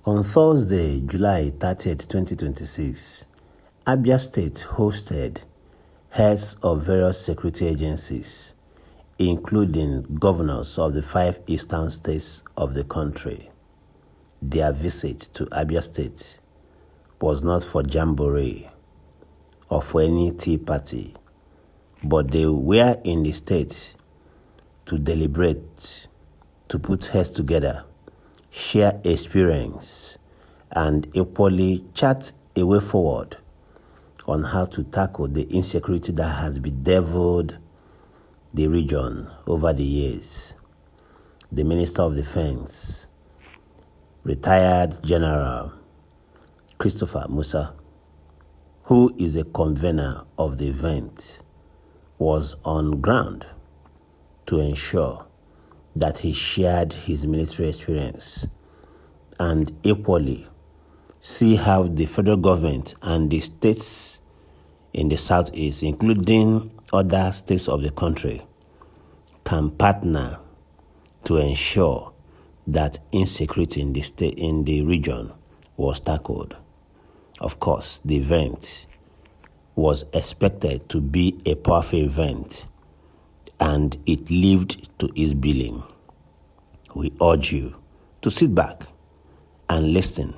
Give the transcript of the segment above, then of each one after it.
On Thursday, July 30th, 2026, Abia State hosted heads of various security agencies, including governors of the 5 eastern states of the country. Their visit to Abia State was not for jamboree or for any tea party, but they were in the state to deliberate, to put heads together, share experience, and equally chart a way forward on how to tackle the insecurity that has bedeviled the region over the years. The Minister of Defense, retired General Christopher Musa, who is a convener of the event, was on ground to ensure that he shared his military experience and equally see how the federal government and the states in the southeast, including other states of the country, can partner to ensure that insecurity in the region was tackled. Of course, the event was expected to be a powerful event, and it lived to its billing. We urge you to sit back and listen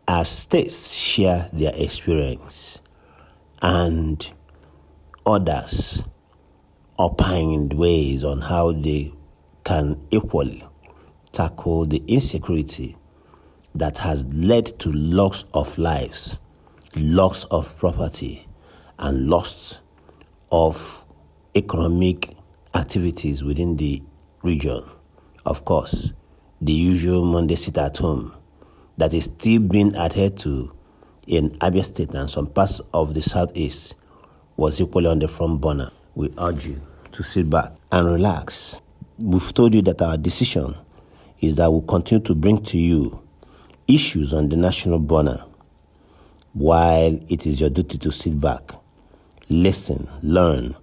as states share their experience and others opined ways on how they can equally tackle the insecurity that has led to loss of lives, loss of property, and loss of economic activities within the region. Of course, the usual Monday sit at home that is still being adhered to in Abia State and some parts of the southeast was equally on the front burner. We urge you to sit back and relax. We've told you that our decision is that we'll continue to bring to you issues on the national burner, while it is your duty to sit back, listen, learn,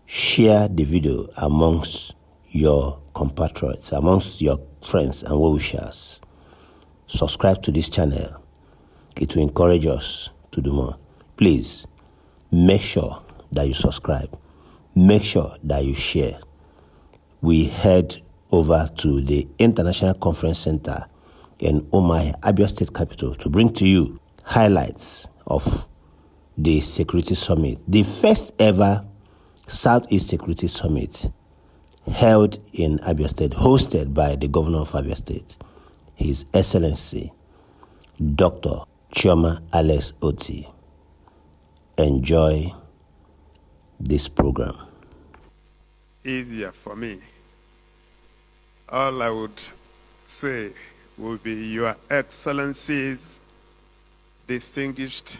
share the video amongst your compatriots, amongst your friends and well-wishers. Subscribe to this channel. It will encourage us to do more. Please, make sure that you subscribe. Make sure that you share. We head over to the International Conference Center in Umuahia, Abia State capital, to bring to you highlights of the Security Summit, the first ever Southeast Security Summit held in Abia State, hosted by the Governor of Abia State, His Excellency, Dr. Chioma Alexotti. Enjoy this program. Easier for me. All I would say would be Your Excellencies, distinguished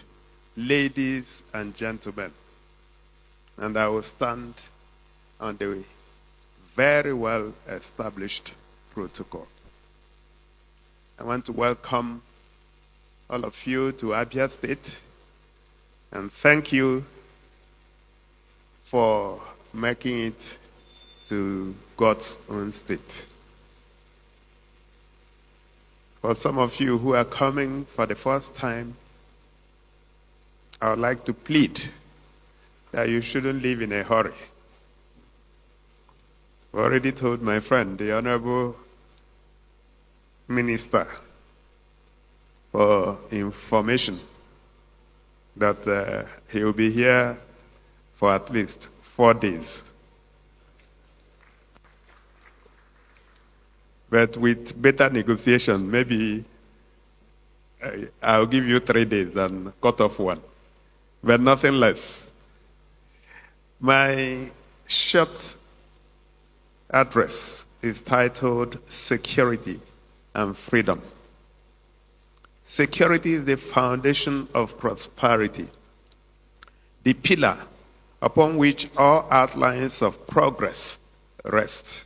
ladies and gentlemen, and I will stand on the very well established protocol. I want to welcome all of you to Abia State and thank you for making it to God's own state. For some of you who are coming for the first time, I would like to plead that you shouldn't live in a hurry. I already told my friend, the Honorable Minister for Information, that he will be here for at least 4 days. But with better negotiation, maybe I'll give you 3 days and cut off 1, but nothing less. My short address is titled Security and Freedom. Security is the foundation of prosperity, the pillar upon which all outlines of progress rest.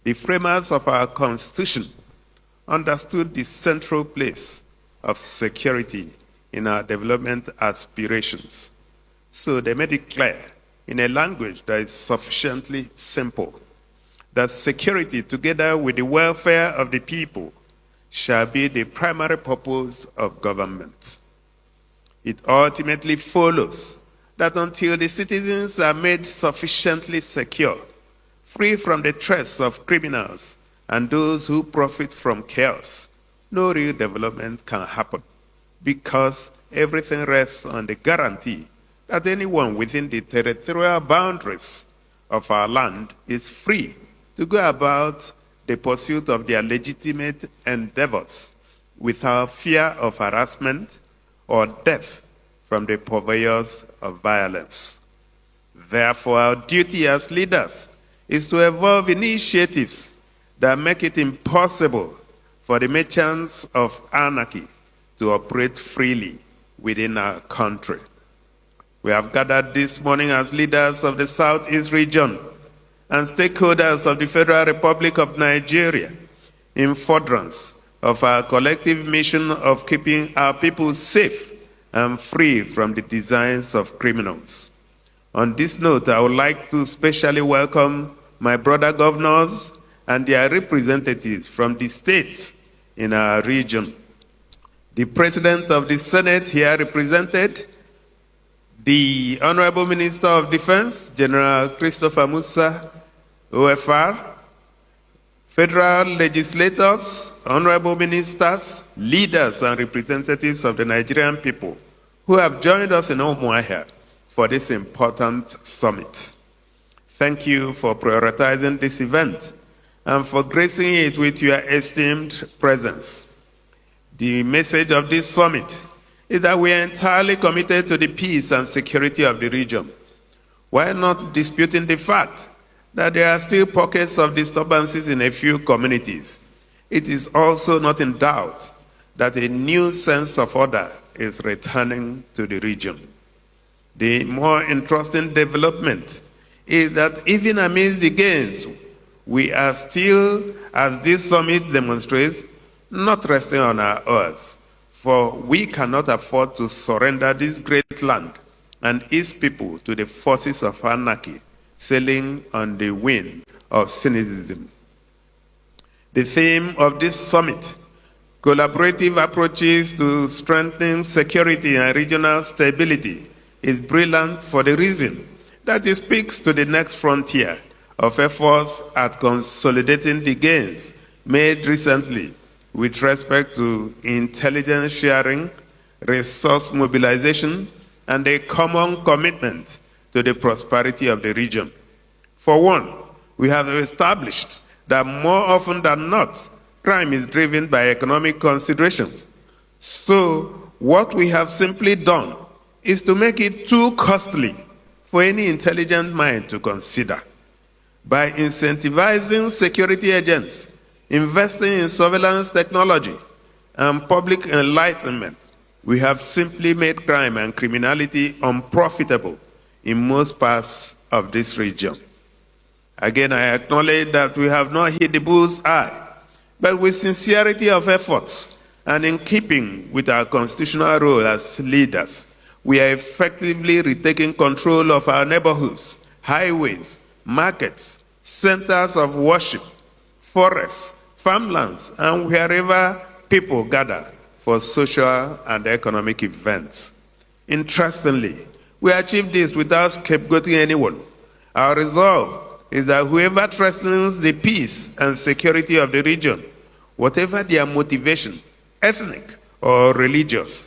The framers of our Constitution understood the central place of security in our development aspirations. So they made it clear in a language that is sufficiently simple that security, together with the welfare of the people, shall be the primary purpose of government. It ultimately follows that until the citizens are made sufficiently secure, free from the threats of criminals and those who profit from chaos, no real development can happen, because everything rests on the guarantee that anyone within the territorial boundaries of our land is free to go about the pursuit of their legitimate endeavors without fear of harassment or death from the purveyors of violence. Therefore, our duty as leaders is to evolve initiatives that make it impossible for the merchants of anarchy to operate freely within our country. We have gathered this morning as leaders of the Southeast region and stakeholders of the Federal Republic of Nigeria in furtherance of our collective mission of keeping our people safe and free from the designs of criminals. On this note, I would like to specially welcome my brother governors and their representatives from the states in our region. The President of the Senate here represented, the Honorable Minister of Defense, General Christopher Musa, OFR, federal legislators, honorable ministers, leaders, and representatives of the Nigerian people who have joined us in Umuahia for this important summit. Thank you for prioritizing this event and for gracing it with your esteemed presence. The message of this summit is that we are entirely committed to the peace and security of the region, while not disputing the fact that there are still pockets of disturbances in a few communities. It is also not in doubt that a new sense of order is returning to the region. The more interesting development is that even amidst the gains, we are still, as this summit demonstrates, not resting on our oars, for we cannot afford to surrender this great land and its people to the forces of anarchy sailing on the wind of cynicism. The theme of this summit, collaborative approaches to strengthen security and regional stability, is brilliant for the reason that it speaks to the next frontier of efforts at consolidating the gains made recently with respect to intelligence sharing, resource mobilization, and a common commitment to the prosperity of the region. For one, we have established that more often than not, crime is driven by economic considerations. So what we have simply done is to make it too costly for any intelligent mind to consider. By incentivizing security agents, investing in surveillance technology, and public enlightenment, we have simply made crime and criminality unprofitable in most parts of this region. Again, I acknowledge that we have not hit the bull's eye, but with sincerity of efforts and in keeping with our constitutional role as leaders, we are effectively retaking control of our neighborhoods, highways, markets, centers of worship, forests, farmlands, and wherever people gather for social and economic events. Interestingly, we achieve this without scapegoating anyone. Our resolve is that whoever threatens the peace and security of the region, whatever their motivation, ethnic or religious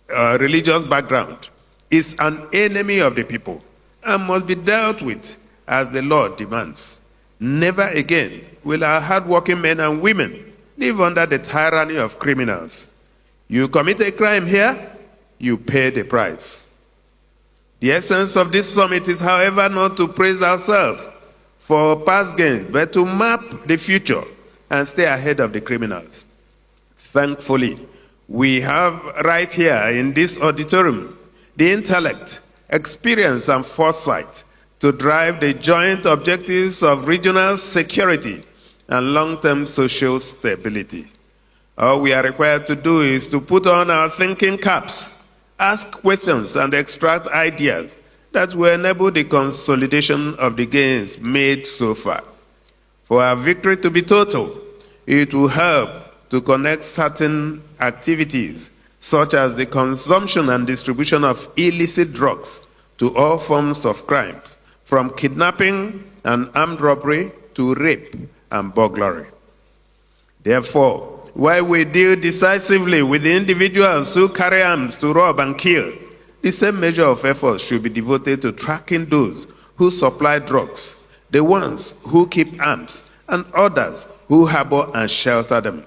background, is an enemy of the people and must be dealt with as the law demands. Never again will our hardworking men and women live under the tyranny of criminals. You commit a crime here, you pay the price. The essence of this summit is, however, not to praise ourselves for past gains, but to map the future and stay ahead of the criminals. Thankfully, we have right here in this auditorium the intellect, experience, and foresight to drive the joint objectives of regional security and long-term social stability. All we are required to do is to put on our thinking caps, ask questions, and extract ideas that will enable the consolidation of the gains made so far. For our victory to be total, it will help to connect certain activities, such as the consumption and distribution of illicit drugs, to all forms of crimes, from kidnapping and armed robbery to rape and burglary. Therefore, while we deal decisively with the individuals who carry arms to rob and kill, the same measure of effort should be devoted to tracking those who supply drugs, the ones who keep arms, and others who harbor and shelter them.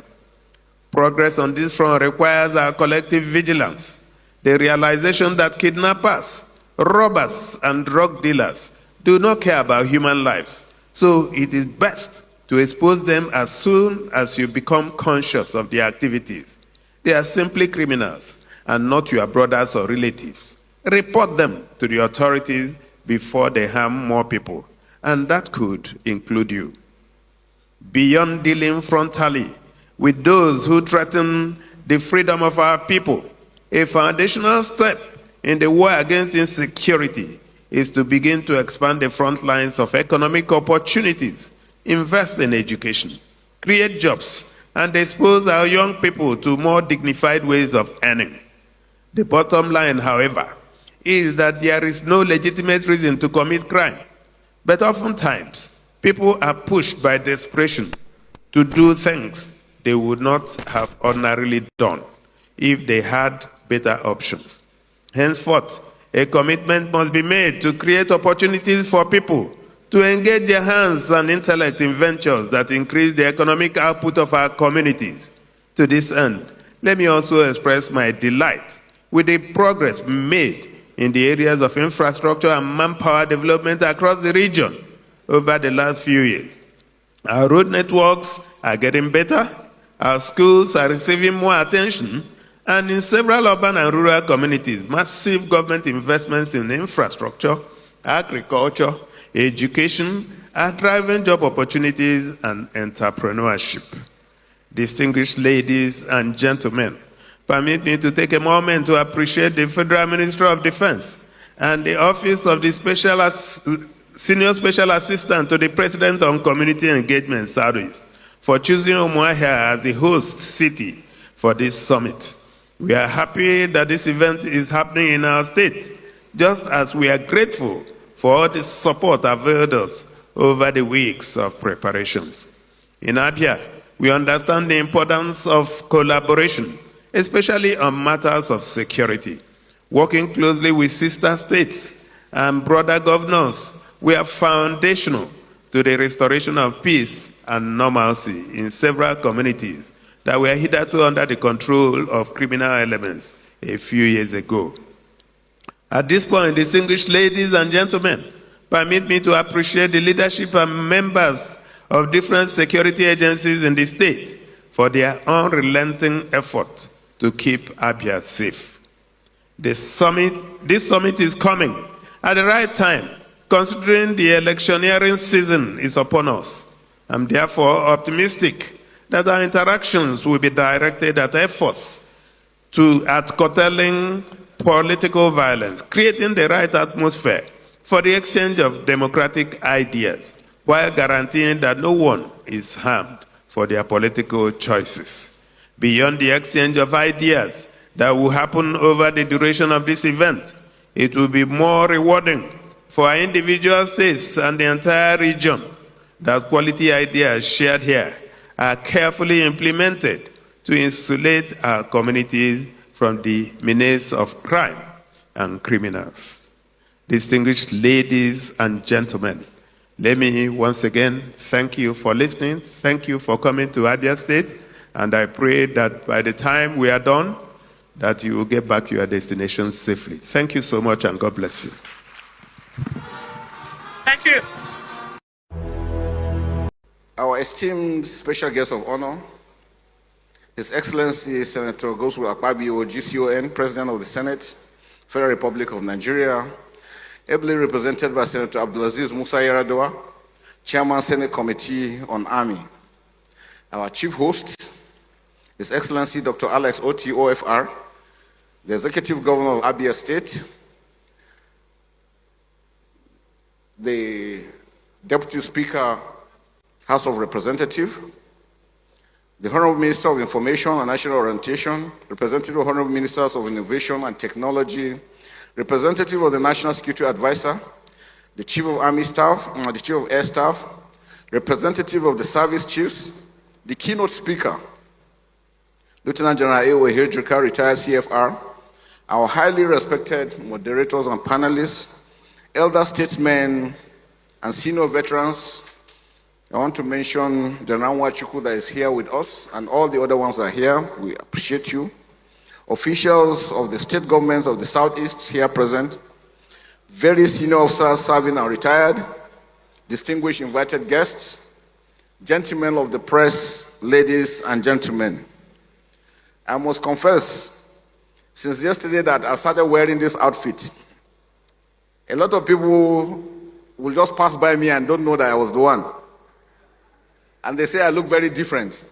Progress on this front requires our collective vigilance, the realization that kidnappers, robbers, and drug dealers do not care about human lives, so it is best to expose them as soon as you become conscious of their activities. They are simply criminals and not your brothers or relatives. Report them to the authorities before they harm more people, and that could include you. Beyond dealing frontally with those who threaten the freedom of our people, a foundational step in the war against insecurity is to begin to expand the front lines of economic opportunities, invest in education, create jobs, and expose our young people to more dignified ways of earning. The bottom line, however, is that there is no legitimate reason to commit crime, but oftentimes people are pushed by desperation to do things they would not have ordinarily done if they had better options. Henceforth, a commitment must be made to create opportunities for people to engage their hands and intellect in ventures that increase the economic output of our communities. To this end, let me also express my delight with the progress made in the areas of infrastructure and manpower development across the region over the last few years. Our road networks are getting better, our schools are receiving more attention, and in several urban and rural communities, massive government investments in infrastructure, agriculture, education are driving job opportunities and entrepreneurship. Distinguished ladies and gentlemen, permit me to take a moment to appreciate the Federal Ministry of Defense and the Office of the Senior Special Assistant to the President on Community Engagement Southeast for choosing Umuahia as the host city for this summit. We are happy that this event is happening in our state, just as we are grateful for all the support availed us over the weeks of preparations. In Abia, we understand the importance of collaboration, especially on matters of security. Working closely with sister states and brother governors, we are foundational to the restoration of peace and normalcy in several communities that were hitherto under the control of criminal elements a few years ago. At this point, distinguished ladies and gentlemen, permit me to appreciate the leadership and members of different security agencies in the state for their unrelenting effort to keep Abia safe. This summit is coming at the right time, considering the electioneering season is upon us. I'm therefore optimistic that our interactions will be directed at efforts at curtailing political violence, creating the right atmosphere for the exchange of democratic ideas, while guaranteeing that no one is harmed for their political choices. Beyond the exchange of ideas that will happen over the duration of this event, it will be more rewarding for our individual states and the entire region that quality ideas shared here are carefully implemented to insulate our communities from the menace of crime and criminals. Distinguished ladies and gentlemen, let me once again thank you for listening. Thank you for coming to Abia State. And I pray that by the time we are done, that you will get back to your destination safely. Thank you so much, and God bless you. Thank you. Our esteemed special guest of honor, His Excellency Senator Godswill Akpabio, GCON, President of the Senate, Federal Republic of Nigeria, ably represented by Senator Abdulaziz Musa Yar'Adua, Chairman, Senate Committee on Army. Our chief host, His Excellency Dr. Alexotti, OFR, the Executive Governor of Abia State, the Deputy Speaker, House of Representatives, the Honorable Minister of Information and National Orientation, representative of Honorable Ministers of Innovation and Technology, representative of the National Security Advisor, the Chief of Army Staff, the Chief of Air Staff, representative of the Service Chiefs, the keynote speaker, Lieutenant General A.O. Hejrika, retired CFR, our highly respected moderators and panelists, elder statesmen and senior veterans. I want to mention General Nwachukwu that is here with us, and all the other ones that are here. We appreciate you. Officials of the state governments of the Southeast here present, very senior officers serving and retired, distinguished invited guests, gentlemen of the press, ladies and gentlemen. I must confess, since yesterday that I started wearing this outfit, a lot of people will just pass by me and don't know that I was the one. And they say I look very different.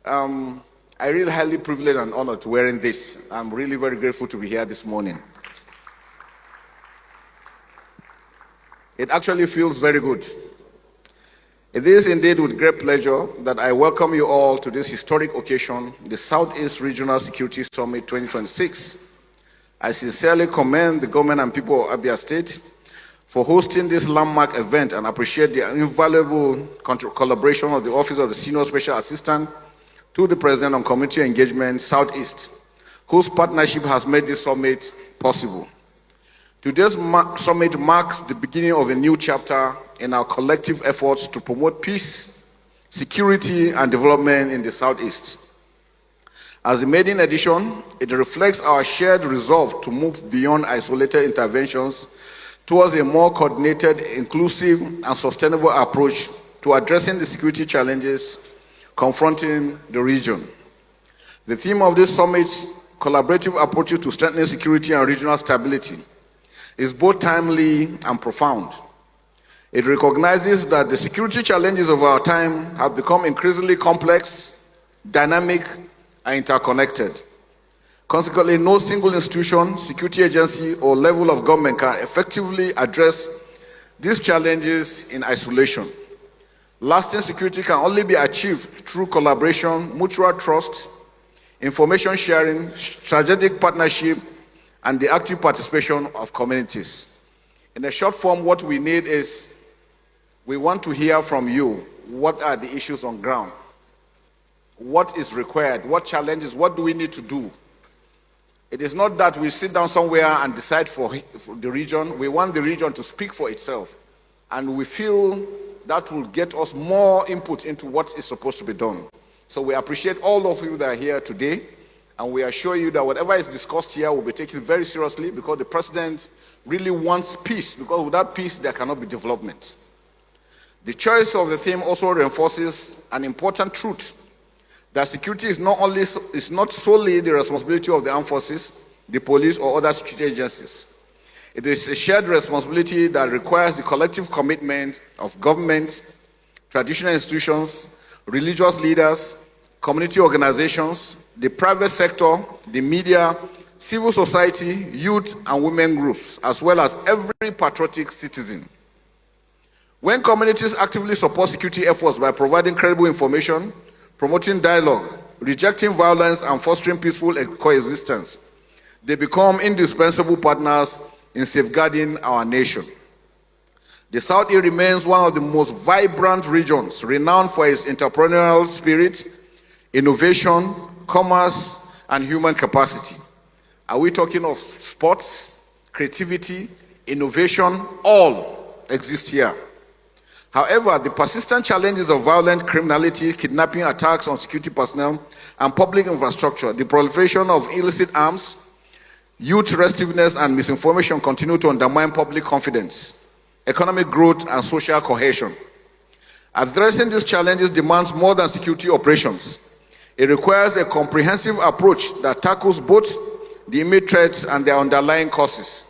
I really highly privileged and honored to wearing this. I'm really very grateful to be here this morning. It actually feels very good. It is indeed with great pleasure that I welcome you all to this historic occasion, the Southeast Regional Security Summit 2026. I sincerely commend the government and people of Abia State for hosting this landmark event and appreciate the invaluable collaboration of the Office of the Senior Special Assistant to the President on Community Engagement Southeast, whose partnership has made this summit possible. Today's summit marks the beginning of a new chapter in our collective efforts to promote peace, security, and development in the Southeast. As a maiden edition, it reflects our shared resolve to move beyond isolated interventions towards a more coordinated, inclusive, and sustainable approach to addressing the security challenges confronting the region. The theme of this summit, collaborative approaches to strengthening security and regional stability, is both timely and profound. It recognizes that the security challenges of our time have become increasingly complex, dynamic, and interconnected. Consequently, no single institution, security agency, or level of government can effectively address these challenges in isolation. Lasting security can only be achieved through collaboration, mutual trust, information sharing, strategic partnership, and the active participation of communities. In a short form, what we need is, we want to hear from you. What are the issues on ground? What is required? What challenges? What do we need to do? It is not that we sit down somewhere and decide for the region. We want the region to speak for itself. And we feel that will get us more input into what is supposed to be done. So we appreciate all of you that are here today. And we assure you that whatever is discussed here will be taken very seriously, because the president really wants peace, because without peace, there cannot be development. The choice of the theme also reinforces an important truth, that security is not solely the responsibility of the armed forces, the police, or other security agencies. It is a shared responsibility that requires the collective commitment of government, traditional institutions, religious leaders, community organizations, the private sector, the media, civil society, youth and women groups, as well as every patriotic citizen. When communities actively support security efforts by providing credible information, promoting dialogue, rejecting violence, and fostering peaceful coexistence, they become indispensable partners in safeguarding our nation. The Southeast remains one of the most vibrant regions, renowned for its entrepreneurial spirit, innovation, commerce, and human capacity. Are we talking of sports, creativity, innovation? All exist here. However, the persistent challenges of violent criminality, kidnapping, attacks on security personnel, and public infrastructure, the proliferation of illicit arms, youth restiveness, and misinformation continue to undermine public confidence, economic growth, and social cohesion. Addressing these challenges demands more than security operations. It requires a comprehensive approach that tackles both the immediate threats and their underlying causes.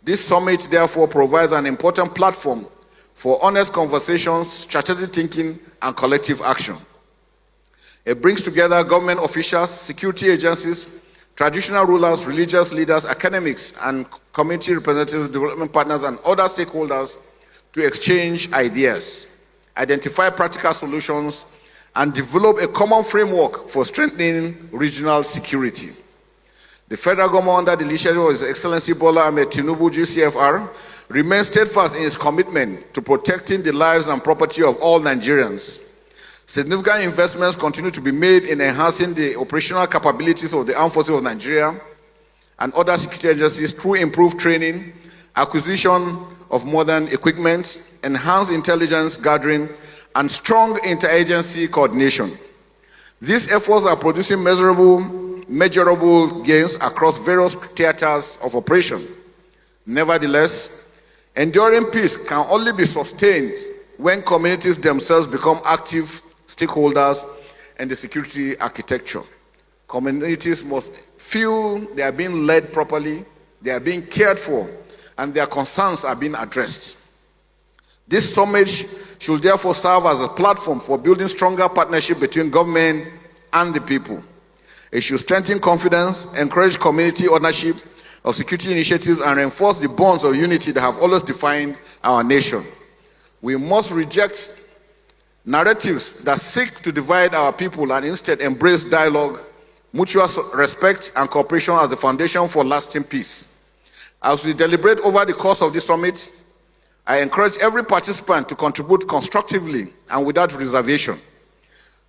This summit, therefore, provides an important platform for honest conversations, strategic thinking, and collective action. It brings together government officials, security agencies, traditional rulers, religious leaders, academics, and community representatives, development partners, and other stakeholders to exchange ideas, identify practical solutions, and develop a common framework for strengthening regional security. The federal government, under the leadership of His Excellency Bola Ahmed Tinubu, GCFR, remains steadfast in its commitment to protecting the lives and property of all Nigerians. Significant investments continue to be made in enhancing the operational capabilities of the Armed Forces of Nigeria and other security agencies through improved training, acquisition of modern equipment, enhanced intelligence gathering, and strong interagency coordination. These efforts are producing measurable gains across various theaters of operation. Nevertheless, enduring peace can only be sustained when communities themselves become active stakeholders in the security architecture. Communities must feel they are being led properly, they are being cared for, and their concerns are being addressed. This summit should therefore serve as a platform for building stronger partnership between government and the people. It should strengthen confidence, encourage community ownership of security initiatives, and reinforce the bonds of unity that have always defined our nation. We must reject narratives that seek to divide our people and instead embrace dialogue, mutual respect, and cooperation as the foundation for lasting peace. As we deliberate over the course of this summit, I encourage every participant to contribute constructively and without reservation.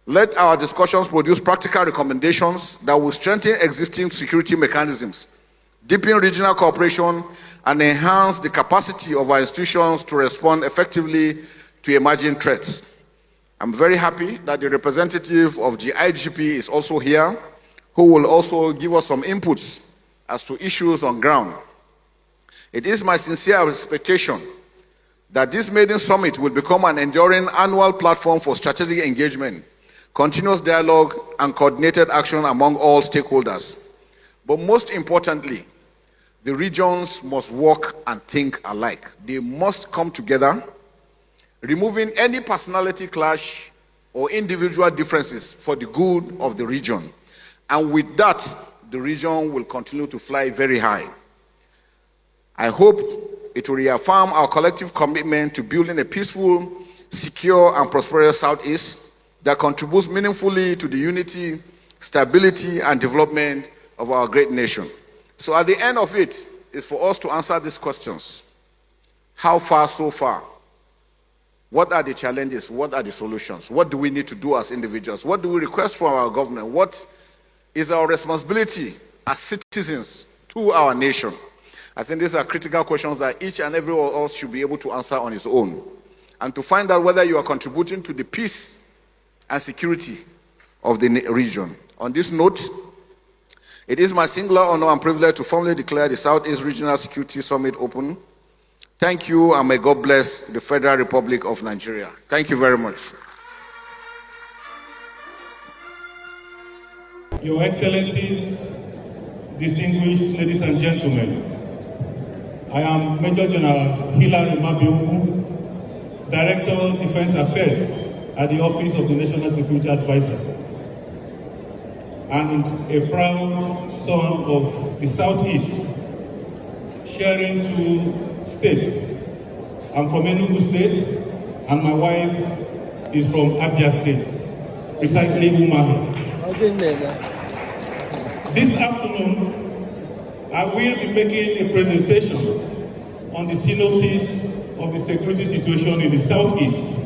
Let our discussions produce practical recommendations that will strengthen existing security mechanisms, deepen regional cooperation, and enhance the capacity of our institutions to respond effectively to emerging threats. I'm very happy that the representative of the IGP is also here, who will also give us some inputs as to issues on ground. It is my sincere expectation that this maiden summit will become an enduring annual platform for strategic engagement, continuous dialogue, and coordinated action among all stakeholders. But most importantly, the regions must work and think alike. They must come together, removing any personality clash or individual differences for the good of the region. And with that, the region will continue to fly very high. I hope it will reaffirm our collective commitment to building a peaceful, secure, and prosperous Southeast that contributes meaningfully to the unity, stability, and development of our great nation. So at the end of it is for us to answer these questions. How far so far? What are the challenges? What are the solutions? What do we need to do as individuals? What do we request from our government? What is our responsibility as citizens to our nation? I think these are critical questions that each and every one of us should be able to answer on his own, and to find out whether you are contributing to the peace and security of the region. On this note, it is my singular honor and privilege to formally declare the Southeast Regional Security Summit open. Thank you, and may God bless the Federal Republic of Nigeria. Thank you very much. Your Excellencies, distinguished ladies and gentlemen, I am Major General Hilary Mabiogu, Director of Defense Affairs at the Office of the National Security Advisor, and a proud son of the Southeast, sharing 2 states. I'm from Enugu State, and my wife is from Abia State, precisely Umuahia. This afternoon, I will be making a presentation on the synopsis of the security situation in the Southeast.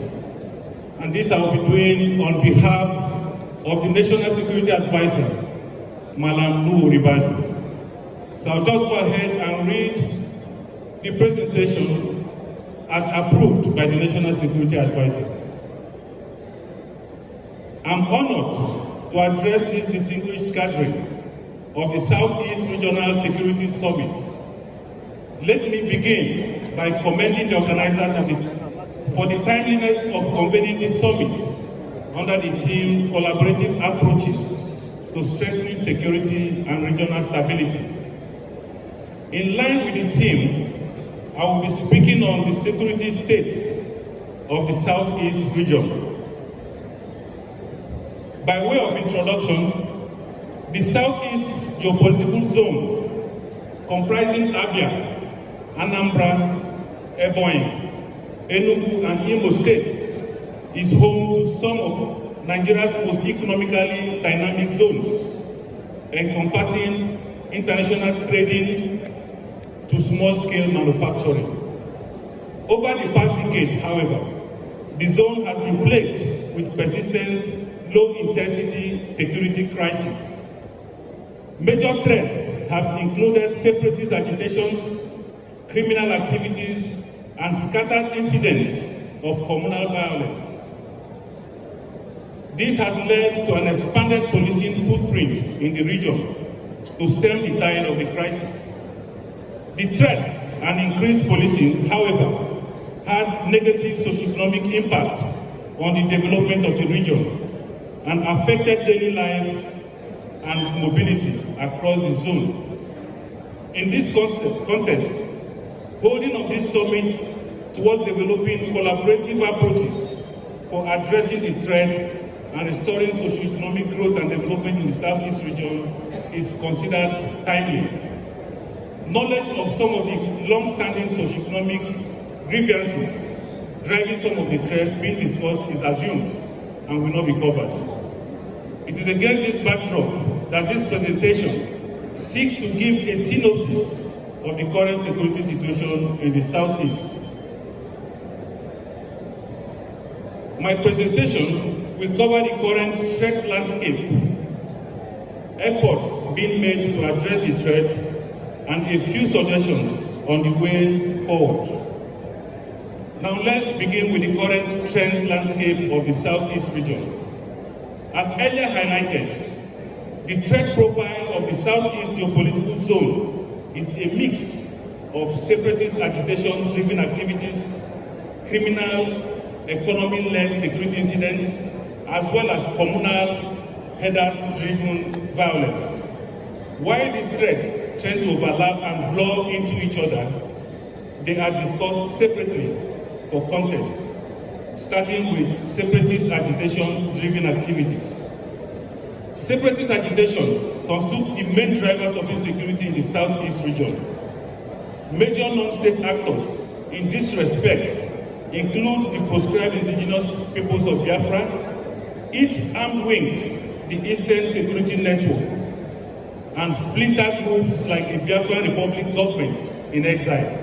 And this I will be doing on behalf of the National Security Advisor, Malam Nuhu Ribadu. So I'll just go ahead and read the presentation as approved by the National Security Advisor. I'm honored to address this distinguished gathering of the Southeast Regional Security Summit. Let me begin by commending the organizers for the timeliness of convening this summit under the theme Collaborative Approaches to Strengthening Security and Regional Stability. In line with the theme, I will be speaking on the security states of the Southeast region. By way of introduction, the Southeast geopolitical zone, comprising Abia, Anambra, Ebonyi, Enugu, and Imo states, is home to some of Nigeria's most economically dynamic zones, encompassing international trading to small-scale manufacturing. Over the past decade, however, the zone has been plagued with persistent, low-intensity security crises. Major threats have included separatist agitations, criminal activities, and scattered incidents of communal violence. This has led to an expanded policing footprint in the region to stem the tide of the crisis. The threats and increased policing, however, had negative socioeconomic impact on the development of the region and affected daily life and mobility across the zone. In this context, holding of this summit towards developing collaborative approaches for addressing the threats and restoring socio-economic growth and development in the Southeast region is considered timely. Knowledge of some of the long-standing socio-economic grievances driving some of the threats being discussed is assumed and will not be covered. It is against this backdrop that this presentation seeks to give a synopsis of the current security situation in the Southeast. My presentation will cover the current threat landscape, efforts being made to address the threats, and a few suggestions on the way forward. Now let's begin with the current trend landscape of the Southeast region. As earlier highlighted, the threat profile of the Southeast geopolitical zone is a mix of separatist agitation-driven activities, criminal, economy-led security incidents, as well as communal, headers-driven violence. While these threats tend to overlap and blur into each other, they are discussed separately for context, starting with separatist agitation-driven activities. Separatist agitations constitute the main drivers of insecurity in the Southeast region. Major non-state actors in this respect include the proscribed indigenous peoples of Biafra, its armed wing, the Eastern Security Network, and splinter groups like the Biafran Republic government in exile.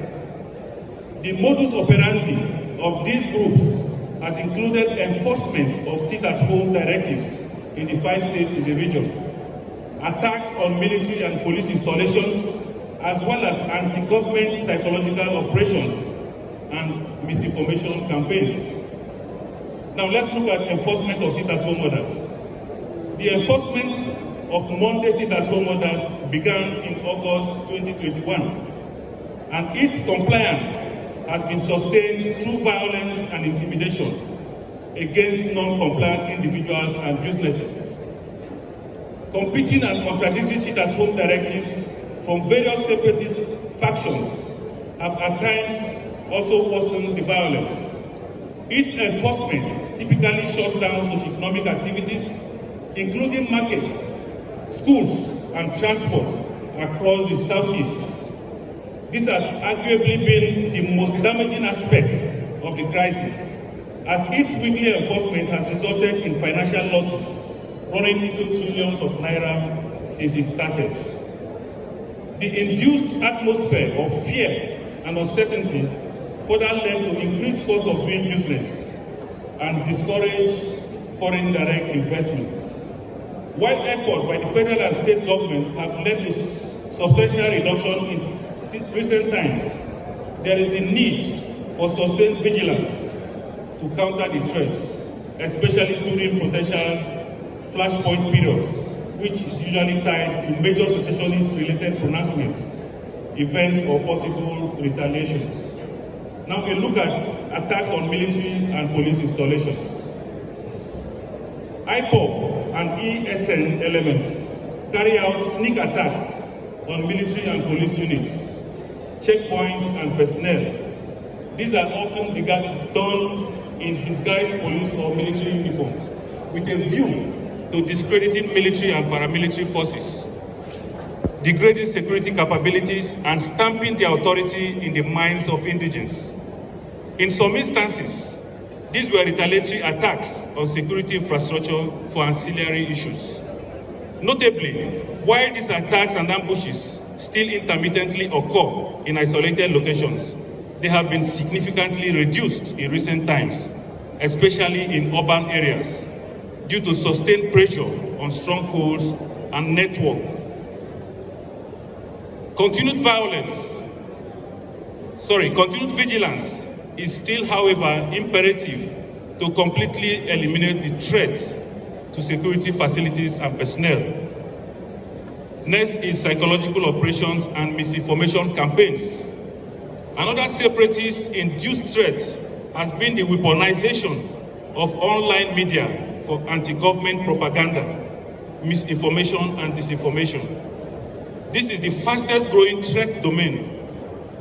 The modus operandi of these groups has included enforcement of sit-at-home directives in the 5 states in the region, attacks on military and police installations, as well as anti-government psychological operations and misinformation campaigns. Now let's look at enforcement of sit-at-home orders. The enforcement of Monday sit-at-home orders began in August 2021, and its compliance has been sustained through violence and intimidation against non-compliant individuals and businesses. Competing and contradictory sit-at-home directives from various separatist factions have at times also worsened the violence. Its enforcement typically shuts down socio-economic activities, including markets, schools, and transport across the Southeast. This has arguably been the most damaging aspect of the crisis, as its weekly enforcement has resulted in financial losses running into trillions of naira since it started. The induced atmosphere of fear and uncertainty further led to increased cost of doing business and discouraged foreign direct investments. While efforts by the federal and state governments have led to substantial reduction in recent times, there is the need for sustained vigilance to counter the threats, especially during potential flashpoint periods, which is usually tied to major secessionist-related pronouncements, events, or possible retaliations. Now a look at attacks on military and police installations. IPOB and ESN elements carry out sneak attacks on military and police units, checkpoints, and personnel. These are often done in disguised police or military uniforms with a view to discrediting military and paramilitary forces, degrading security capabilities, and stamping their authority in the minds of indigents. In some instances, These were retaliatory attacks on security infrastructure for ancillary issues. Notably, while these attacks and ambushes still intermittently occur in isolated locations, they have been significantly reduced in recent times, especially in urban areas, due to sustained pressure on strongholds and network. Continued vigilance is still, however, imperative to completely eliminate the threats to security facilities and personnel. Next is psychological operations and misinformation campaigns. Another separatist-induced threat has been the weaponization of online media for anti-government propaganda, misinformation, and disinformation. This is the fastest growing threat domain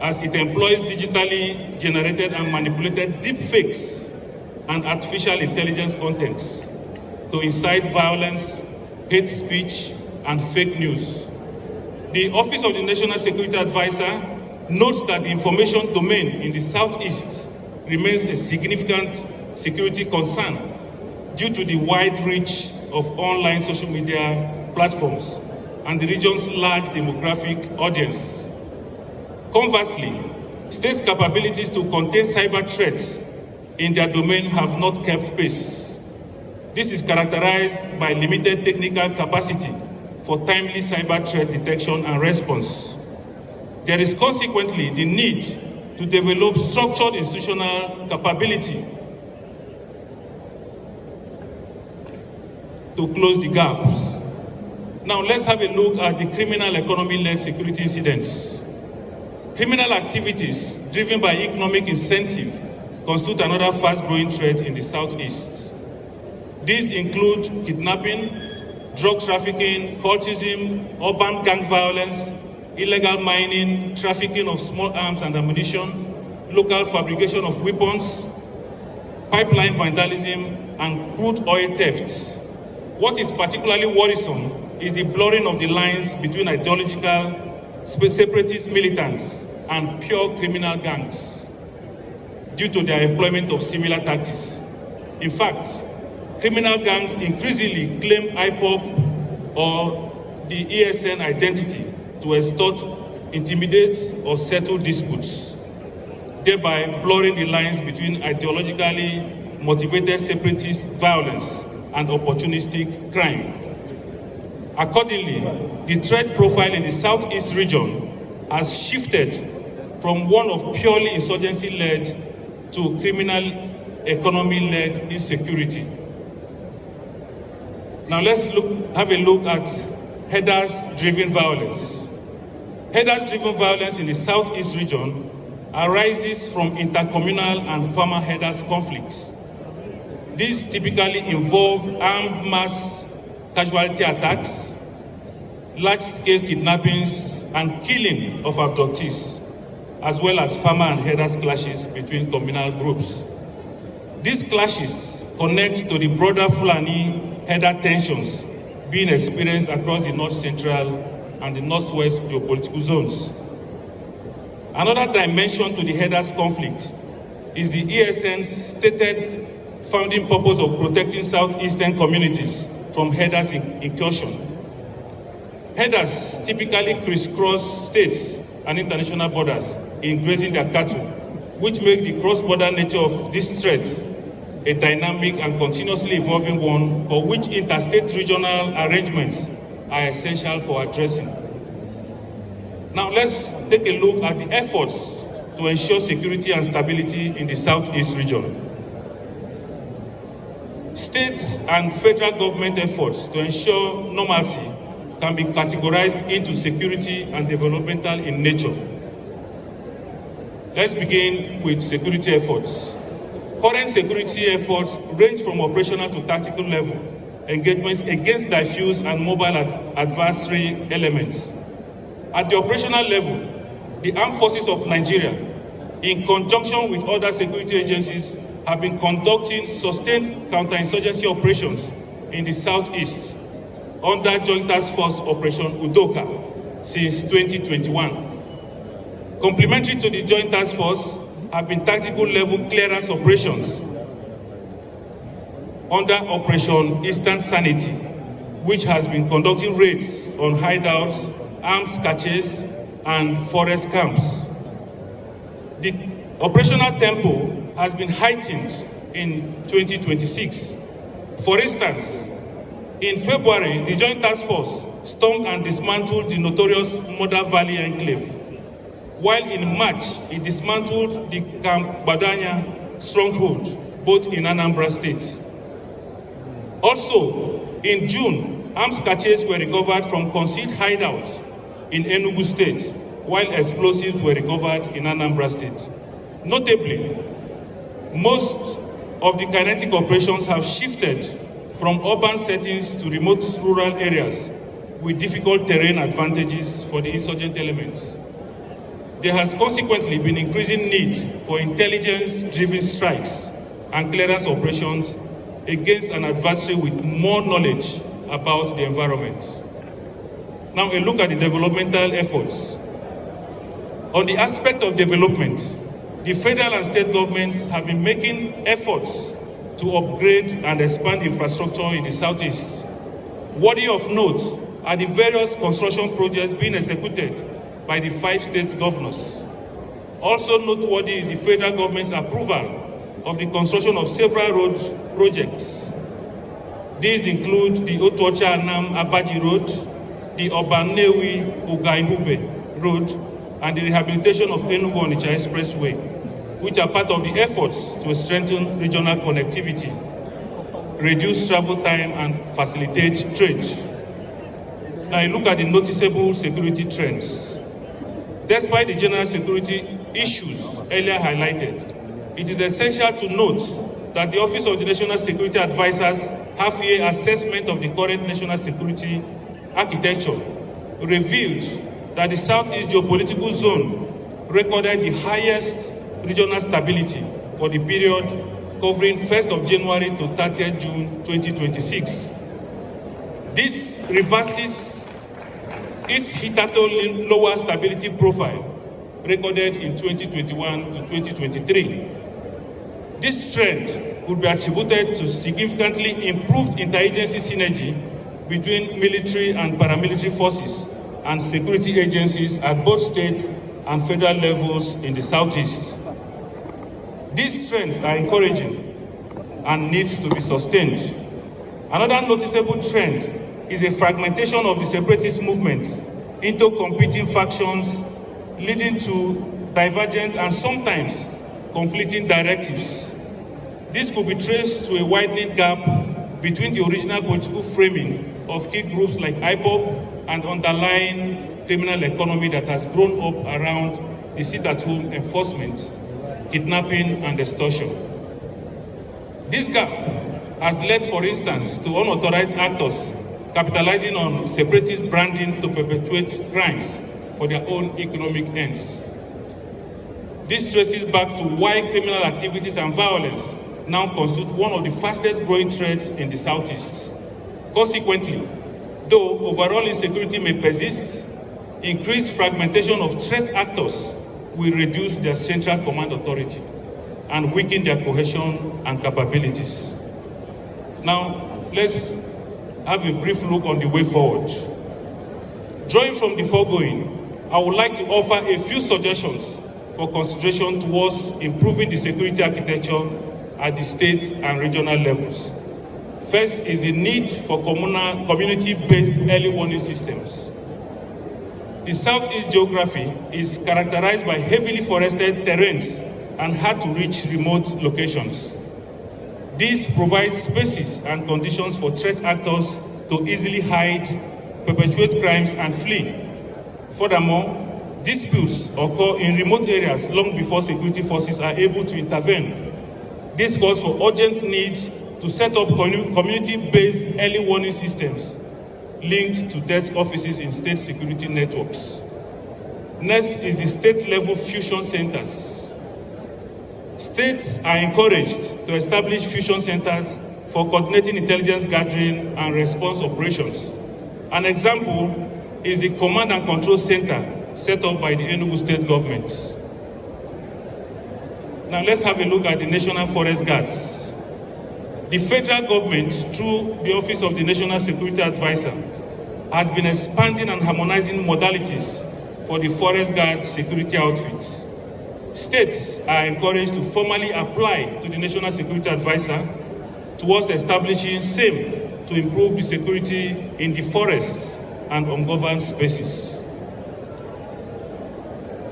as it employs digitally generated and manipulated deepfakes and artificial intelligence contents to incite violence, hate speech, and fake news. The Office of the National Security Advisor notes that the information domain in the Southeast remains a significant security concern due to the wide reach of online social media platforms and the region's large demographic audience. Conversely, states' capabilities to contain cyber threats in their domain have not kept pace. This is characterized by limited technical capacity for timely cyber threat detection and response. There is consequently the need to develop structured institutional capability to close the gaps. Now let's have a look at the criminal economy-led security incidents. Criminal activities driven by economic incentive constitute another fast-growing threat in the Southeast. These include kidnapping, drug trafficking, cultism, urban gang violence, illegal mining, trafficking of small arms and ammunition, local fabrication of weapons, pipeline vandalism, and crude oil theft. What is particularly worrisome is the blurring of the lines between ideological separatist militants and pure criminal gangs due to their employment of similar tactics. In fact, criminal gangs increasingly claim IPOB or the ESN identity to extort, intimidate, or settle disputes, thereby blurring the lines between ideologically motivated separatist violence and opportunistic crime. Accordingly, the threat profile in the Southeast region has shifted from one of purely insurgency-led to criminal economy-led insecurity. Now let's have a look at headers-driven violence. Headers-driven violence in the Southeast region arises from intercommunal and farmer headers conflicts. These typically involve armed mass casualty attacks, large-scale kidnappings, and killing of abductees, as well as farmer and headers clashes between communal groups. These clashes connect to the broader Fulani header tensions being experienced across the North Central and the Northwest geopolitical zones. Another dimension to the headers conflict is the ESN's stated founding purpose of protecting Southeastern communities from headers incursion. Headers typically crisscross states and international borders in grazing their cattle, which make the cross-border nature of this threat a dynamic and continuously evolving one for which interstate regional arrangements are essential for addressing. Now let's take a look at the efforts to ensure security and stability in the Southeast region. States and federal government efforts to ensure normalcy can be categorized into security and developmental in nature. Let's begin with security efforts. Current security efforts range from operational to tactical level, engagements against diffuse and mobile adversary elements. At the operational level, the Armed Forces of Nigeria, in conjunction with other security agencies, have been conducting sustained counterinsurgency operations in the Southeast under Joint Task Force Operation Udoka since 2021. Complementary to the Joint Task Force have been tactical level clearance operations under Operation Eastern Sanity, which has been conducting raids on hideouts, arms caches, and forest camps. The operational tempo has been heightened in 2026. For instance, in February, the Joint Task Force stormed and dismantled the notorious Mother Valley Enclave, while in March, it dismantled the Camp Badanya stronghold, both in Anambra State. Also, in June, arms caches were recovered from concealed hideouts in Enugu State, while explosives were recovered in Anambra State. Notably, most of the kinetic operations have shifted from urban settings to remote rural areas with difficult terrain advantages for the insurgent elements. There has consequently been increasing need for intelligence-driven strikes and clearance operations against an adversary with more knowledge about the environment. Now, a look at the developmental efforts. On the aspect of development, the federal and state governments have been making efforts to upgrade and expand infrastructure in the Southeast. Worthy of note are the various construction projects being executed by the 5 state governors. Also noteworthy is the federal government's approval of the construction of several road projects. These include the Otuocha-Anam Abaji Road, the Obanewi-Ugaihube Road, and the rehabilitation of Enugu-Onitsha Expressway, which are part of the efforts to strengthen regional connectivity, reduce travel time, and facilitate trade. Now, I look at the noticeable security trends. Despite the general security issues earlier highlighted, it is essential to note that the Office of the National Security Advisor's half-year assessment of the current national security architecture revealed that the Southeast geopolitical zone recorded the highest regional stability for the period covering 1st of January to 30th June 2026. This reverses its hitherto lower stability profile recorded in 2021 to 2023. This trend could be attributed to significantly improved interagency synergy between military and paramilitary forces and security agencies at both state and federal levels in the Southeast. These trends are encouraging and needs to be sustained. Another noticeable trend is a fragmentation of the separatist movements into competing factions, leading to divergent and sometimes conflicting directives. This could be traced to a widening gap between the original political framing of key groups like IPOB and underlying criminal economy that has grown up around the sit-at-home enforcement, kidnapping, and extortion. This gap has led, for instance, to unauthorized actors capitalizing on separatist branding to perpetuate crimes for their own economic ends. This traces back to why criminal activities and violence now constitute one of the fastest growing threats in the Southeast. Consequently, though overall insecurity may persist, increased fragmentation of threat actors will reduce their central command authority and weaken their cohesion and capabilities. Now, let's have a brief look on the way forward. Drawing from the foregoing, I would like to offer a few suggestions for consideration towards improving the security architecture at the state and regional levels. First is the need for community-based early warning systems. The Southeast geography is characterized by heavily forested terrains and hard-to-reach remote locations. This provides spaces and conditions for threat actors to easily hide, perpetuate crimes, and flee. Furthermore, disputes occur in remote areas long before security forces are able to intervene. This calls for urgent need to set up community-based early warning systems linked to desk offices in state security networks. Next is the state-level fusion centers. States are encouraged to establish fusion centers for coordinating intelligence gathering and response operations. An example is the Command and Control Center set up by the Enugu State government. Now let's have a look at the National Forest Guards. The federal government, through the Office of the National Security Advisor, has been expanding and harmonizing modalities for the Forest Guard security outfits. States are encouraged to formally apply to the National Security Advisor towards establishing same to improve the security in the forests and ungoverned spaces.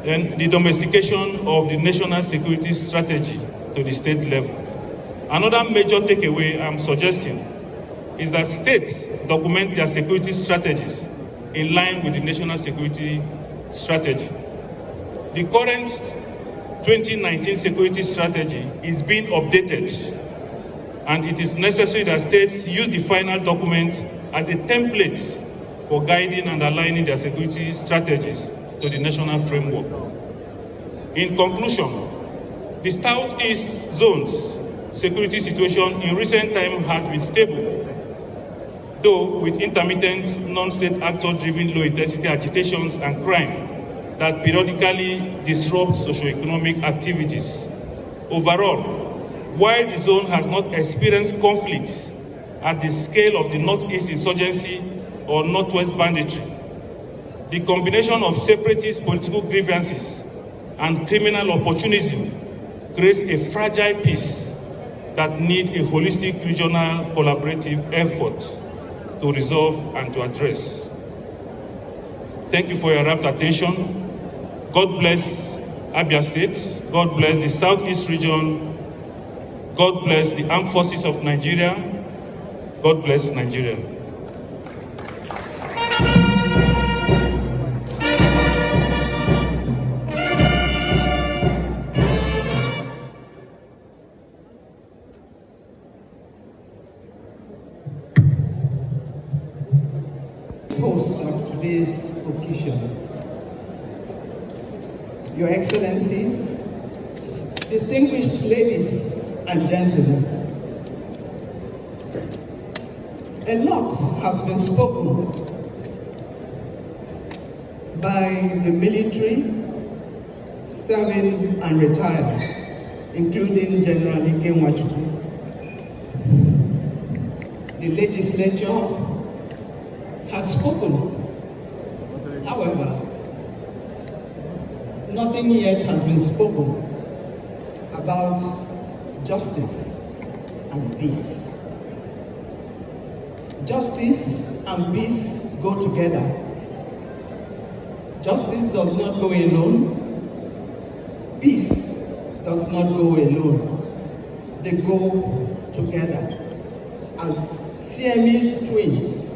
Then the domestication of the national security strategy to the state level. Another major takeaway I'm suggesting is that states document their security strategies in line with the national security strategy. The current 2019 security strategy is being updated, and it is necessary that states use the final document as a template for guiding and aligning their security strategies to the national framework. In conclusion, the Southeast zone's security situation in recent time has been stable, though with intermittent non-state actor-driven low-intensity agitations and crime that periodically disrupt socio-economic activities. Overall, while the zone has not experienced conflicts at the scale of the Northeast insurgency or Northwest banditry, the combination of separatist political grievances and criminal opportunism creates a fragile peace that need a holistic regional collaborative effort to resolve and to address. Thank you for your rapt attention. God bless Abia State. God bless the Southeast region. God bless the Armed Forces of Nigeria. God bless Nigeria. Host of today's occasion, Your Excellencies, distinguished ladies and gentlemen, a lot has been spoken by the military, serving and retired, including General Nwachukwu. The legislature has spoken. However, nothing yet has been spoken about justice and peace. Justice and peace go together. Justice does not go alone. Peace does not go alone. They go together as Siamese twins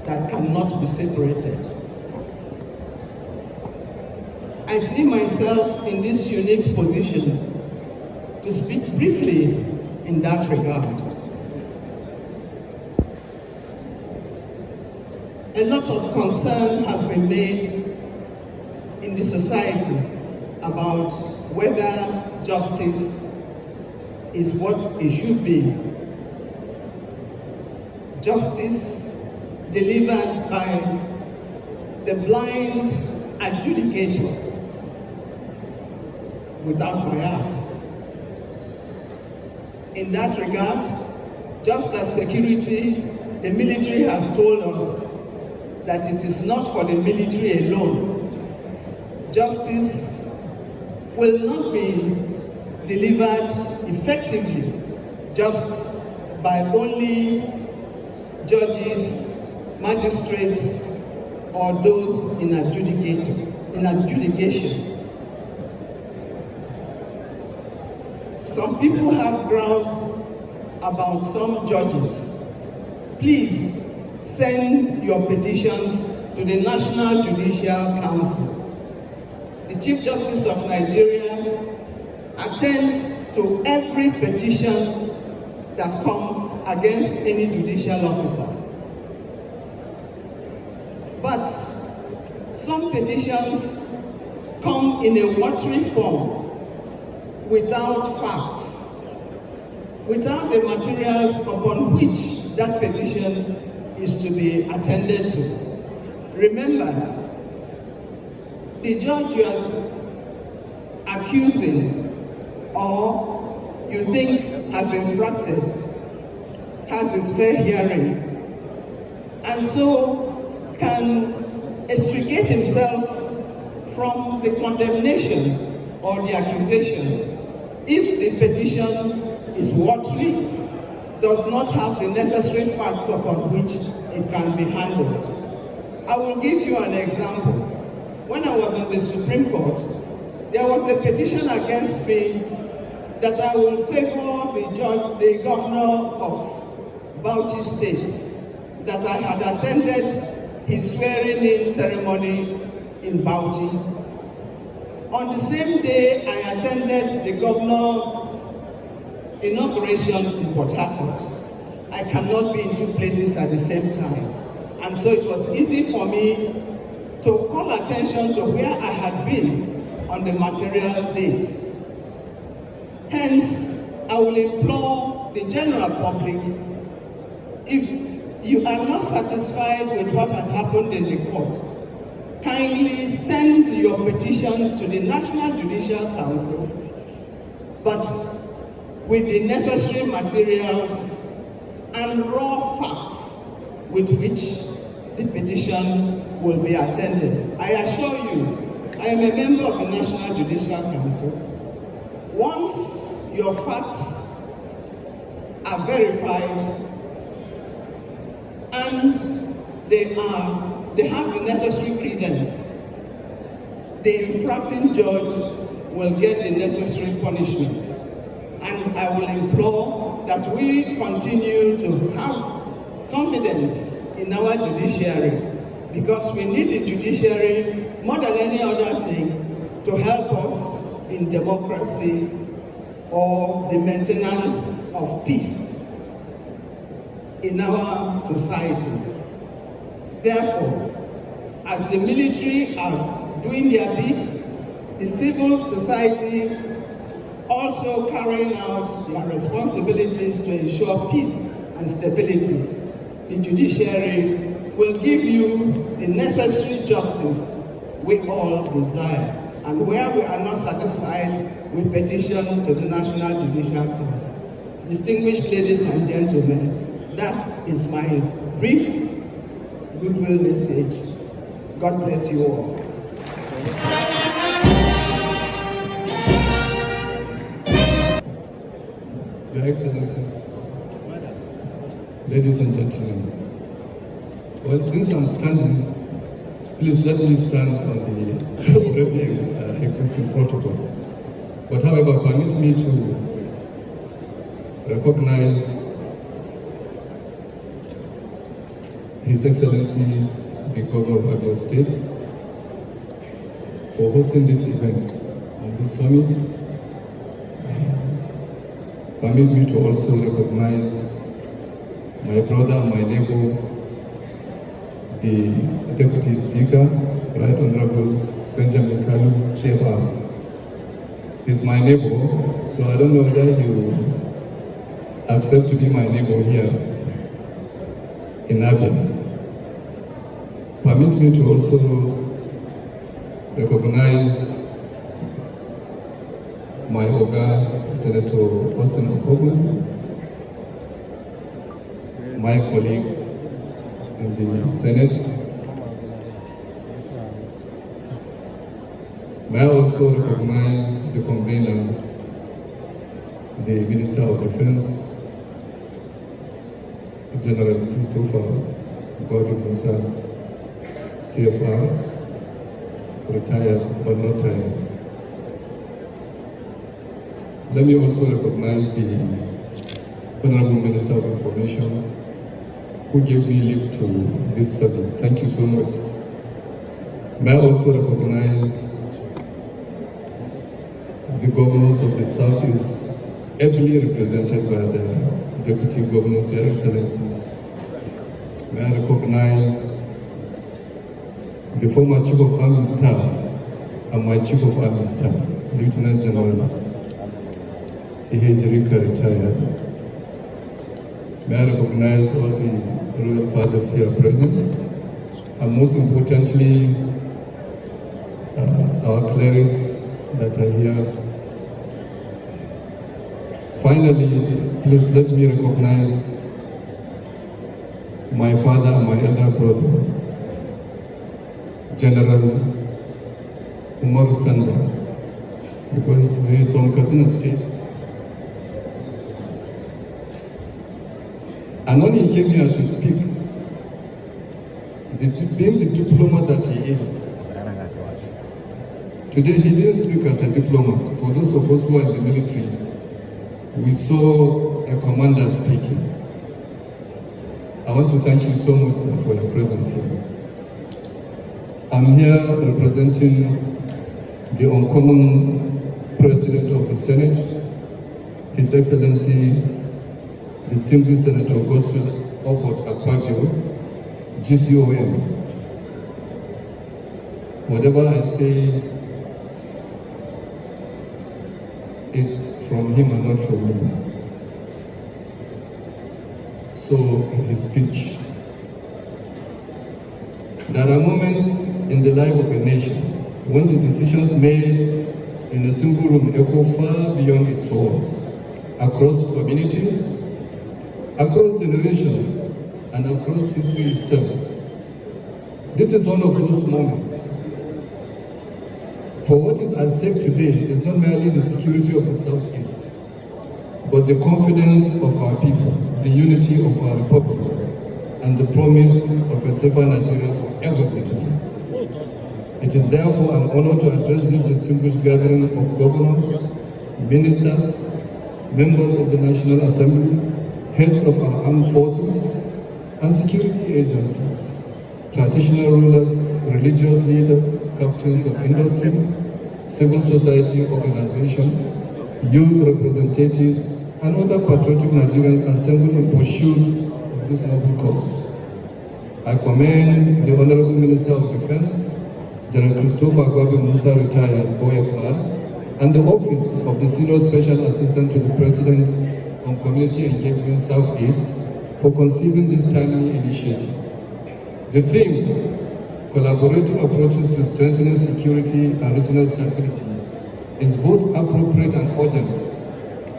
that cannot be separated. I see myself in this unique position to speak briefly in that regard. A lot of concern has been made in the society about whether justice is what it should be. Justice delivered by the blind adjudicator without bias. In that regard, just as security, the military has told us that it is not for the military alone. Justice will not be delivered effectively just by only judges, magistrates, or those in adjudication. Some people have grounds about some judges. Please send your petitions to the National Judicial Council. The Chief Justice of Nigeria attends to every petition that comes against any judicial officer. But some petitions come in a watery form, without facts, without the materials upon which that petition is to be attended to. Remember, the judge you are accusing or you think has infracted has its fair hearing, and so can extricate himself from the condemnation or the accusation if the petition is watery, does not have the necessary facts upon which it can be handled. I will give you an example. When I was in the Supreme Court, there was a petition against me that I will favor the governor of Abia State, that I had attended his swearing-in ceremony in Bauchi. On the same day, I attended the governor's inauguration in Port Harcourt. I cannot be in two places at the same time. And so it was easy for me to call attention to where I had been on the material date. Hence, I will implore the general public, if you are not satisfied with what had happened in the court, kindly send your petitions to the National Judicial Council, but with the necessary materials and raw facts with which the petition will be attended. I assure you, I am a member of the National Judicial Council. Once your facts are verified and they have the necessary credence, the infracting judge will get the necessary punishment. And I will implore that we continue to have confidence in our judiciary, because we need the judiciary more than any other thing to help us in democracy or the maintenance of peace in our society. Therefore, as the military are doing their bit, the civil society also carrying out their responsibilities to ensure peace and stability. The judiciary will give you the necessary justice we all desire. And where we are not satisfied, we petition to the National Judicial Council. Distinguished ladies and gentlemen, that is my brief goodwill message. God bless you all. Your Excellencies, ladies and gentlemen, well, since I'm standing, please let me stand on the already existing protocol. But however, permit me to recognize His Excellency, the Governor of Abia State, for hosting this event and this summit. Permit me to also recognize my brother, my neighbor, the Deputy Speaker, Right Honorable Benjamin Kalu, CFR. He's my neighbor, so I don't know whether you accept to be my neighbor here in Abia. Permit me to also recognize my Oga, Senator Austin Okogun, my colleague in the Senate. May I also recognize the convener, the Minister of Defense, General Christopher Gordon Musa, CFR, retired but not tired. Let me also recognize the Honorable Minister of Information, who gave me leave to this subject. Thank you so much. May I also recognize the governors of the Southeast, ably represented by the Deputy Governors, Your Excellencies. May I recognize the former Chief of Army Staff and my Chief of Army Staff, Lieutenant General Ihejirika, retired. May I recognize all the Royal Fathers here present, and most importantly, our clerics that are here. Finally, please let me recognize my father and my elder brother, General Umar Sanda, because he is from Katsina State. And when he came here to speak, being the diplomat that he is, today he didn't speak as a diplomat. For those of us who are in the military, we saw a commander speaking. I want to thank you so much, sir, for your presence here. I'm here representing the uncommon President of the Senate, His Excellency, Distinguished Senator Godswill Obot Akpabio, GCOM. Whatever I say, it's from him and not from me. So, in his speech, there are moments in the life of a nation when the decisions made in a single room echo far beyond its walls, across communities, across generations, and across history itself. This is one of those moments. For what is at stake today is not merely the security of the Southeast, but the confidence of our people, the unity of our republic, and the promise of a safer Nigeria for every citizen. It is therefore an honor to address this distinguished gathering of governors, ministers, members of the National Assembly, heads of our armed forces, and security agencies, traditional rulers, religious leaders, captains of industry, civil society organizations, youth representatives, and other patriotic Nigerians assembled in pursuit of this noble cause. I commend the Honorable Minister of Defense, General Christopher Agwabi Musa, retired OFR, and the Office of the Senior Special Assistant to the President on Community Engagement Southeast for conceiving this timely initiative. The theme, collaborative approaches to strengthening security and regional stability, is both appropriate and urgent.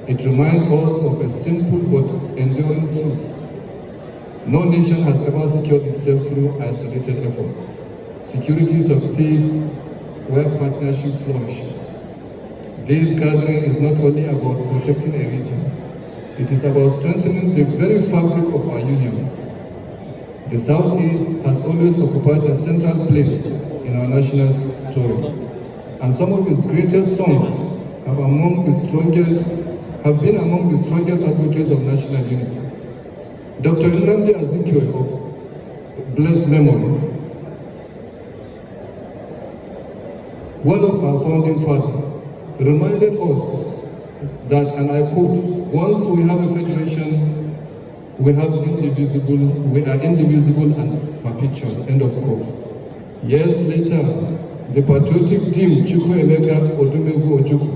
It reminds us of a simple but enduring truth. No nation has ever secured itself through isolated efforts. Security succeeds where partnership flourishes. This gathering is not only about protecting a region, it is about strengthening the very fabric of our union. The Southeast has always occupied a central place in our national story, and some of its greatest songs have been among the strongest advocates of national unity. Dr. Nnamdi Azikiwe of blessed memory, one of our founding fathers, reminded us that, and I quote, once we have a federation, we are indivisible and perpetual, end of quote. Years later, the patriotic team Chukwu Emeka Odumegwu Ojukwu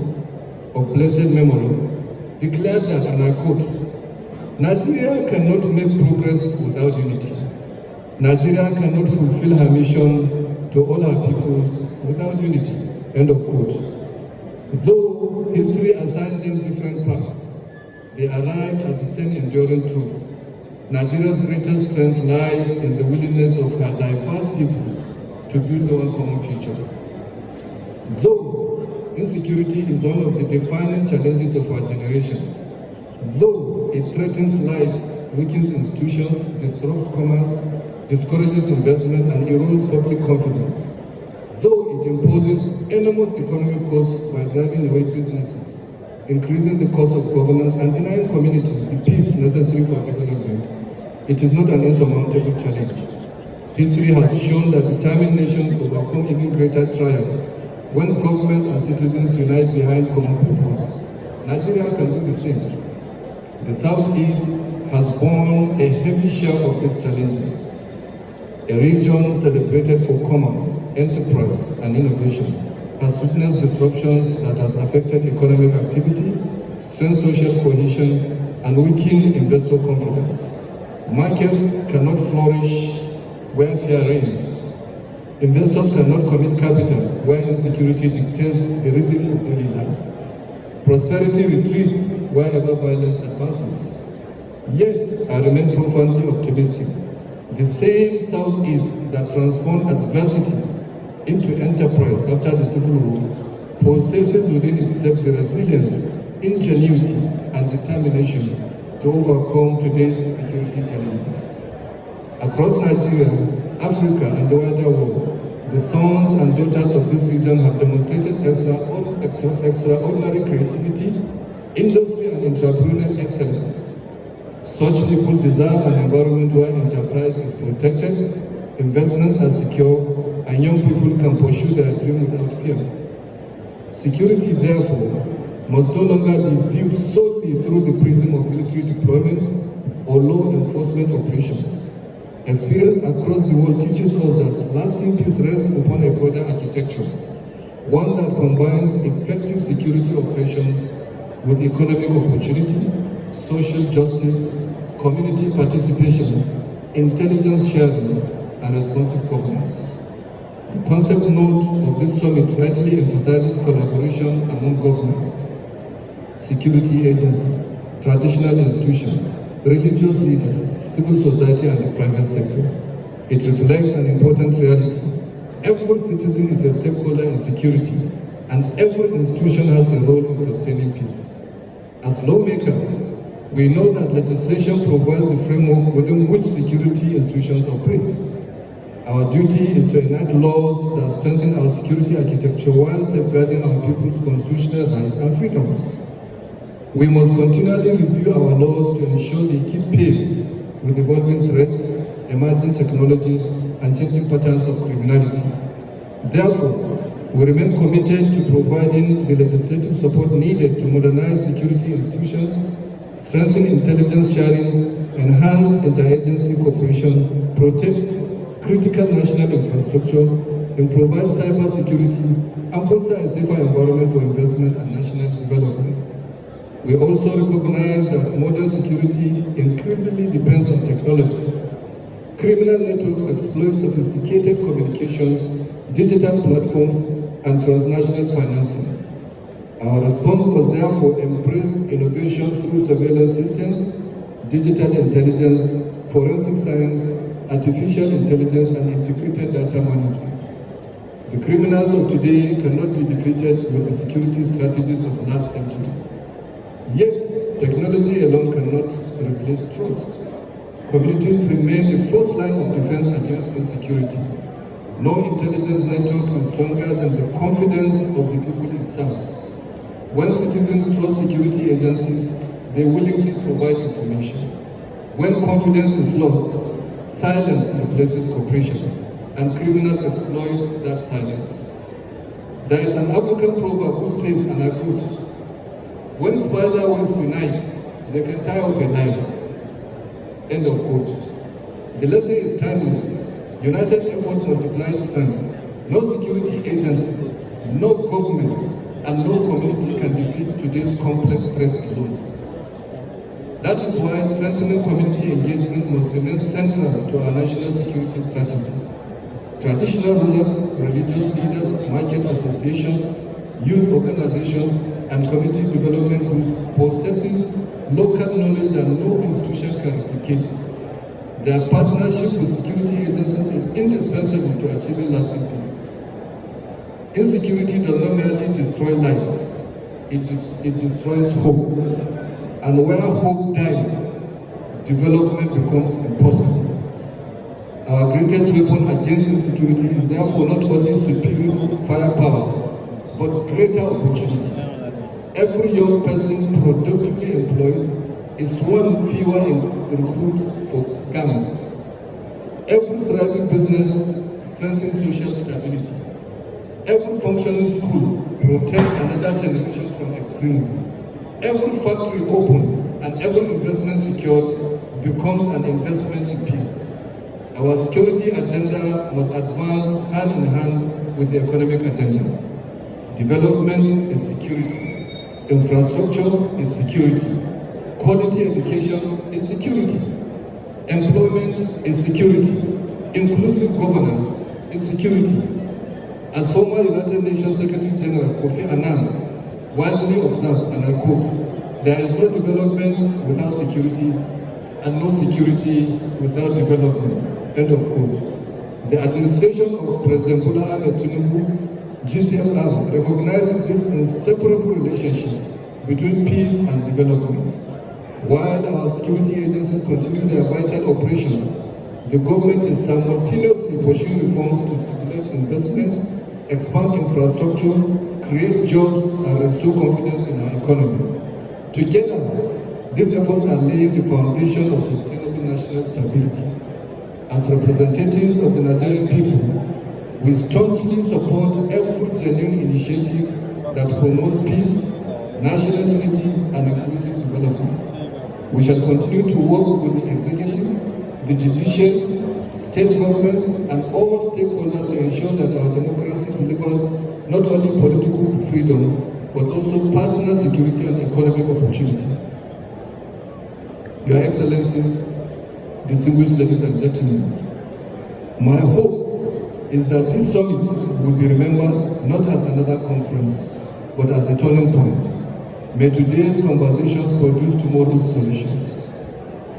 of blessed memory declared that, and I quote, Nigeria cannot make progress without unity. Nigeria cannot fulfill her mission to all her peoples without unity, end of quote. Though history assigned them different paths, they arrived at the same enduring truth. Nigeria's greatest strength lies in the willingness of her diverse peoples to build one common future. Though insecurity is one of the defining challenges of our generation, though it threatens lives, weakens institutions, disrupts commerce, discourages investment, and erodes public confidence, though it imposes enormous economic costs by driving away businesses, increasing the cost of governance, and denying communities the peace necessary for development, it is not an insurmountable challenge. History has shown that determined nations overcome even greater trials when governments and citizens unite behind common purpose. Nigeria can do the same. The Southeast has borne a heavy share of these challenges. A region celebrated for commerce, enterprise, and innovation has witnessed disruptions that has affected economic activity, strained social cohesion, and weakened investor confidence. Markets cannot flourish where fear reigns. Investors cannot commit capital where insecurity dictates the rhythm of daily life. Prosperity retreats wherever violence advances. Yet, I remain profoundly optimistic The same Southeast that transformed adversity into enterprise after the Civil War possesses within itself the resilience, ingenuity, and determination to overcome today's security challenges. Across Nigeria, Africa, and the wider world, the sons and daughters of this region have demonstrated extraordinary creativity, industry, and entrepreneurial excellence. Such people deserve an environment where enterprise is protected, investments are secure, and young people can pursue their dream without fear. Security, therefore, must no longer be viewed solely through the prism of military deployments or law enforcement operations. Experience across the world teaches us that lasting peace rests upon a broader architecture, one that combines effective security operations with economic opportunity, social justice, community participation, intelligence sharing, and responsive governance. The concept note of this summit rightly emphasizes collaboration among governments, security agencies, traditional institutions, religious leaders, civil society, and the private sector. It reflects an important reality. Every citizen is a stakeholder in security, and every institution has a role in sustaining peace. As lawmakers, we know that legislation provides the framework within which security institutions operate. Our duty is to enact laws that strengthen our security architecture while safeguarding our people's constitutional rights and freedoms. We must continually review our laws to ensure they keep pace with evolving threats, emerging technologies, and changing patterns of criminality. Therefore, we remain committed to providing the legislative support needed to modernize security institutions, strengthen intelligence sharing, enhance interagency cooperation, protect critical national infrastructure, and provide cyber security, and foster a safer environment for investment and national development. We also recognize that modern security increasingly depends on technology. Criminal networks exploit sophisticated communications, digital platforms, and transnational financing. Our response must therefore embrace innovation through surveillance systems, digital intelligence, forensic science, artificial intelligence, and integrated data management. The criminals of today cannot be defeated with the security strategies of last century. Yet, technology alone cannot replace trust. Communities remain the first line of defense against insecurity. No intelligence network is stronger than the confidence of the people it serves. When citizens trust security agencies, they willingly provide information. When confidence is lost, silence replaces cooperation, and criminals exploit that silence. There is an African proverb which says, and I quote, "When spider webs unite, they can tie up a line." End of quote. The lesson is timeless. United effort multiplies strength. No security agency, no government, and no community can defeat today's complex threats alone. That is why strengthening community engagement must remain central to our national security strategy. Traditional rulers, religious leaders, market associations, youth organizations, and community development groups possesses local knowledge that no institution can replicate. Their partnership with security agencies is indispensable to achieving lasting peace. Insecurity does not merely destroy lives, it destroys hope. And where hope dies, development becomes impossible. Our greatest weapon against insecurity is therefore not only superior firepower, but greater opportunity. Every young person productively employed is one fewer in recruit for gangs. Every thriving business strengthens social stability. Every functioning school protects another generation from extremism. Every factory opened and every investment secured becomes an investment in peace. Our security agenda must advance hand in hand with the economic agenda. Development is security. Infrastructure is security. Quality education is security. Employment is security. Inclusive governance is security. As former United Nations Secretary General Kofi Annan wisely observed, and I quote, "There is no development without security, and no security without development. End of quote. The administration of President Bola Ahmed Tinubu, GCFR, recognizes this inseparable relationship between peace and development. While our security agencies continue their vital operations, the government is simultaneously pursuing reforms to stimulate investment, expand infrastructure, create jobs, and restore confidence in our economy. Together, these efforts are laying the foundation of sustainable national stability. As representatives of the Nigerian people, we staunchly support every genuine initiative that promotes peace, national unity, and inclusive development. We shall continue to work with the executive, the judicial, state governments, and all stakeholders to ensure that our democracy delivers not only political freedom, but also personal security and economic opportunity. Your Excellencies, distinguished ladies and gentlemen, my hope is that this summit will be remembered not as another conference, but as a turning point. May today's conversations produce tomorrow's solutions.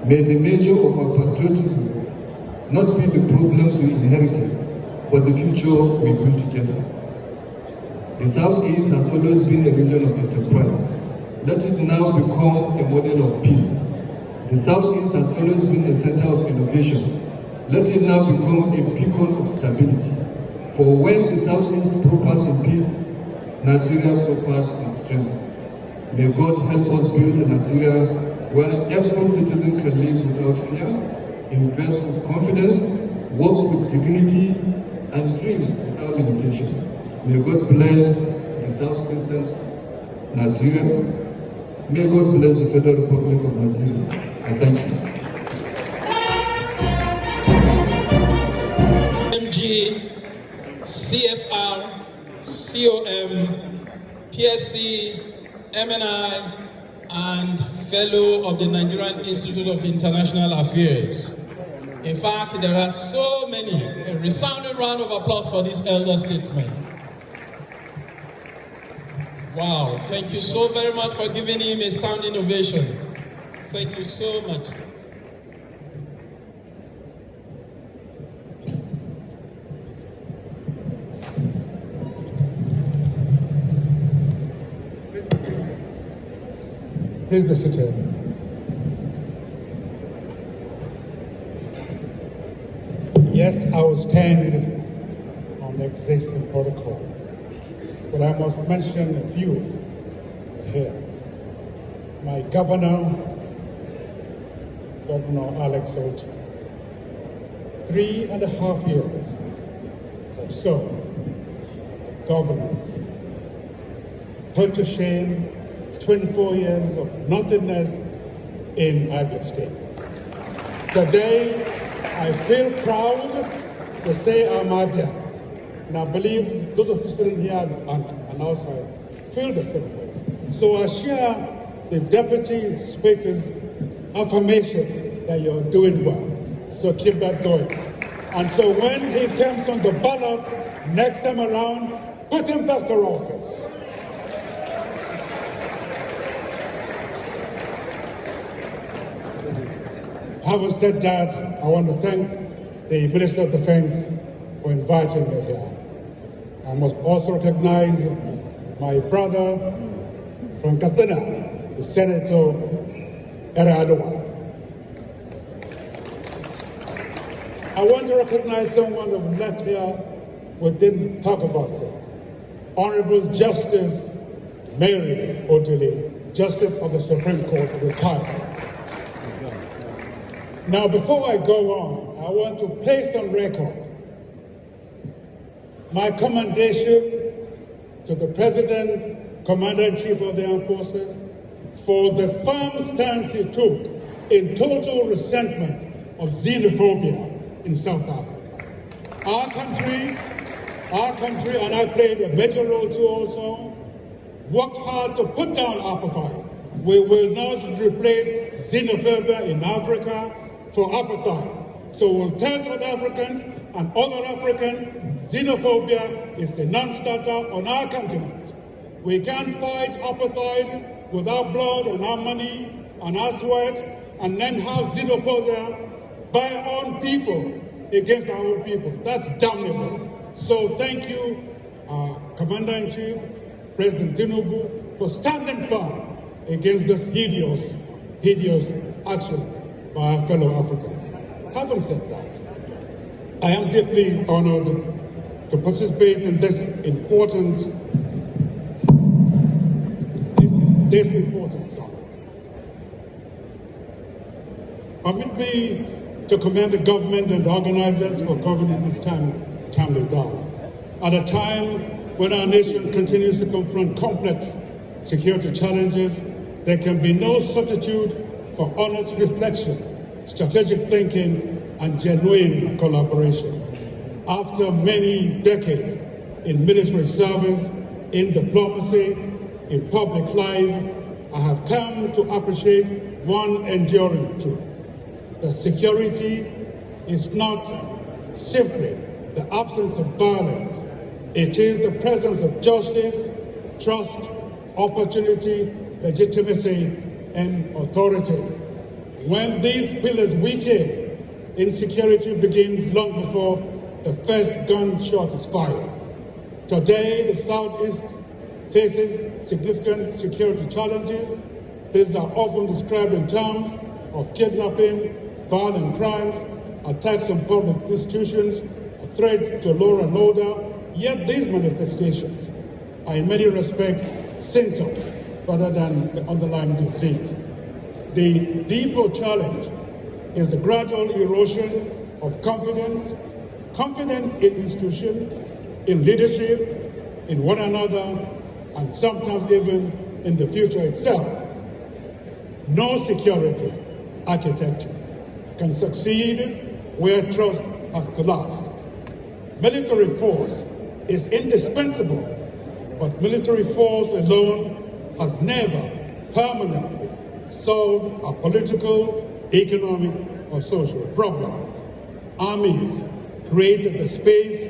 May the measure of our patriotism not be the problems we inherited, but the future we build together. The Southeast has always been a region of enterprise. Let it now become a model of peace. The Southeast has always been a center of innovation. Let it now become a beacon of stability. For when the Southeast prospers in peace, Nigeria prospers in strength. May God help us build a Nigeria where every citizen can live without fear, invest with confidence, work with dignity, and dream without limitation. May God bless the Southeastern Nigeria. May God bless the Federal Republic of Nigeria. I thank you. MG, CFR, COM, PSC, MNI, and fellow of the Nigerian Institute of International Affairs. In fact, there are so many. A resounding round of applause for this elder statesman. Wow, thank you so very much for giving him a standing ovation. Thank you so much. Please be seated. Yes, I will stand on the existing protocol, but I must mention a few here. My Governor Alexotti, 3.5 years or so of governance, put to shame 24 years of nothingness in Abia State. Today, I feel proud to say I'm Abia, and I believe those of you sitting here and outside feel the same way. So I share the Deputy Speaker's affirmation that you're doing well. So keep that going. And so when he comes on the ballot next time around, put him back to office. Having said that, I want to thank the Minister of Defense for inviting me here. I must also recognize my brother from Katsina, the Senator Eradowa. I want to recognize someone who left here who didn't talk about it. Honorable Justice Mary Odili, Justice of the Supreme Court, retired. Now, before I go on, I want to place on record my commendation to the President, Commander-in-Chief of the Armed Forces, for the firm stance he took in total resentment of xenophobia in South Africa. Our country, and I played a major role too also, worked hard to put down apartheid. We will not replace xenophobia in Africa for apartheid. So we'll tell South Africans and other Africans, xenophobia is a non-starter on our continent. We can't fight apartheid with our blood and our money and our sweat, and then have xenophobia by our own people against our own people. That's damnable. So thank you, Commander-in-Chief, President Tinubu, for standing firm against this hideous action by our fellow Africans. Having said that, I am deeply honored to participate in this important summit. Permit me to commend the government and the organizers for covering this timely dialogue. At a time when our nation continues to confront complex security challenges, there can be no substitute for honest reflection, strategic thinking, and genuine collaboration. After many decades in military service, in diplomacy, in public life, I have come to appreciate one enduring truth: that security is not simply the absence of violence. It is the presence of justice, trust, opportunity, legitimacy, and authority. When these pillars weaken, insecurity begins long before the first gunshot is fired. Today, the Southeast faces significant security challenges. These are often described in terms of kidnapping, violent crimes, attacks on public institutions, a threat to law and order. Yet these manifestations are in many respects symptoms rather than the underlying disease. The deeper challenge is the gradual erosion of confidence in institutions, in leadership, in one another, and sometimes even in the future itself. No security architecture can succeed where trust has collapsed. Military force is indispensable, but military force alone has never permanently solved a political, economic, or social problem. Armies created the space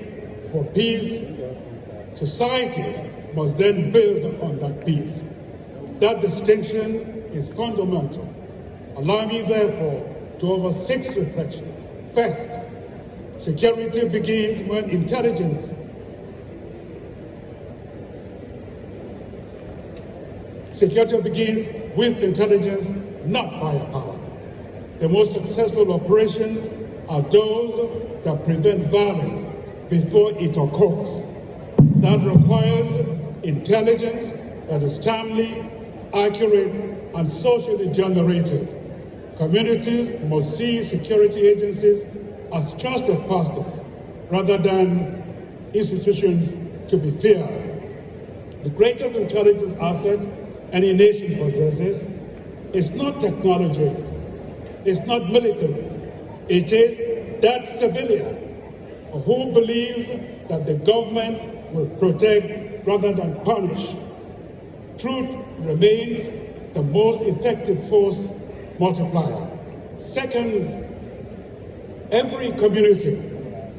for peace. Societies must then build on that peace. That distinction is fundamental. Allow me, therefore, to offer 6 reflections. First, security begins when intelligence Security begins with intelligence, not firepower. The most successful operations are those that prevent violence before it occurs. That requires intelligence that is timely, accurate, and socially generated. Communities must see security agencies as trusted partners rather than institutions to be feared. The greatest intelligence asset any nation possesses is not technology, it's not military, it is that civilian who believes that the government will protect rather than punish. Truth remains the most effective force multiplier. Second, every community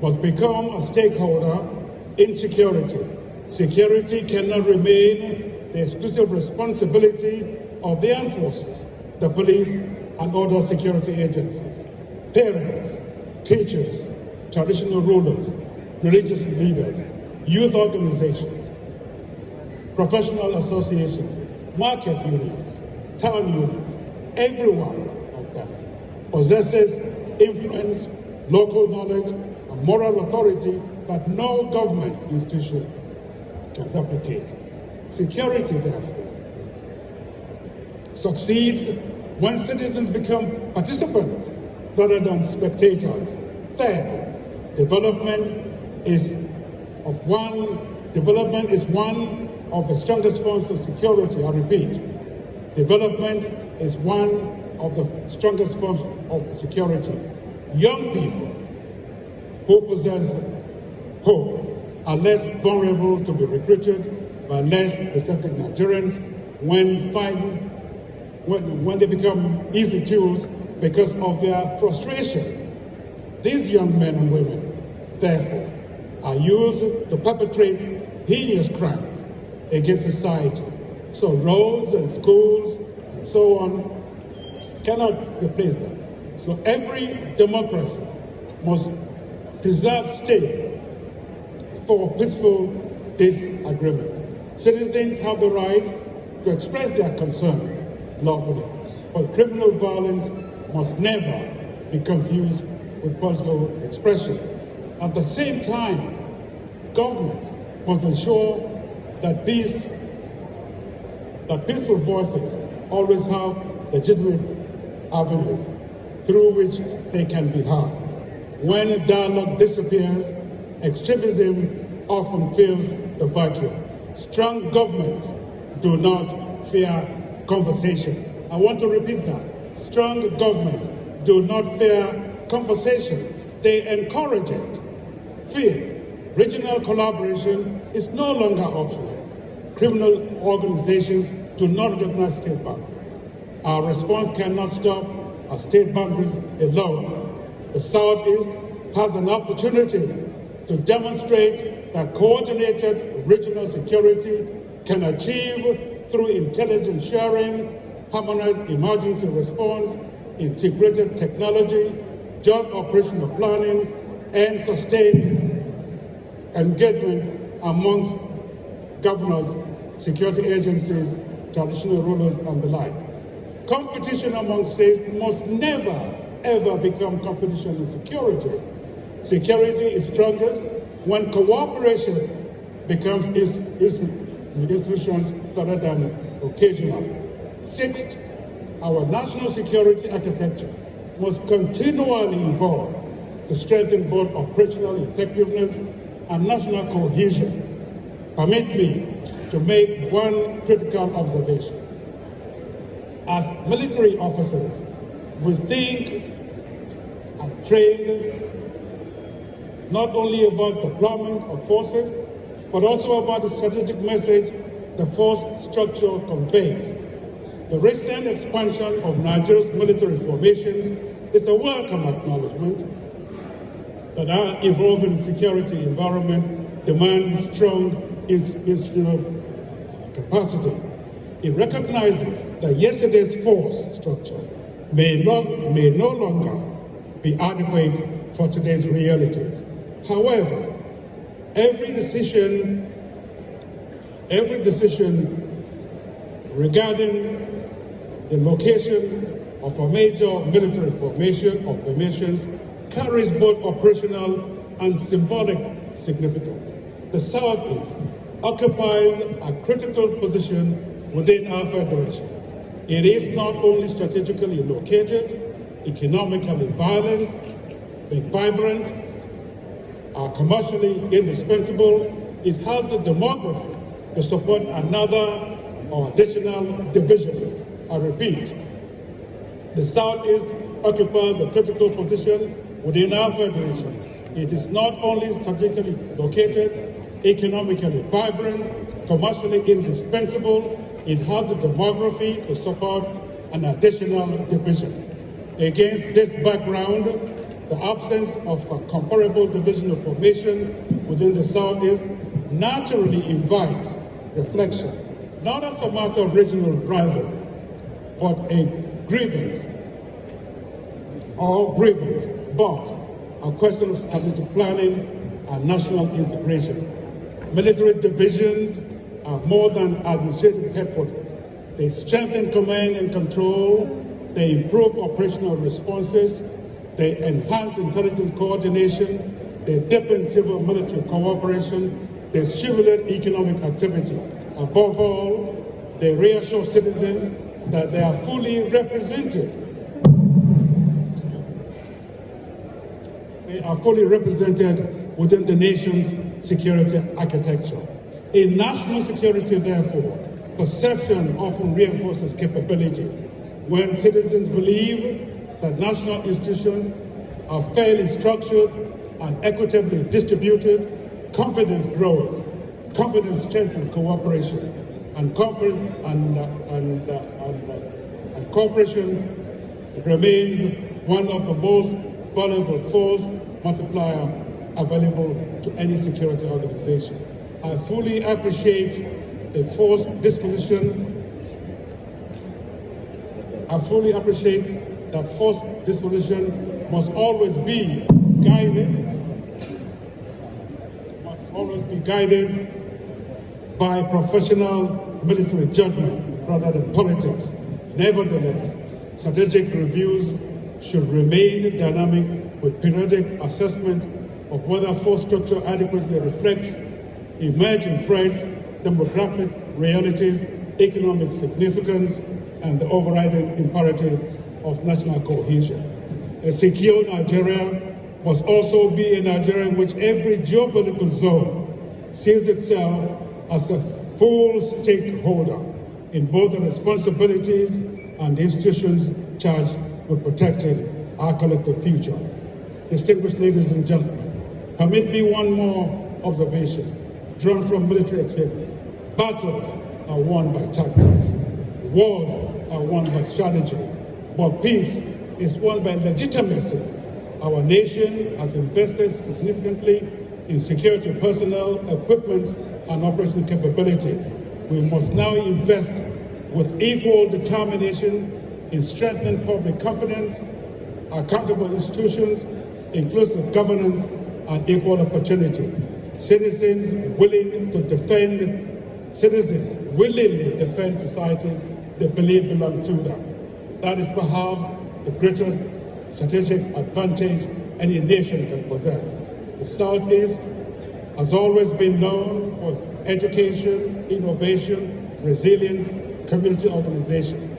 must become a stakeholder in security. Security cannot remain the exclusive responsibility of the armed forces, the police, and other security agencies. Parents, teachers, traditional rulers, religious leaders, youth organizations, professional associations, market unions, town unions, every one of them possesses influence, local knowledge, and moral authority that no government institution can replicate. Security, therefore, succeeds when citizens become participants rather than spectators. Third, development is one of the strongest forms of security. I repeat, development is one of the strongest forms of security. Young people who possess hope are less vulnerable to be recruited by less protected Nigerians when they become easy tools because of their frustration. These young men and women, therefore, are used to perpetrate heinous crimes against society. So roads and schools and so on cannot replace that. So every democracy must preserve state for peaceful disagreement. Citizens have the right to express their concerns lawfully, but criminal violence must never be confused with political expression. At the same time, governments must ensure that peaceful voices always have legitimate avenues through which they can be heard. When dialogue disappears, extremism often fills the vacuum. Strong governments do not fear conversation. I want to repeat that. Strong governments do not fear conversation. They encourage it. Fifth, regional collaboration is no longer optional. Criminal organizations do not recognize state boundaries. Our response cannot stop at state boundaries alone. The Southeast has an opportunity to demonstrate that coordinated regional security can achieve through intelligence sharing, harmonized emergency response, integrated technology, joint operational planning, and sustained engagement amongst governors, security agencies, traditional rulers, and the like. Competition among states must never, ever become competition in security. Security is strongest when cooperation becomes institutions rather than occasional. Sixth, our national security architecture must continually evolve to strengthen both operational effectiveness and national cohesion. Permit me to make one critical observation. As military officers, we think and train not only about deployment of forces, but also about the strategic message the force structure conveys. The recent expansion of Nigeria's military formations is a welcome acknowledgement that our evolving security environment demands strong institutional capacity. It recognizes that yesterday's force structure may no longer be adequate for today's realities. However, every decision regarding the location of a major military formation or formations carries both operational and symbolic significance. The Southeast occupies a critical position within our federation. It is not only strategically located, economically vibrant, commercially indispensable. It has the demography to support another or additional division. I repeat, the Southeast occupies a critical position within our federation. It is not only strategically located, economically vibrant, commercially indispensable, it has the demography to support an additional division. Against this background, the absence of a comparable divisional formation within the Southeast naturally invites reflection, not as a matter of regional rivalry, but a grievance, but a question of strategic planning and national integration. Military divisions are more than administrative headquarters. They strengthen command and control, they improve operational responses, they enhance intelligence coordination, they deepen civil-military cooperation, they stimulate economic activity. Above all, they reassure citizens that they are fully represented. They are fully represented within the nation's security architecture. In national security, therefore, perception often reinforces capability. When citizens believe that national institutions are fairly structured and equitably distributed, confidence grows. Confidence strengthens cooperation, and cooperation remains one of the most valuable force multiplier available to any security organization. I fully appreciate the force disposition I fully appreciate that force disposition must always be guided by professional military judgment rather than politics. Nevertheless, strategic reviews should remain dynamic with periodic assessment of whether force structure adequately reflects emerging threats, demographic realities, economic significance, and the overriding imperative of national cohesion. A secure Nigeria must also be a Nigeria in which every geopolitical zone sees itself as a full stakeholder in both the responsibilities and the institutions charged with protecting our collective future. Distinguished ladies and gentlemen, permit me one more observation drawn from military experience. Battles are won by tactics. Wars are won by strategy. But peace is won by legitimacy. Our nation has invested significantly in security personnel, equipment, and operational capabilities. We must now invest with equal determination in strengthening public confidence, accountable institutions, inclusive governance, and equal opportunity. Citizens willingly defend societies they believe belong to them. That is perhaps the greatest strategic advantage any nation can possess. The Southeast has always been known for education, innovation, resilience, community organization.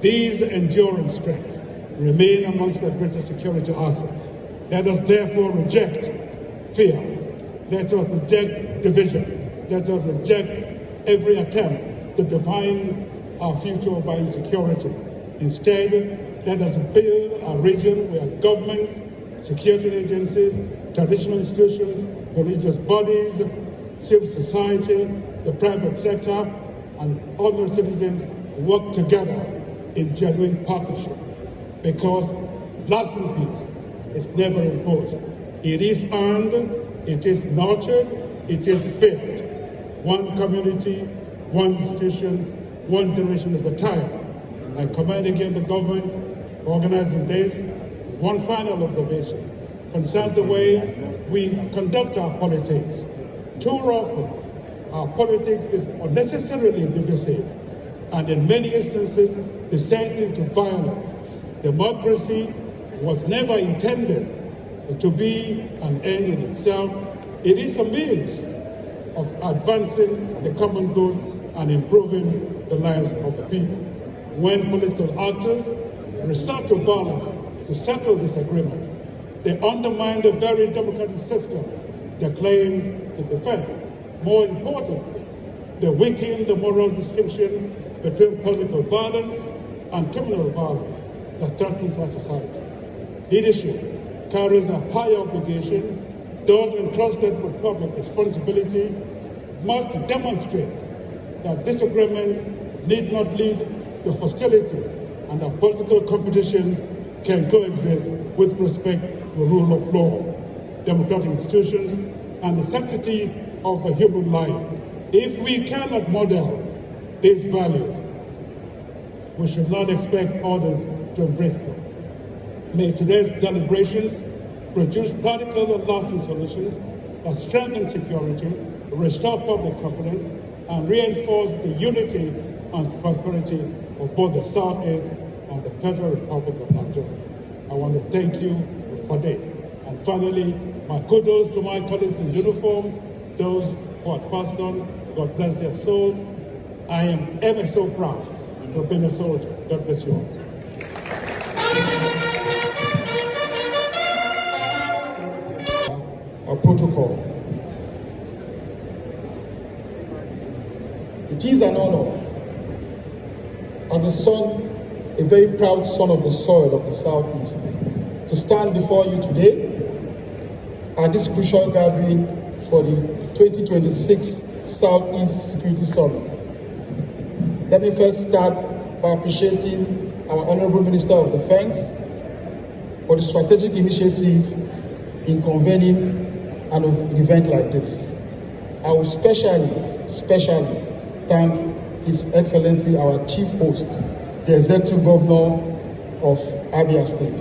These enduring strengths remain amongst the greatest security assets. Let us therefore reject fear. Let us reject division. Let us reject every attempt to define our future by insecurity. Instead, let us build a region where governments, security agencies, traditional institutions, religious bodies, civil society, the private sector, and ordinary citizens work together in genuine partnership. Because lasting peace is never imposed. It is earned, it is nurtured, it is built. One community, one institution, one generation at a time. I commend again the government for organizing this. One final observation concerns the way we conduct our politics. Too often, our politics is unnecessarily divisive, and in many instances, descends into violence. Democracy was never intended to be an end in itself. It is a means of advancing the common good and improving the lives of the people. When political actors resort to violence to settle disagreements, they undermine the very democratic system they claim to defend. More importantly, they weaken the moral distinction between political violence and criminal violence that threatens our society. Leadership carries a high obligation. Those entrusted with public responsibility must demonstrate that disagreement need not lead to hostility and that political competition can coexist with respect to the rule of law, democratic institutions, and the sanctity of the human life. If we cannot model these values, we should not expect others to embrace them. May today's deliberations produce practical and lasting solutions that strengthen security, restore public confidence, and reinforce the unity and prosperity of both the Southeast and the Federal Republic of Nigeria. I want to thank you for this. And finally, my kudos to my colleagues in uniform, those who are passed on, God bless their souls. I am ever so proud to have been a soldier. God bless you all. Our protocol. It is an honor as a son, a very proud son of the soil of the Southeast, to stand before you today at this crucial gathering for the 2026 Southeast Security Summit. Let me first start by appreciating our Honorable Minister of Defense for the strategic initiative in convening an event like this. I will especially thank His Excellency, our Chief Host, the Executive Governor of Abia State,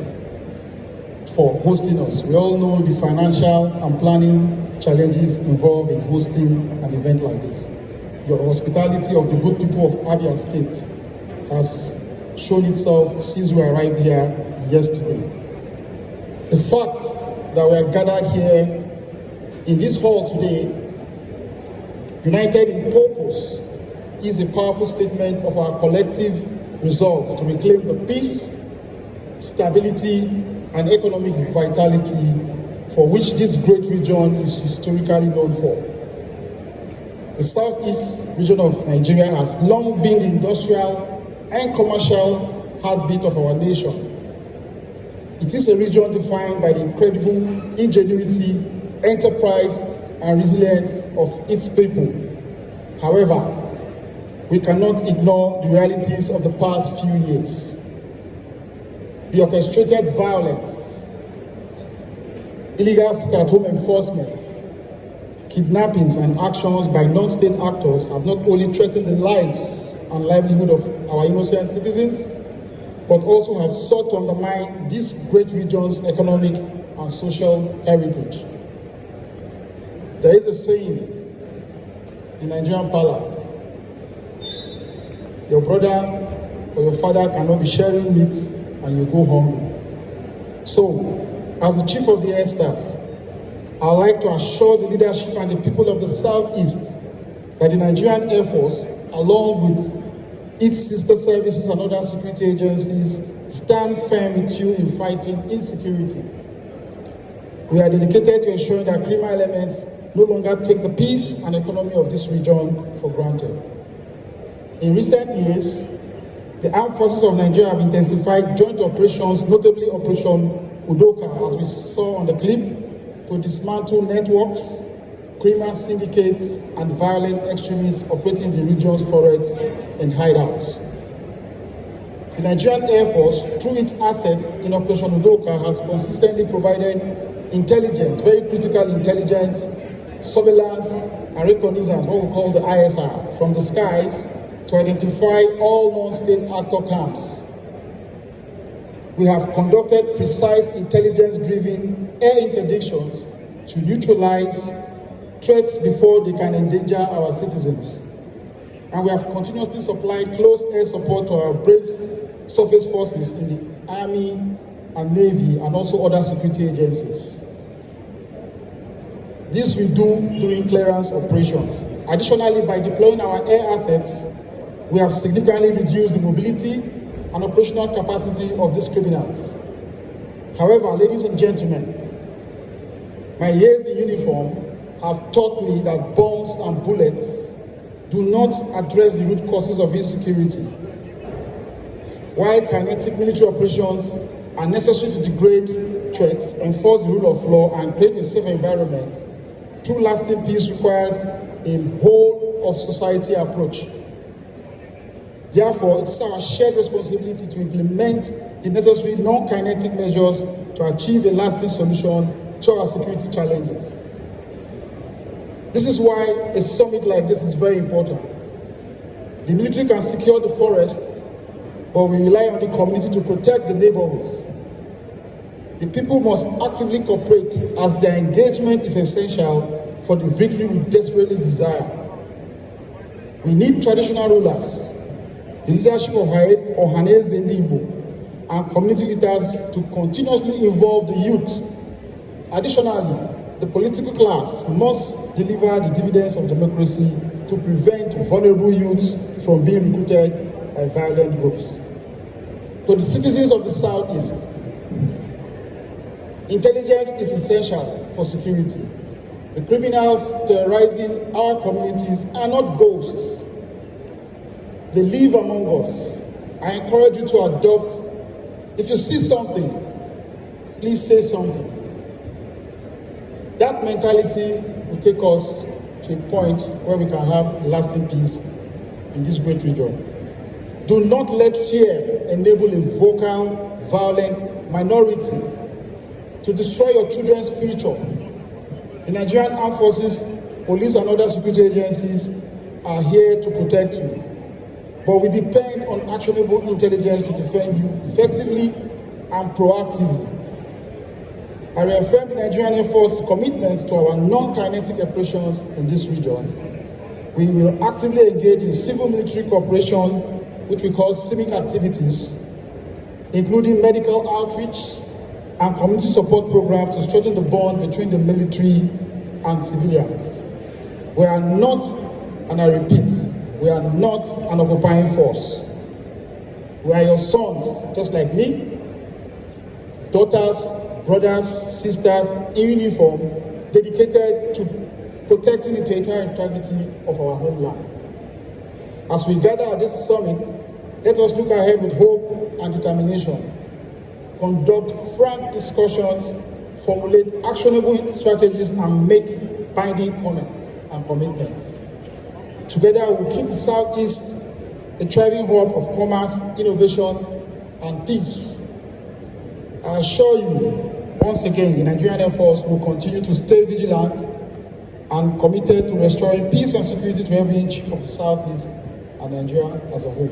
for hosting us. We all know the financial and planning challenges involved in hosting an event like this. Your hospitality of the good people of Abia State has shown itself since we arrived here yesterday. The fact that we are gathered here in this hall today, united in purpose, is a powerful statement of our collective resolve to reclaim the peace, stability, and economic vitality for which this great region is historically known for. The Southeast region of Nigeria has long been the industrial and commercial heartbeat of our nation. It is a region defined by the incredible ingenuity, enterprise, and resilience of its people. However, we cannot ignore the realities of the past few years. The orchestrated violence, illegal sit-at-home enforcement, kidnappings, and actions by non-state actors have not only threatened the lives and livelihood of our innocent citizens, but also have sought to undermine this great region's economic and social heritage. There is a saying in Nigerian palace: your brother or your father cannot be sharing meat and you go hungry. So, as the Chief of the Air Staff, I would like to assure the leadership and the people of the Southeast that the Nigerian Air Force, along with its sister services and other security agencies, stand firm with you in fighting insecurity. We are dedicated to ensuring that criminal elements no longer take the peace and economy of this region for granted. In recent years, the armed forces of Nigeria have intensified joint operations, notably Operation Udoka, as we saw on the clip, to dismantle networks, criminal syndicates, and violent extremists operating in the region's forests and hideouts. The Nigerian Air Force, through its assets in Operation Udoka, has consistently provided intelligence, very critical intelligence, surveillance, and reconnaissance, what we call the ISR, from the skies to identify all non-state actor camps. We have conducted precise intelligence-driven air interdictions to neutralize threats before they can endanger our citizens. And we have continuously supplied close air support to our brave surface forces in the Army and Navy and also other security agencies. This we do during clearance operations. Additionally, by deploying our air assets, we have significantly reduced the mobility and operational capacity of these criminals. However, ladies and gentlemen, my years in uniform have taught me that bombs and bullets do not address the root causes of insecurity. While kinetic military operations are necessary to degrade threats, enforce the rule of law, and create a safe environment, true lasting peace requires a whole of society approach. Therefore, it is our shared responsibility to implement the necessary non-kinetic measures to achieve a lasting solution to our security challenges. This is why a summit like this is very important. The military can secure the forest, but we rely on the community to protect the neighborhoods. The people must actively cooperate as their engagement is essential for the victory we desperately desire. We need traditional rulers, the leadership of Ohaneze Igbo, and community leaders to continuously involve the youth. Additionally, the political class must deliver the dividends of democracy to prevent vulnerable youths from being recruited by violent groups. To the citizens of the Southeast, intelligence is essential for security. The criminals terrorizing our communities are not ghosts. They live among us. I encourage you to adopt, if you see something, please say something. That mentality will take us to a point where we can have lasting peace in this great region. Do not let fear enable a vocal, violent minority to destroy your children's future. The Nigerian Armed Forces, police, and other security agencies are here to protect you. but we depend on actionable intelligence to defend you effectively and proactively. I reaffirm the Nigerian Air Force's commitment to our non-kinetic operations in this region. We will actively engage in civil-military cooperation, which we call civic activities, including medical outreach and community support programs to strengthen the bond between the military and civilians. We are not, and I repeat, we are not an occupying force. We are your sons, just like me, daughters, brothers, sisters in uniform, dedicated to protecting the territorial integrity of our homeland. As we gather at this summit, let us look ahead with hope and determination, conduct frank discussions, formulate actionable strategies, and make binding comments and commitments. Together, we will keep the Southeast a thriving hub of commerce, innovation, and peace. I assure you, once again, the Nigerian Air Force will continue to stay vigilant and committed to restoring peace and security to every inch of the Southeast and Nigeria as a whole.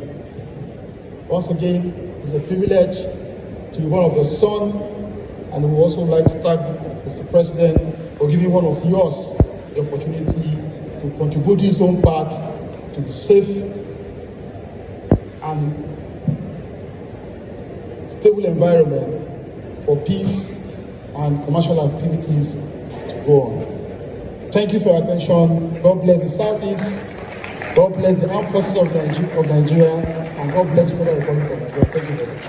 Once again, it's a privilege to be one of your sons, and we would also like to thank Mr. President for giving one of yours the opportunity to contribute his own part to the safe and stable environment for peace and commercial activities to go on. Thank you for your attention. God bless the Southeast. God bless the armed forces of Nigeria, and God bless the Federal Republic of Nigeria. Thank you very much.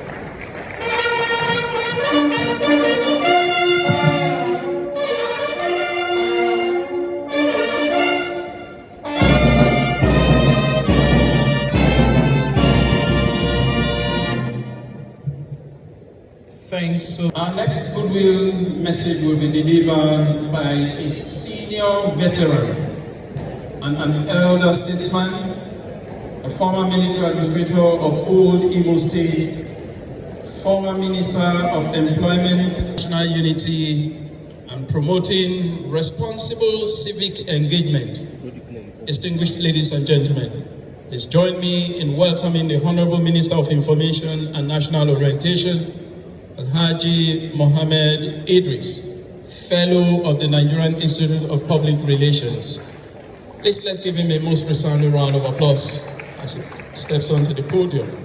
Thanks. So our next goodwill message will be delivered by a senior veteran and an elder statesman, a former military administrator of old Imo State, former Minister of Employment, National Unity, and promoting responsible civic engagement. Distinguished ladies and gentlemen, please join me in welcoming the Honorable Minister of Information and National Orientation, Alhaji Mohammed Idris, Fellow of the Nigerian Institute of Public Relations. Please let's give him a most resounding round of applause as he steps onto the podium.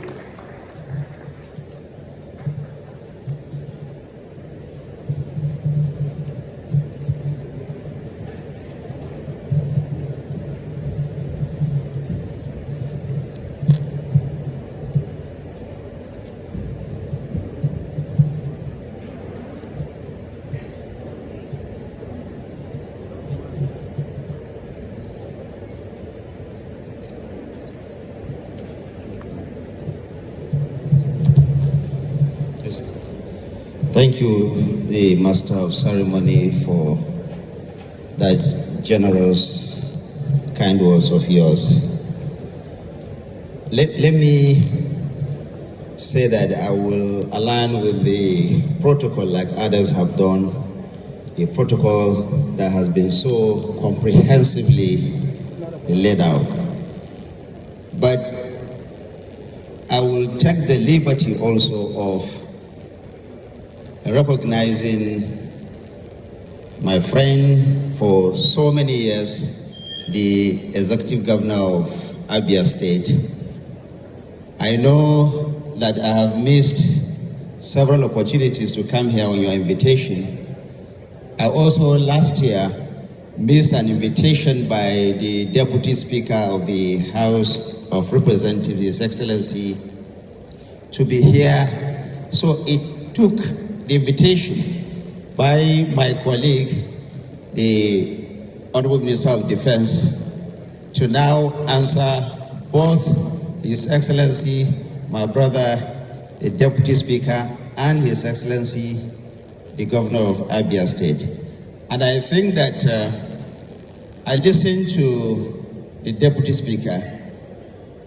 Thank you, the Master of Ceremony, for that generous, kind words of yours. Let me say that I will align with the protocol like others have done, a protocol that has been so comprehensively laid out. But I will take the liberty also of recognizing my friend for so many years, the executive governor of Abia State. I know that I have missed several opportunities to come here on your invitation. I also last year missed an invitation by the Deputy Speaker of the House of Representatives, His Excellency, to be here. So it took the invitation by my colleague, the Honorable Minister of Defense, to now answer both His Excellency, my brother, the Deputy Speaker, and His Excellency, the Governor of Abia State. And I think that I listened to the Deputy Speaker,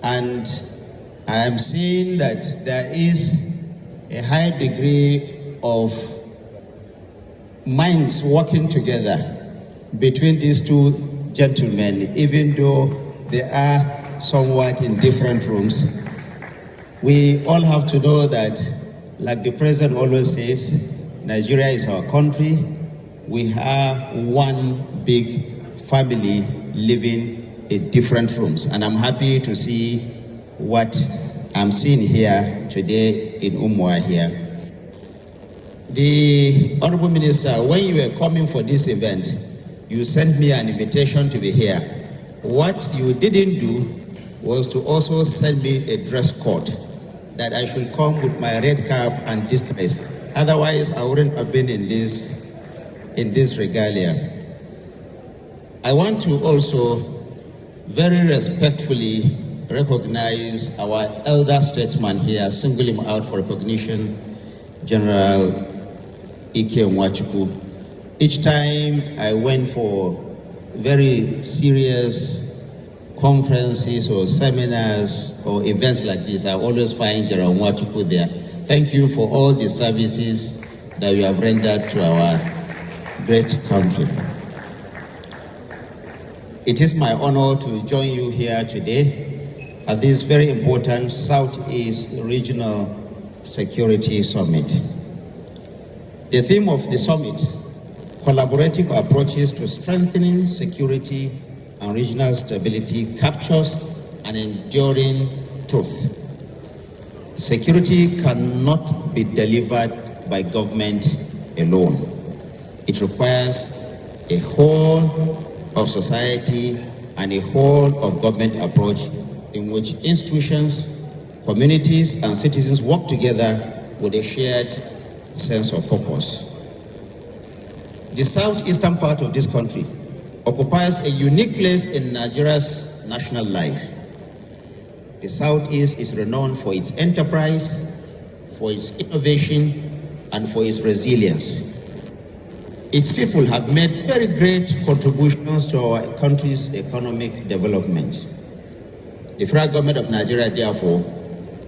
and I am seeing that there is a high degree of minds working together between these two gentlemen, even though they are somewhat in different rooms. We all have to know that, like the president always says, Nigeria is our country. We have one big family living in different rooms. And I'm happy to see what I'm seeing here today in Umuahia. The Honorable Minister, when you were coming for this event, you sent me an invitation to be here. What you didn't do was to also send me a dress code that I should come with my red cap and this dress. Otherwise, I wouldn't have been in this regalia. I want to also very respectfully recognize our elder statesman here, single him out for recognition, General Ike Nwachukwu. Each time I went for very serious conferences or seminars or events like this, I always find General Nwachukwu there. Thank you for all the services that you have rendered to our great country. It is my honor to join you here today at this very important Southeast Regional Security Summit. The theme of the summit, collaborative approaches to strengthening security and regional stability, captures an enduring truth. Security cannot be delivered by government alone. It requires a whole of society and a whole of government approach in which institutions, communities, and citizens work together with a shared sense of purpose. The southeastern part of this country occupies a unique place in Nigeria's national life. The Southeast is renowned for its enterprise, for its innovation, and for its resilience. Its people have made very great contributions to our country's economic development. The federal government of Nigeria, therefore,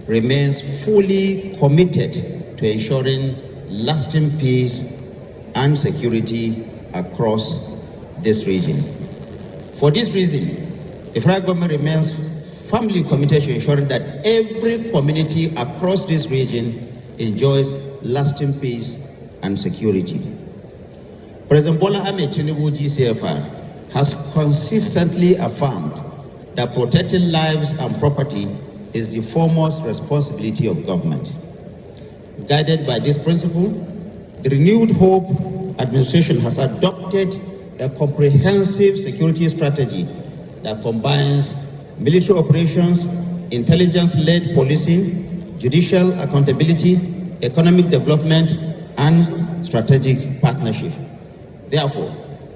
remains fully committed to ensuring lasting peace and security across this region. For this reason, the federal government remains firmly committed to ensuring that every community across this region enjoys lasting peace and security. President Bola Ahmed Tinubu GCFR has consistently affirmed that protecting lives and property is the foremost responsibility of government. Guided by this principle, the Renewed Hope administration has adopted a comprehensive security strategy that combines military operations, intelligence-led policing, judicial accountability, economic development, and strategic partnership. Therefore,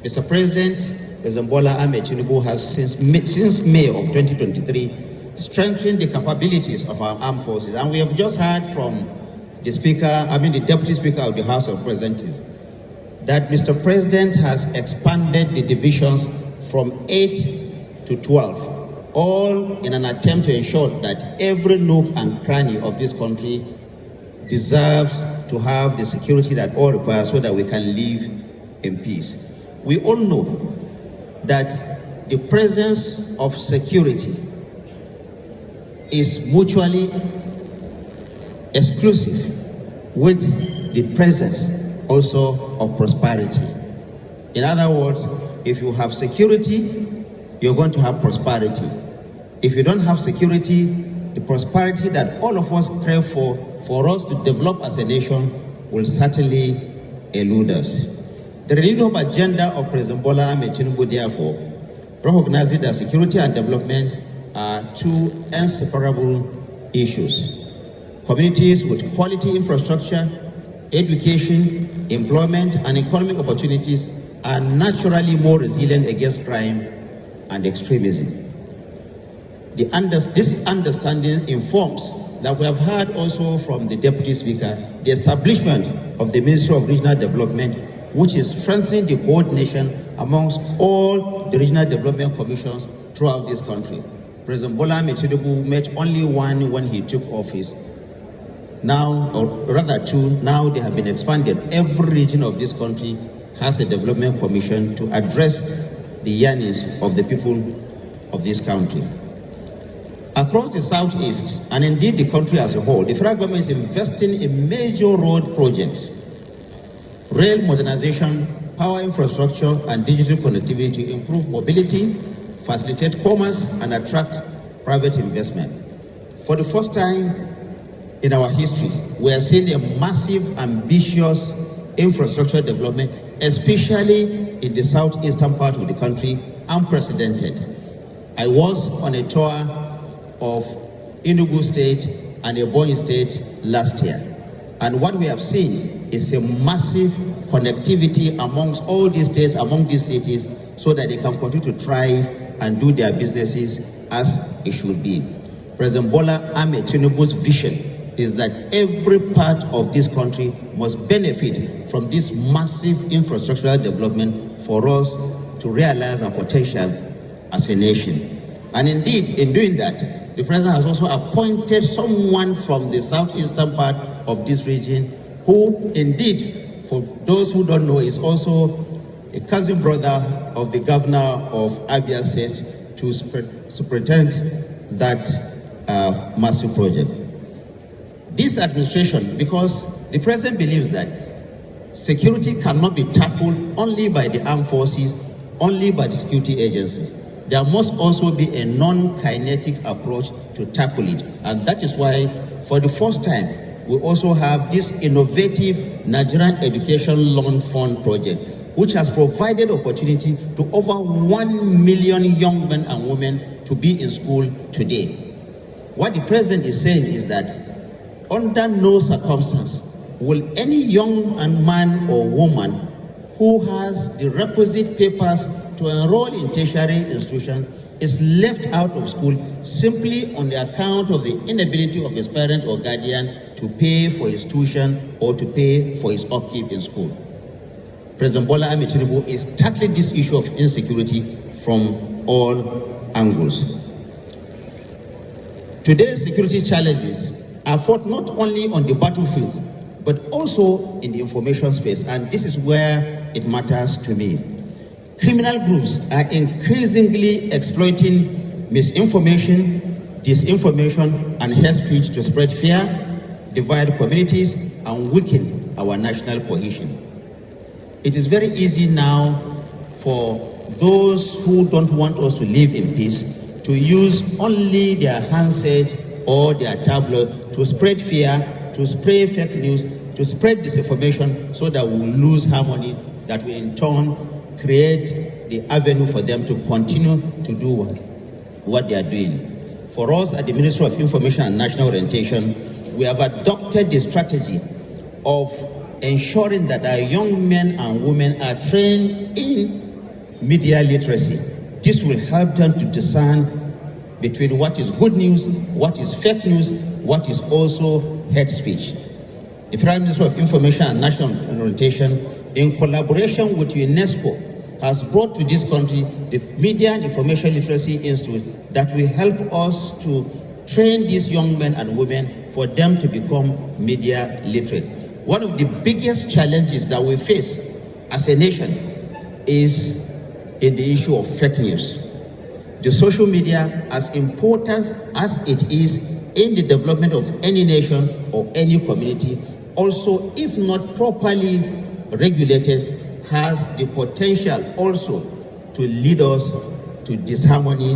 Mr. President Bola Ahmed Tinubu has since May of 2023 strengthened the capabilities of our armed forces. And we have just heard from the Deputy Speaker of the House of Representatives, that Mr. President has expanded the divisions from 8 to 12, all in an attempt to ensure that every nook and cranny of this country deserves to have the security that all require so that we can live in peace. We all know that the presence of security is mutually exclusive with the presence also of prosperity. In other words, if you have security, you're going to have prosperity. If you don't have security, the prosperity that all of us crave for us to develop as a nation will certainly elude us. The renewed hope agenda of President Bola Ahmed Tinubu, therefore, recognizes that security and development are two inseparable issues. Communities with quality infrastructure, education, employment, and economic opportunities are naturally more resilient against crime and extremism. This understanding informs that we have heard also from the Deputy Speaker the establishment of the Ministry of Regional Development, which is strengthening the coordination amongst all the regional development commissions throughout this country. President Bola Ahmed Tinubu met only one when he took office. Now, or rather two, now they have been expanded. Every region of this country has a development commission to address the yearnings of the people of this country. Across the Southeast, and indeed the country as a whole, the federal government is investing in major road projects, rail modernization, power infrastructure, and digital connectivity to improve mobility, facilitate commerce, and attract private investment. For the first time in our history, we are seeing a massive, ambitious infrastructure development, especially in the southeastern part of the country, unprecedented. I was on a tour of Enugu State and Ebonyi State last year, and what we have seen is a massive connectivity amongst all these states, among these cities, so that they can continue to thrive and do their businesses as it should be. President Bola Ahmed Tinubu's vision is that every part of this country must benefit from this massive infrastructural development for us to realize our potential as a nation. And indeed, in doing that, the president has also appointed someone from the southeastern part of this region who, indeed, for those who don't know, is also a cousin brother of the governor of Abia State to superintend that massive project. This administration, because the president believes that security cannot be tackled only by the armed forces, only by the security agencies. There must also be a non-kinetic approach to tackle it. And that is why, for the first time, we also have this innovative Nigerian Education Loan Fund project, which has provided opportunity to over 1 million young men and women to be in school today. What the president is saying is that under no circumstance will any young man or woman who has the requisite papers to enroll in tertiary institution is left out of school simply on the account of the inability of his parent or guardian to pay for his tuition or to pay for his upkeep in school. President Bola Ahmed Tinubu is tackling this issue of insecurity from all angles. Today's security challenges are fought not only on the battlefields, but also in the information space, and this is where it matters to me. Criminal groups are increasingly exploiting misinformation, disinformation, and hate speech to spread fear, divide communities, and weaken our national cohesion. It is very easy now for those who don't want us to live in peace to use only their handset or their tablet to spread fear, to spread fake news, to spread disinformation, so that we will lose harmony, that will in turn create the avenue for them to continue to do what they are doing. For us at the Ministry of Information and National Orientation, we have adopted the strategy of ensuring that our young men and women are trained in media literacy. This will help them to discern between what is good news, what is fake news, what is also hate speech. The Federal Ministry of Information and National Orientation, in collaboration with UNESCO, has brought to this country the Media and Information Literacy Institute that will help us to train these young men and women for them to become media literate. One of the biggest challenges that we face as a nation is in the issue of fake news. The social media, as important as it is in the development of any nation or any community, also, if not properly regulated, has the potential also to lead us to disharmony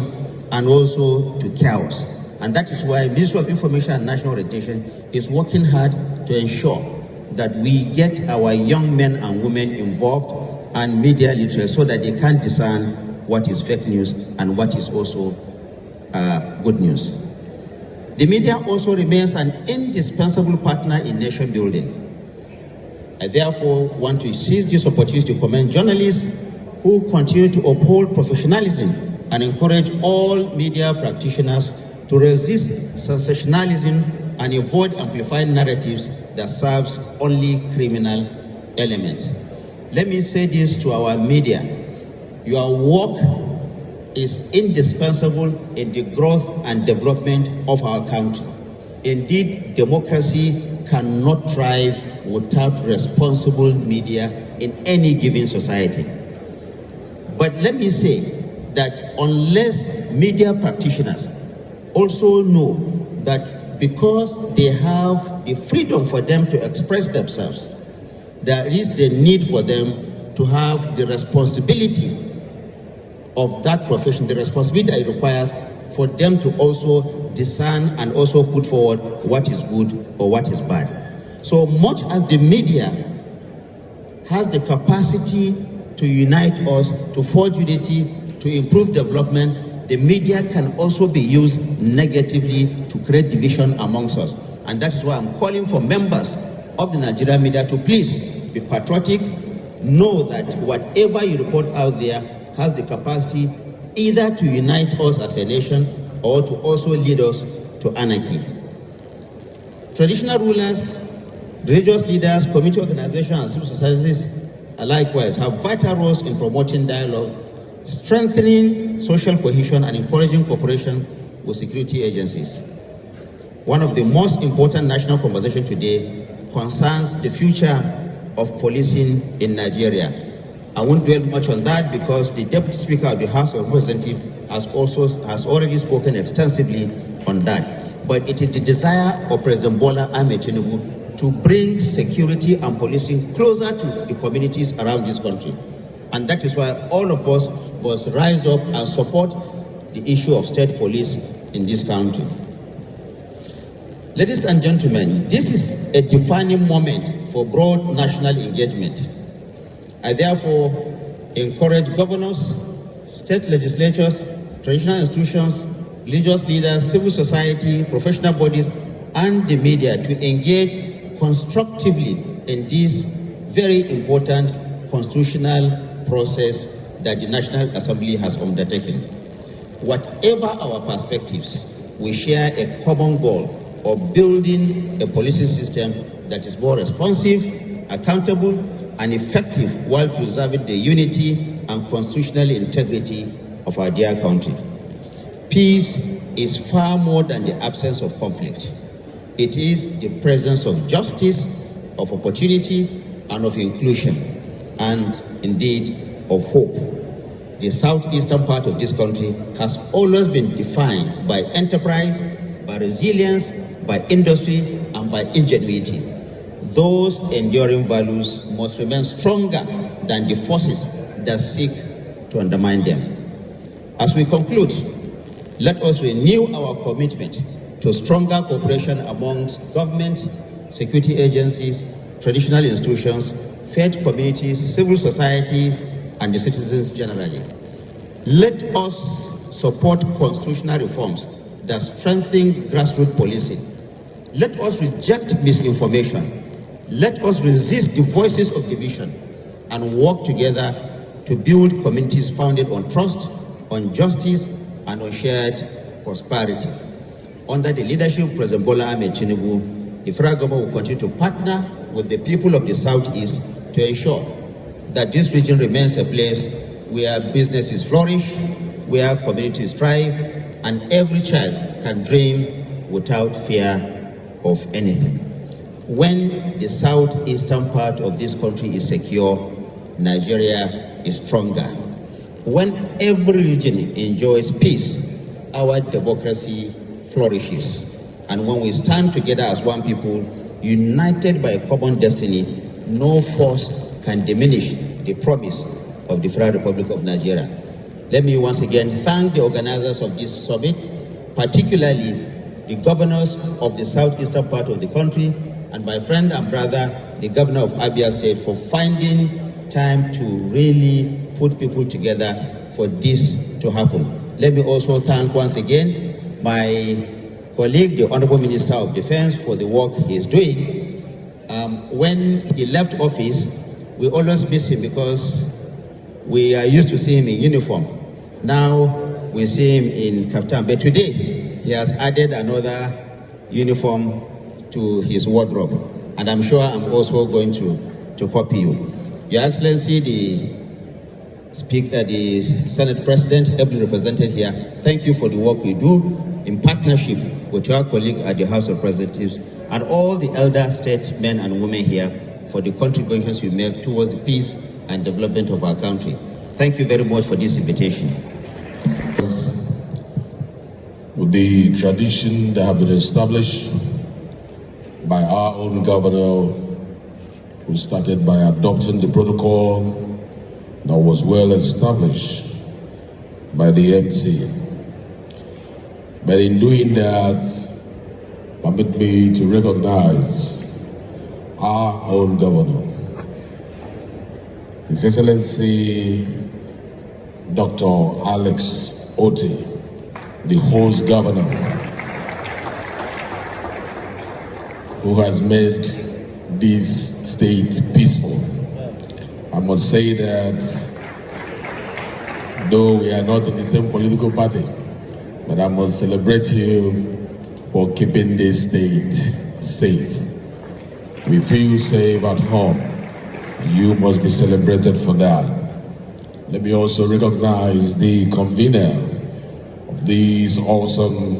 and also to chaos. And that is why Ministry of Information and National Orientation is working hard to ensure that we get our young men and women involved and media literate so that they can discern what is fake news and what is also good news. The media also remains an indispensable partner in nation building. I therefore want to seize this opportunity to commend journalists who continue to uphold professionalism and encourage all media practitioners to resist sensationalism and avoid amplifying narratives that serves only criminal elements. Let me say this to our media. Your work is indispensable in the growth and development of our country. Indeed, democracy cannot thrive without responsible media in any given society. But let me say that unless media practitioners also know that because they have the freedom for them to express themselves, there is the need for them to have the responsibility of that profession, the responsibility that it requires for them to also discern and also put forward what is good or what is bad. So much as the media has the capacity to unite us, to forge unity, to improve development, the media can also be used negatively to create division amongst us. And that is why I'm calling for members of the Nigerian media to please be patriotic, know that whatever you report out there has the capacity either to unite us as a nation or to also lead us to anarchy. Traditional rulers, religious leaders, community organizations, and civil societies likewise have vital roles in promoting dialogue, strengthening social cohesion, and encouraging cooperation with security agencies. One of the most important national conversations today concerns the future of policing in Nigeria. I won't dwell much on that because the Deputy Speaker of the House of Representatives has already spoken extensively on that. But it is the desire of President Bola Ahmed Tinubu to bring security and policing closer to the communities around this country. And that is why all of us must rise up and support the issue of state police in this country. Ladies and gentlemen, this is a defining moment for broad national engagement. I therefore encourage governors, state legislatures, traditional institutions, religious leaders, civil society, professional bodies, and the media to engage constructively in this very important constitutional process that the National Assembly has undertaken. Whatever our perspectives, we share a common goal of building a policing system that is more responsive, accountable, and effective while preserving the unity and constitutional integrity of our dear country. Peace is far more than the absence of conflict. It is the presence of justice, of opportunity, and of inclusion, and indeed of hope. The southeastern part of this country has always been defined by enterprise, by resilience, by industry, and by ingenuity. Those enduring values must remain stronger than the forces that seek to undermine them. As we conclude, let us renew our commitment to stronger cooperation amongst government, security agencies, traditional institutions, faith communities, civil society, and the citizens generally. Let us support constitutional reforms that strengthen grassroots policing. Let us reject misinformation. Let us resist the voices of division and work together to build communities founded on trust, on justice, and on shared prosperity. Under the leadership of President Bola Ahmed Tinubu, the federal government will continue to partner with the people of the Southeast to ensure that this region remains a place where businesses flourish, where communities thrive, and every child can dream without fear of anything. When the southeastern part of this country is secure, Nigeria is stronger. When every region enjoys peace, our democracy flourishes. And when we stand together as one people, united by a common destiny, no force can diminish the promise of the Federal Republic of Nigeria. Let me once again thank the organizers of this summit, particularly the governors of the southeastern part of the country, and my friend and brother, the governor of Abia State, for finding time to really put people together for this to happen. Let me also thank once again my colleague, the Honorable Minister of Defense, for the work he is doing. When he left office, we always miss him because we are used to seeing him in uniform. Now we see him in kaftan, but today he has added another uniform to his wardrobe, and I'm sure I'm also going to copy you. Your Excellency, the Speaker, the Senate President, ably represented here, thank you for the work you do in partnership with your colleague at the House of Representatives and all the elder statesmen and women here for the contributions you make towards the peace and development of our country. Thank you very much for this invitation. with the tradition that have been established by our own governor, who started by adopting the protocol that was well established by the MC. But in doing that, permit me to recognize our own governor, His Excellency Dr. Alexotti, the host governor, who has made this state peaceful. I must say that though we are not in the same political party, but I must celebrate you for keeping this state safe. We feel safe at home, and you must be celebrated for that. Let me also recognize the convener of this awesome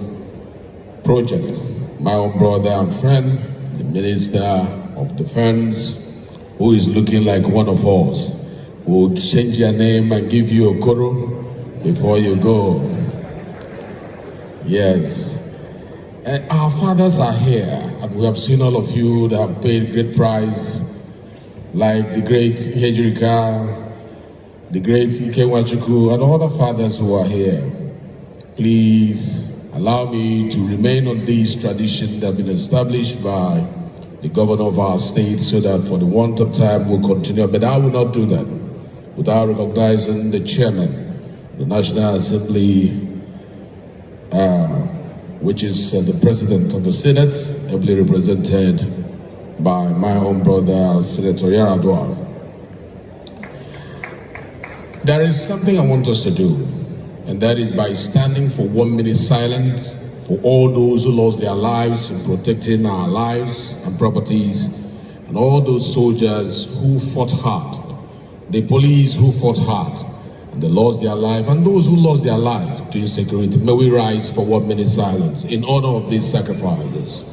project, my own brother and friend, the Minister of Defense, who is looking like one of us, who will change your name and give you a koro before you go. Yes. Our fathers are here, and we have seen all of you that have paid great price, like the great Hejirika, the great Ikewachuku, and all the fathers who are here. Please allow me to remain on this tradition that has been established by the governor of our state, so that for the want of time we'll continue. But I will not do that without recognizing the chairman of the National Assembly, which is the president of the Senate, ably represented by my own brother, Senator Yaradua. There is something I want us to do, and that is by standing for 1 minute silence for all those who lost their lives in protecting our lives and properties, and all those soldiers who fought hard, the police who fought hard, and they lost their life, and those who lost their life to insecurity. May we rise for 1 minute silence in honor of these sacrifices.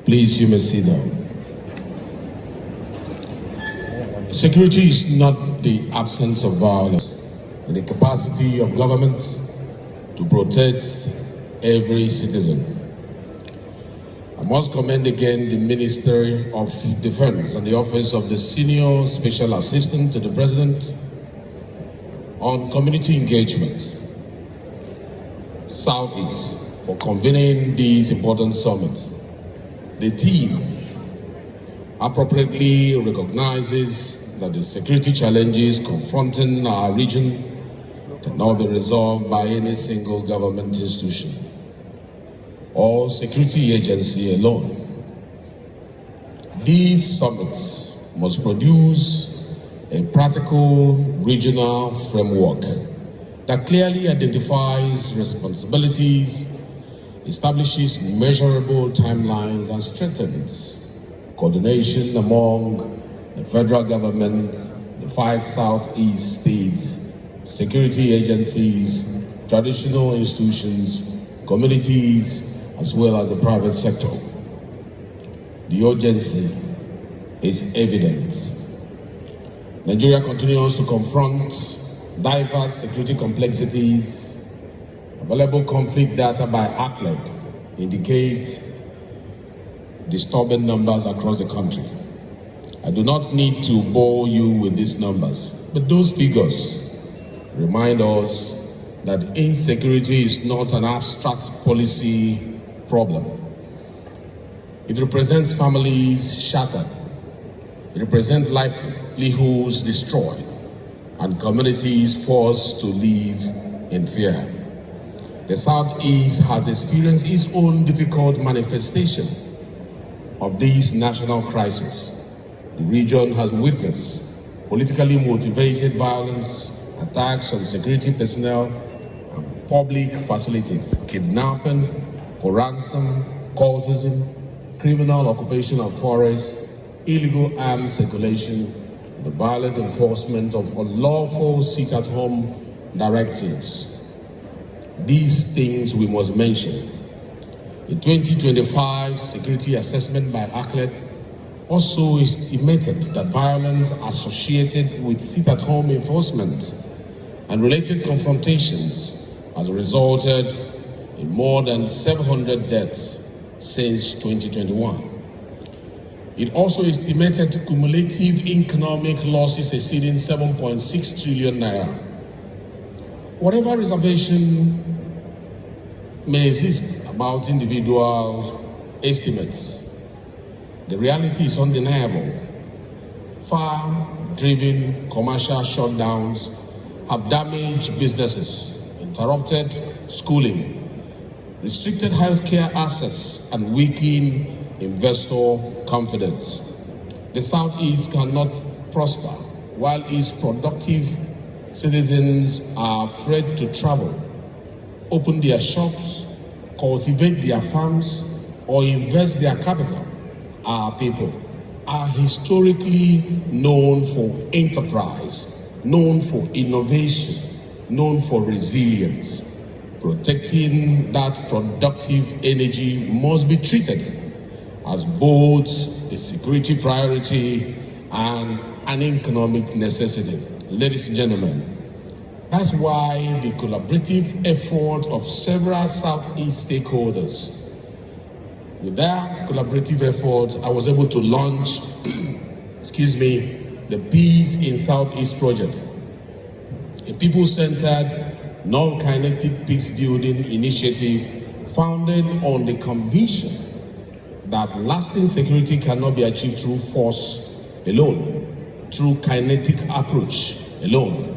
Please, you may sit down. Security is not the absence of violence, but the capacity of government to protect every citizen. I must commend again the Ministry of Defense and the Office of the Senior Special Assistant to the President on Community Engagement, Southeast, for convening this important summit. The team appropriately recognizes that the security challenges confronting our region cannot be resolved by any single government institution or security agency alone. These summits must produce a practical regional framework that clearly identifies responsibilities, establishes measurable timelines, and strengthens coordination among the federal government, the 5 Southeast states, security agencies, traditional institutions, communities, as well as the private sector. The urgency is evident. Nigeria continues to confront diverse security complexities. Available conflict data by ACLED indicates disturbing numbers across the country. I do not need to bore you with these numbers, but those figures remind us that insecurity is not an abstract policy problem. It represents families shattered. It represents livelihoods destroyed and communities forced to live in fear. The Southeast has experienced its own difficult manifestation of this national crisis. The region has witnessed politically motivated violence, attacks on security personnel and public facilities, kidnapping for ransom, cultism, criminal occupation of forests, illegal arms circulation, the violent enforcement of unlawful sit-at-home directives. These things we must mention. The 2025 security assessment by ACLED also estimated that violence associated with sit-at-home enforcement and related confrontations has resulted in more than 700 deaths since 2021. It also estimated cumulative economic losses exceeding 7.6 trillion naira. Whatever reservation may exist about individual estimates, the reality is undeniable. Far-driven commercial shutdowns have damaged businesses, interrupted schooling, restricted healthcare access, and weakened investor confidence. The Southeast cannot prosper while its productive citizens are afraid to travel, open their shops, cultivate their farms, or invest their capital. Our people are historically known for enterprise, known for innovation, known for resilience. Protecting that productive energy must be treated as both a security priority and an economic necessity. Ladies and gentlemen, that's why the collaborative effort of several Southeast stakeholders, with their collaborative effort, I was able to launch, the Peace in Southeast project, a people-centered, non-kinetic peace-building initiative founded on the conviction that lasting security cannot be achieved through force alone, through kinetic approach alone.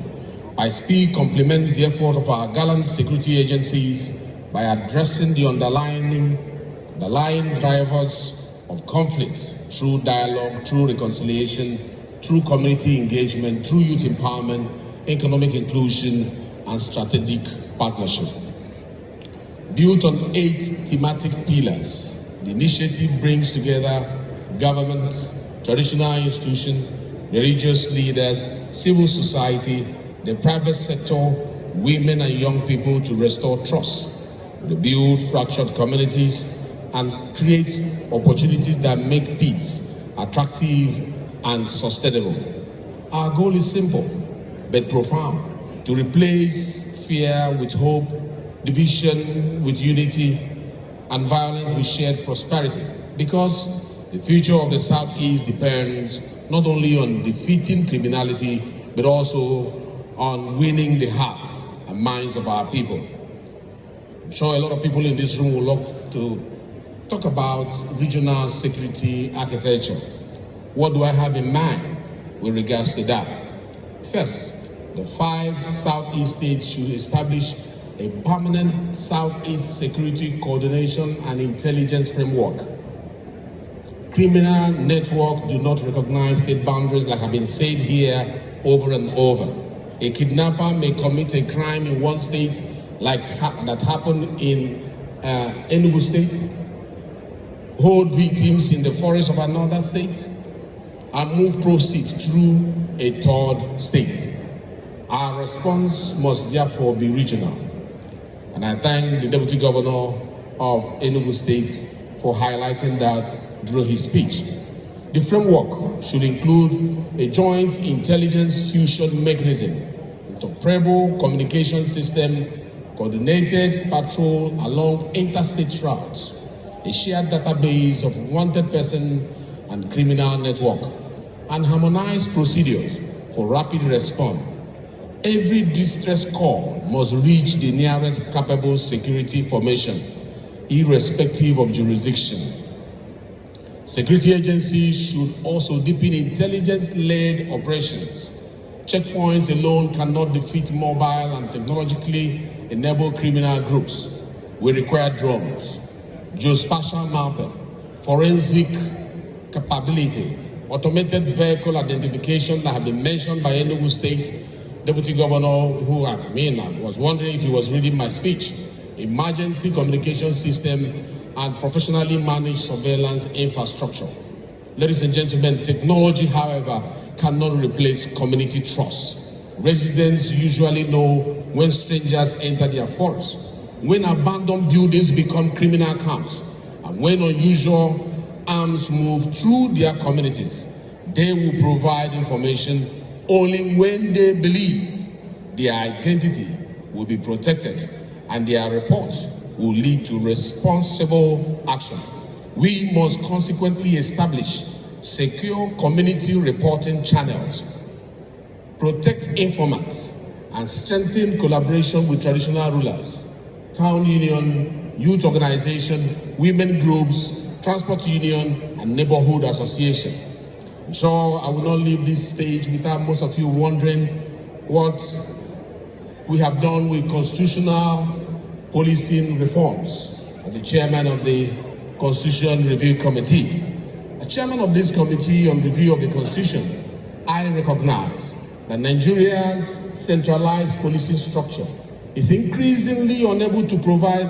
I speak complements the effort of our gallant security agencies by addressing the underlying drivers of conflict through dialogue, through reconciliation, through community engagement, through youth empowerment, economic inclusion, and strategic partnership. Built on 8 thematic pillars, the initiative brings together government, traditional institutions, religious leaders, civil society, the private sector, women and young people to restore trust, rebuild fractured communities, and create opportunities that make peace attractive and sustainable. Our goal is simple but profound: to replace fear with hope, division with unity, and violence with shared prosperity. Because the future of the Southeast depends not only on defeating criminality, but also on winning the hearts and minds of our people. I'm sure a lot of people in this room would like to talk about regional security architecture. What do I have in mind with regards to that? First, the 5 Southeast states should establish a permanent Southeast security coordination and intelligence framework. Criminal networks do not recognize state boundaries, like have been said here over and over. A kidnapper may commit a crime in one state, like that happened in Enugu State, hold victims in the forest of another state, and move proceeds through a 3rd state. Our response must therefore be regional. And I thank the Deputy Governor of Enugu State for highlighting that during his speech. The framework should include a joint intelligence fusion mechanism, interoperable communication system, coordinated patrol along interstate routes, a shared database of wanted person and criminal network, and harmonized procedures for rapid response. Every distress call must reach the nearest capable security formation, irrespective of jurisdiction. Security agencies should also deepen intelligence-led operations. Checkpoints alone cannot defeat mobile and technologically enabled criminal groups. We require drones, geospatial mapping, forensic capability, automated vehicle identification that have been mentioned by Enugu State Deputy Governor, who I was wondering if he was reading my speech. Emergency communication system and professionally managed surveillance infrastructure. Ladies and gentlemen, technology, however, cannot replace community trust. Residents usually know when strangers enter their forest, when abandoned buildings become criminal camps, and when unusual arms move through their communities. They will provide information only when they believe their identity will be protected and their reports will lead to responsible action. We must consequently establish secure community reporting channels, protect informants, and strengthen collaboration with traditional rulers, town union, youth organization, women groups, transport union, and neighborhood association. I'm sure I will not leave this stage without most of you wondering what we have done with constitutional policing reforms. As the chairman of the Constitution Review Committee, as chairman of this committee on review of the Constitution, I recognize that Nigeria's centralized policing structure is increasingly unable to provide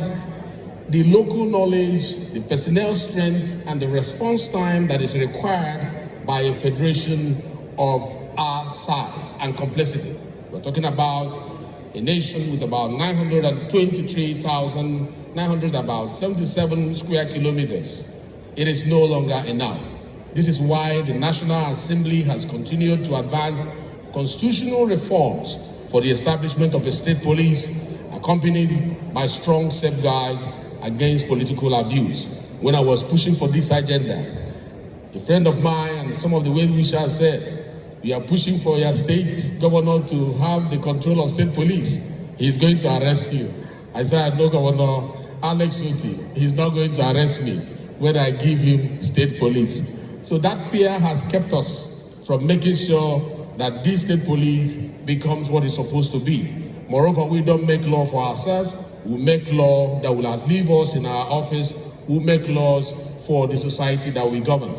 the local knowledge, the personnel strength, and the response time that is required by a federation of our size and complexity. We're talking about a nation with about 923,977 square kilometers. It is no longer enough. This is why the National Assembly has continued to advance constitutional reforms for the establishment of a state police, accompanied by strong safeguards against political abuse. When I was pushing for this agenda, a friend of mine and some of the well-wishers said, "We are pushing for your state governor to have the control of state police. He's going to arrest you." I said, "No, Governor Alexotti, he's not going to arrest me when I give him state police." So that fear has kept us from making sure that this state police becomes what it's supposed to be. Moreover, we don't make law for ourselves. We make law that will outlive us in our office. We make laws for the society that we govern.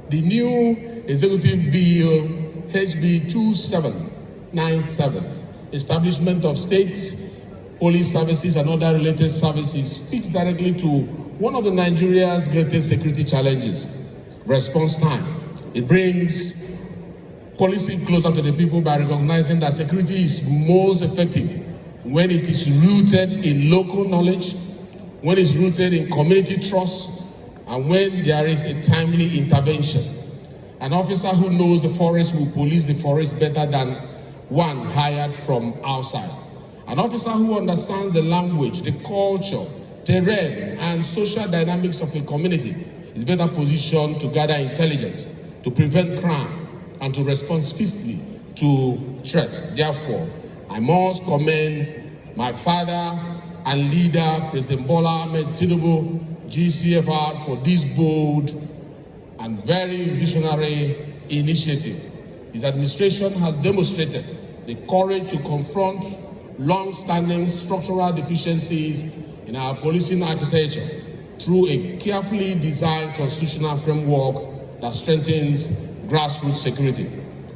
The new executive bill, HB 2797, establishment of state police services and other related services, speaks directly to one of the Nigeria's greatest security challenges, response time. It brings policing closer to the people by recognizing that security is most effective when it is rooted in local knowledge, when it's rooted in community trust, and when there is a timely intervention. An officer who knows the forest will police the forest better than one hired from outside. An officer who understands the language, the culture, terrain, and social dynamics of a community is better positioned to gather intelligence, to prevent crime, and to respond swiftly to threats. Therefore, I must commend my father and leader, President Bola Ahmed Tinubu, GCFR, for this bold and very visionary initiative. His administration has demonstrated the courage to confront long-standing structural deficiencies in our policing architecture through a carefully designed constitutional framework that strengthens grassroots security,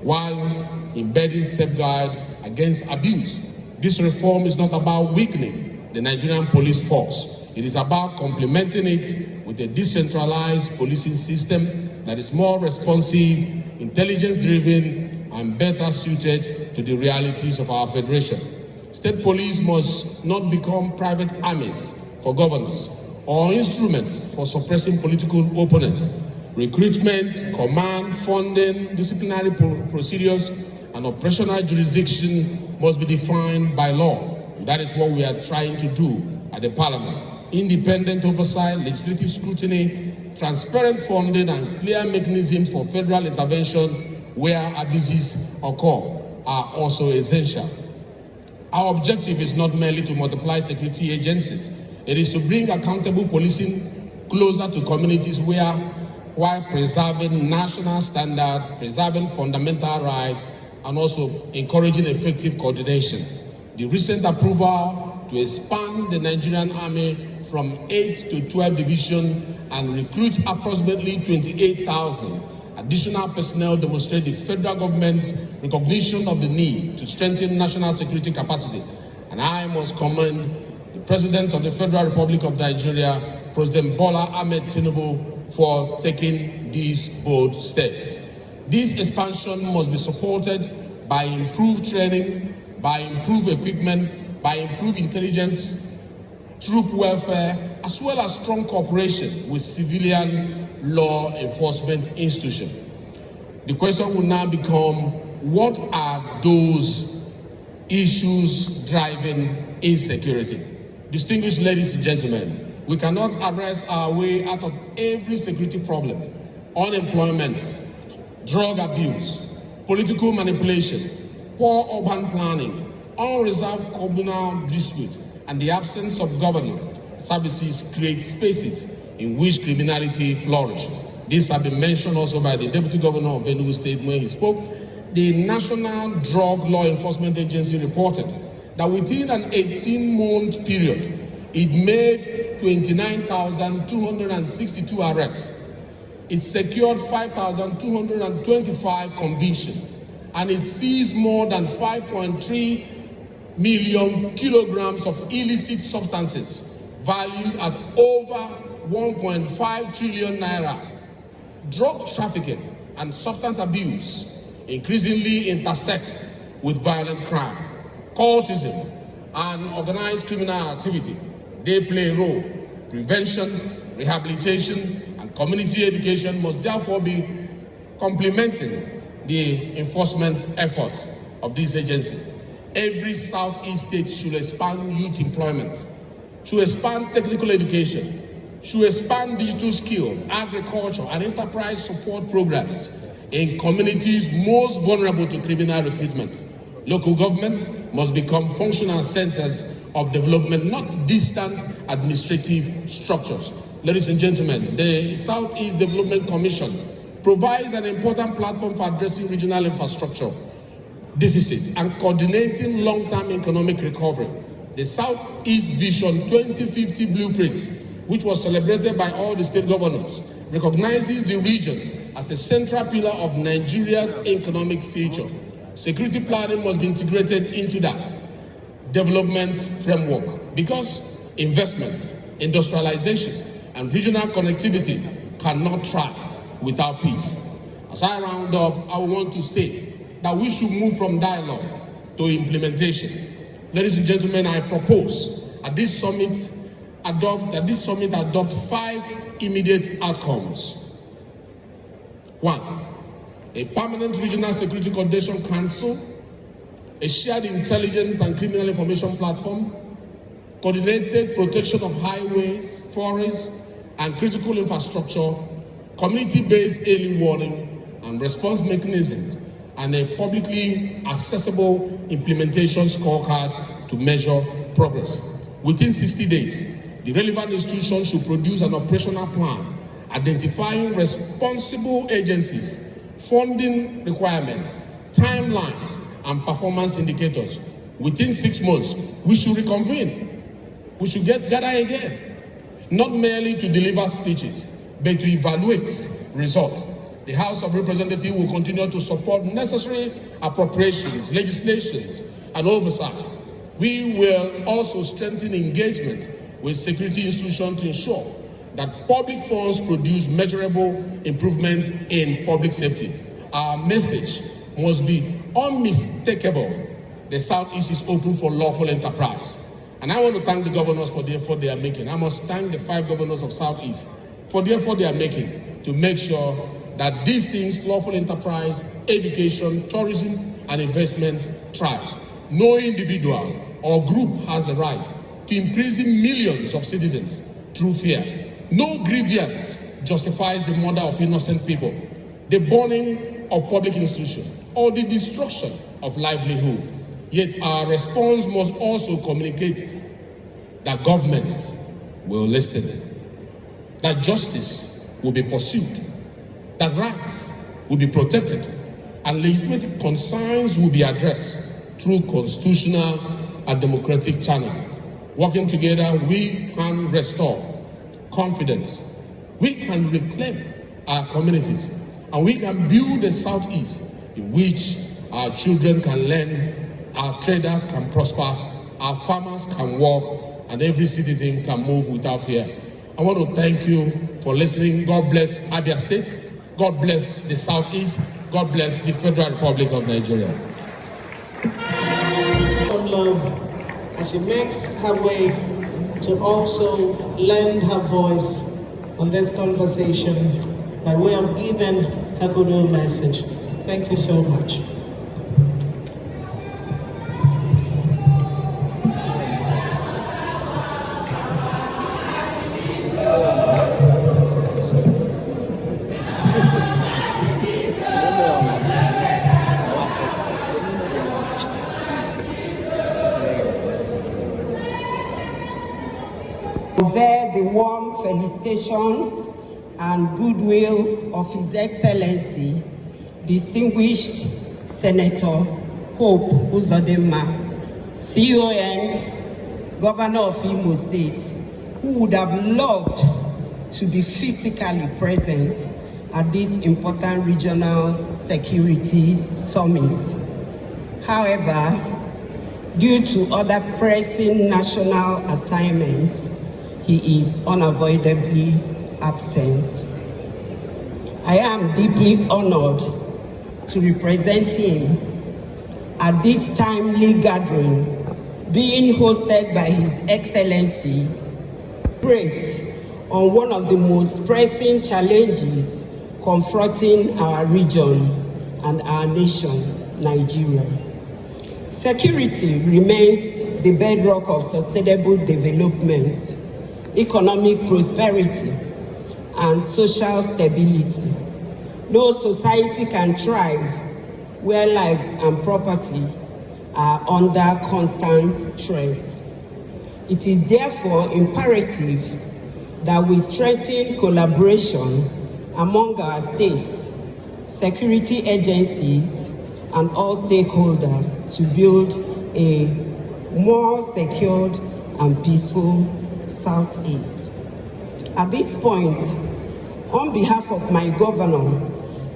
while embedding safeguard against abuse. This reform is not about weakening the Nigerian police force. It is about complementing it with a decentralized policing system that is more responsive, intelligence-driven, and better suited to the realities of our federation. State police must not become private armies for governors or instruments for suppressing political opponents. Recruitment, command, funding, disciplinary procedures, and operational jurisdiction must be defined by law. That is what we are trying to do at the Parliament. Independent oversight, legislative scrutiny, transparent funding, and clear mechanisms for federal intervention where abuses occur are also essential. Our objective is not merely to multiply security agencies. It is to bring accountable policing closer to communities while preserving national standards, preserving fundamental rights, and also encouraging effective coordination. The recent approval to expand the Nigerian Army from 8 to 12 divisions and recruit approximately 28,000 additional personnel demonstrate the federal government's recognition of the need to strengthen national security capacity. And I must commend the President of the Federal Republic of Nigeria, President Bola Ahmed Tinubu, for taking this bold step. This expansion must be supported by improved training, by improved equipment, by improved intelligence troop welfare, as well as strong cooperation with civilian law enforcement institutions. The question will now become, what are those issues driving insecurity? Distinguished ladies and gentlemen, we cannot arrest our way out of every security problem. Unemployment, drug abuse, political manipulation, poor urban planning, unresolved communal disputes, and the absence of government services create spaces in which criminality flourishes. This has been mentioned also by the Deputy Governor of Enugu State when he spoke. The National Drug Law Enforcement Agency reported that within an 18-month period, it made 29,262 arrests. It secured 5,225 convictions, and it seized more than 5.3 million kilograms of illicit substances valued at over 1.5 trillion naira. Drug trafficking and substance abuse increasingly intersect with violent crime, cultism, and organized criminal activity. They play a role. Prevention, rehabilitation, and community education must therefore be complementing the enforcement efforts of these agencies. Every Southeast state should expand youth employment, should expand technical education, should expand digital skill, agriculture, and enterprise support programs in communities most vulnerable to criminal recruitment. Local government must become functional centers of development, not distant administrative structures. Ladies and gentlemen, the Southeast Development Commission provides an important platform for addressing regional infrastructure deficits and coordinating long-term economic recovery. The Southeast Vision 2050 Blueprint, which was celebrated by all the state governors, recognizes the region as a central pillar of Nigeria's economic future. Security planning must be integrated into that development framework because investment, industrialization, and regional connectivity cannot thrive without peace. As I round up, I want to say that we should move from dialogue to implementation. Ladies and gentlemen, I propose at this summit adopt 5 immediate outcomes. 1, a permanent regional security coordination council, a shared intelligence and criminal information platform, coordinated protection of highways, forests, and critical infrastructure, community-based early warning and response mechanisms, and a publicly accessible implementation scorecard to measure progress. Within 60 days, the relevant institution should produce an operational plan identifying responsible agencies, funding requirements, timelines, and performance indicators. Within 6 months, we should reconvene. We should gather again, not merely to deliver speeches, but to evaluate results. The House of Representatives will continue to support necessary appropriations, legislations, and oversight. We will also strengthen engagement with security institutions to ensure that public funds produce measurable improvements in public safety. Our message must be unmistakable. The Southeast is open for lawful enterprise. And I want to thank the governors for the effort they are making. I must thank the 5 governors of Southeast for the effort they are making to make sure that these things, lawful enterprise, education, tourism, and investment thrives. No individual or group has the right to imprison millions of citizens through fear. No grievance justifies the murder of innocent people, the burning of public institutions, or the destruction of livelihood. Yet our response must also communicate that government will listen, that justice will be pursued, that rights will be protected, and legitimate concerns will be addressed through constitutional and democratic channels. Working together, we can restore confidence, we can reclaim our communities, and we can build a Southeast in which our children can learn, our traders can prosper, our farmers can work, and every citizen can move without fear. I want to thank you for listening. God bless Abia State. God bless the Southeast. God bless the Federal Republic of Nigeria. Love, as she makes her way to also lend her voice on this conversation by way of giving her goodwill message. Thank you so much. Convey the warm felicitation and goodwill of His Excellency, Distinguished Senator Hope Uzodinma, CON, Governor of Imo State, who would have loved to be physically present at this important regional security summit. However, due to other pressing national assignments, he is unavoidably absent. I am deeply honored to represent him at this timely gathering being hosted by His Excellency, great on one of the most pressing challenges confronting our region and our nation, Nigeria. Security remains the bedrock of sustainable development, economic prosperity, and social stability. No society can thrive where lives and property are under constant threat. It is therefore imperative that we strengthen collaboration among our states, security agencies, and all stakeholders to build a more secured and peaceful Southeast. At this point, on behalf of my governor,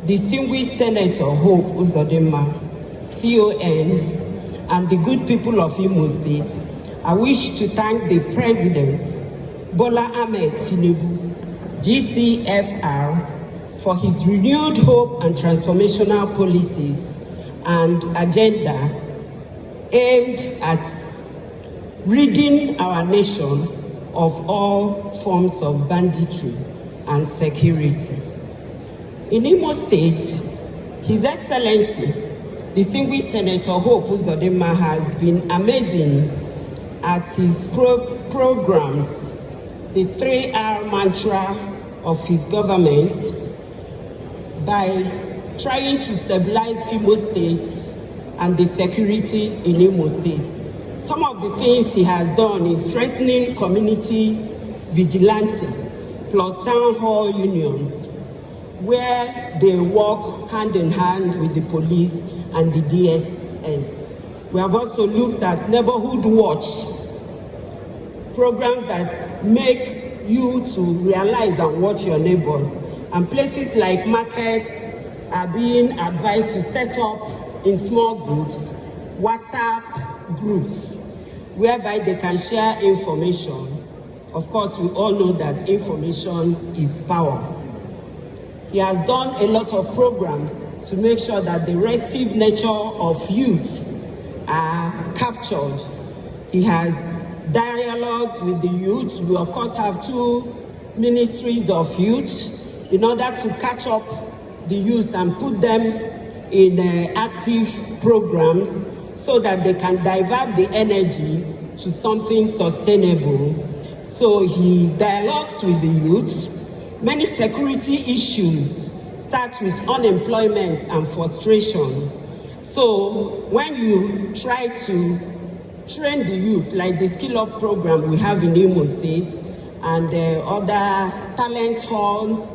Distinguished Senator Hope Uzodinma, CON, and the good people of Imo State, I wish to thank the President, Bola Ahmed Tinubu, GCFR, for his renewed hope and transformational policies and agenda aimed at ridding our nation of all forms of banditry and security. In Imo State, His Excellency, Distinguished Senator Hope Uzodinma has been amazing at his programs, the 3R mantra of his government, by trying to stabilize Imo State and the security in Imo State. Some of the things he has done is strengthening community vigilante plus town hall unions, where they work hand in hand with the police and the DSS. We have also looked at neighborhood watch, programs that make you to realize and watch your neighbors. And places like markets are being advised to set up in small groups, WhatsApp groups, whereby they can share information. Of course, we all know that information is power. He has done a lot of programs to make sure that the restive nature of youths are captured. He has dialogues with the youth. We of course have 2 ministries of youth in order to catch up the youth and put them in active programs so that they can divert the energy to something sustainable. So he dialogues with the youth. Many security issues start with unemployment and frustration. So when you try to train the youth, like the Skill Up program we have in Imo State, and other talent hunts,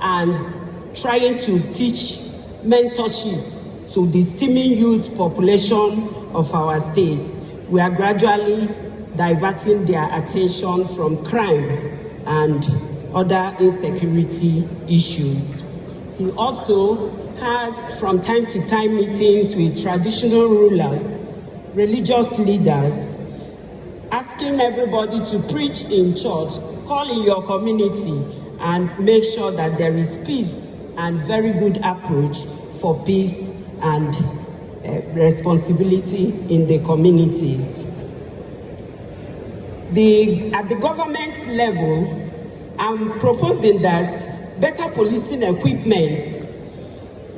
and trying to teach mentorship to the steaming youth population of our state, we are gradually diverting their attention from crime and other insecurity issues. He also has from time to time meetings with traditional rulers, religious leaders, asking everybody to preach in church, call in your community, and make sure that there is peace and very good approach for peace and responsibility in the communities. At the government level, I'm proposing that better policing equipment,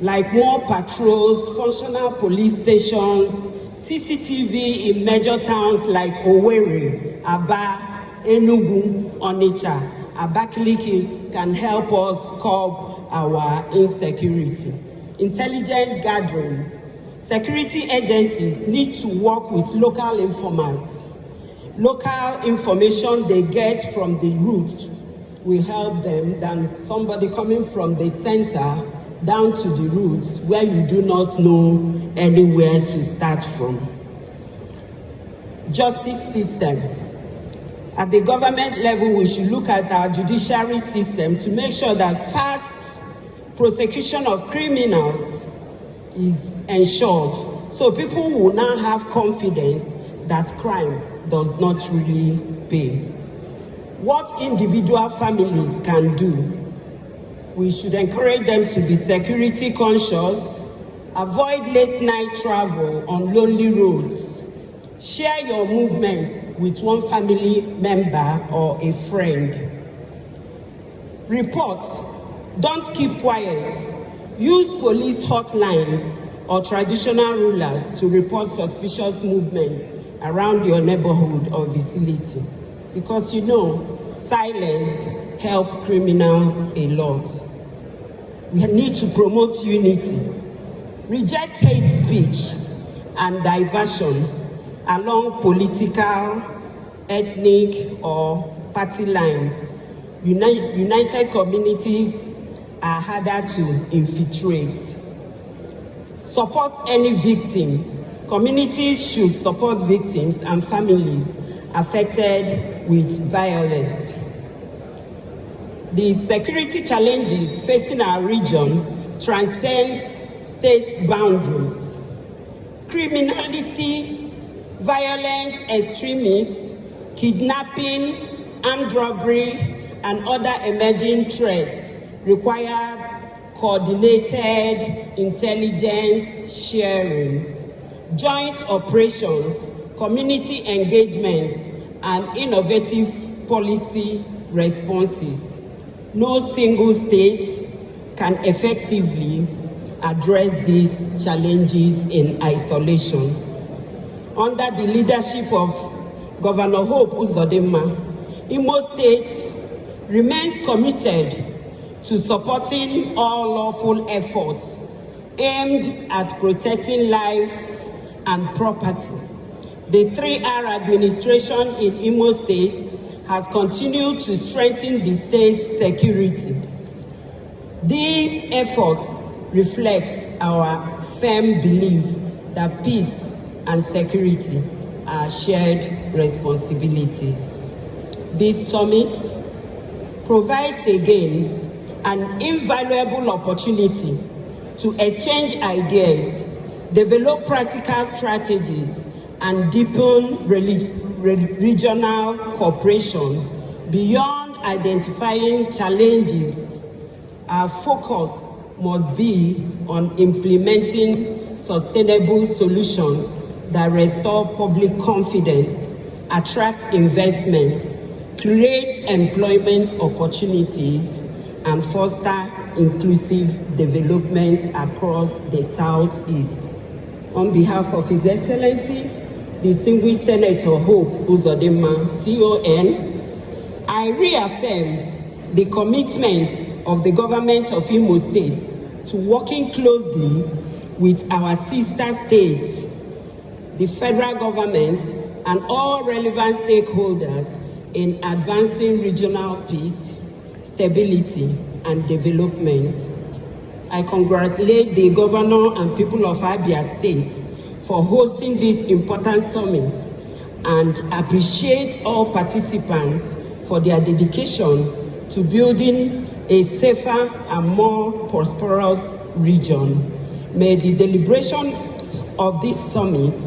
like more patrols, functional police stations, CCTV in major towns like Owerri, Aba, Enugu, Onitsha, Abakaliki can help us curb our insecurity. Intelligence gathering. Security agencies need to work with local informants. Local information they get from the root will help them than somebody coming from the center down to the roots where you do not know anywhere to start from. Justice system. At the government level, we should look at our judiciary system to make sure that fast prosecution of criminals is ensured, so people will now have confidence that crime does not really pay. What individual families can do, we should encourage them to be security conscious, avoid late night travel on lonely roads, share your movement with one family member or a friend. Report, don't keep quiet. Use police hotlines or traditional rulers to report suspicious movements around your neighborhood or vicinity. Because you know, silence helps criminals a lot. We need to promote unity. Reject hate speech and diversion along political, ethnic, or party lines. United communities are harder to infiltrate. Support any victim. Communities should support victims and families affected with violence. The security challenges facing our region transcend state boundaries. Criminality, violent extremists, kidnapping, armed robbery, and other emerging threats require coordinated intelligence sharing, joint operations, community engagement, and innovative policy responses. No single state can effectively address these challenges in isolation. Under the leadership of Governor Hope Uzodinma, Imo State remains committed to supporting all lawful efforts aimed at protecting lives and property. The 3R administration in Imo State has continued to strengthen the state's security. These efforts reflect our firm belief that peace and security are shared responsibilities. This summit provides again an invaluable opportunity to exchange ideas, develop practical strategies, and deepen regional cooperation. Beyond identifying challenges, our focus must be on implementing sustainable solutions that restore public confidence, attract investments, create employment opportunities, and foster inclusive development across the Southeast. On behalf of His Excellency, Distinguished Senator Hope Uzodinma, CON, I reaffirm the commitment of the government of Imo State to working closely with our sister states, the federal government, and all relevant stakeholders in advancing regional peace, stability, and development. I congratulate the governor and people of Abia State for hosting this important summit and appreciate all participants for their dedication to building a safer and more prosperous region. May the deliberation of this summit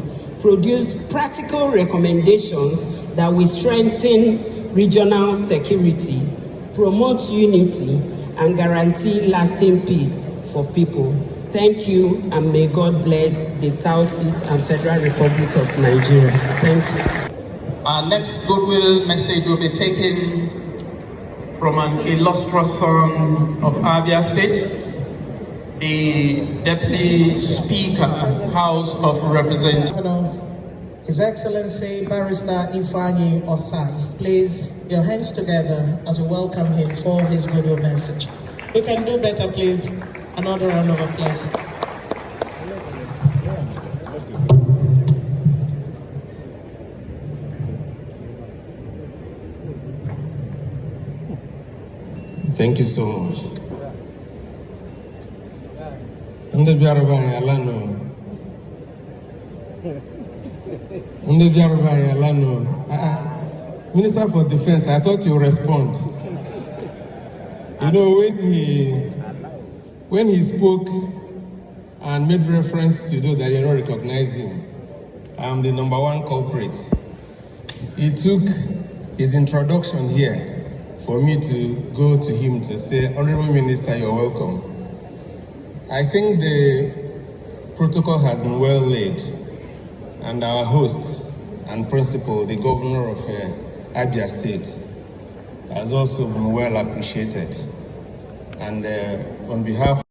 produce practical recommendations that will strengthen regional security, promote unity, and guarantee lasting peace for people. Thank you, and may God bless the Southeast and Federal Republic of Nigeria. Thank you. Our next goodwill message will be taken from an illustrious son of Abia State, the Deputy Speaker, House of Representatives. His Excellency Barrister Ifeanyi Osai. Please, your hands together as we welcome him for his goodwill message. We can do better, please. Another round of applause. Thank you so much. Ndị bịara be anyị ala nọ. Ndị bịara be anyị ala nọ. Minister for Defense, I thought you would respond. You know, when he spoke and made reference to those that you're not recognizing, I'm the #1 culprit. He took his introduction here for me to go to him to say, Honorable Minister, you're welcome. I think the protocol has been well laid, and our host and principal, the governor of Abia State, has also been well appreciated. And on behalf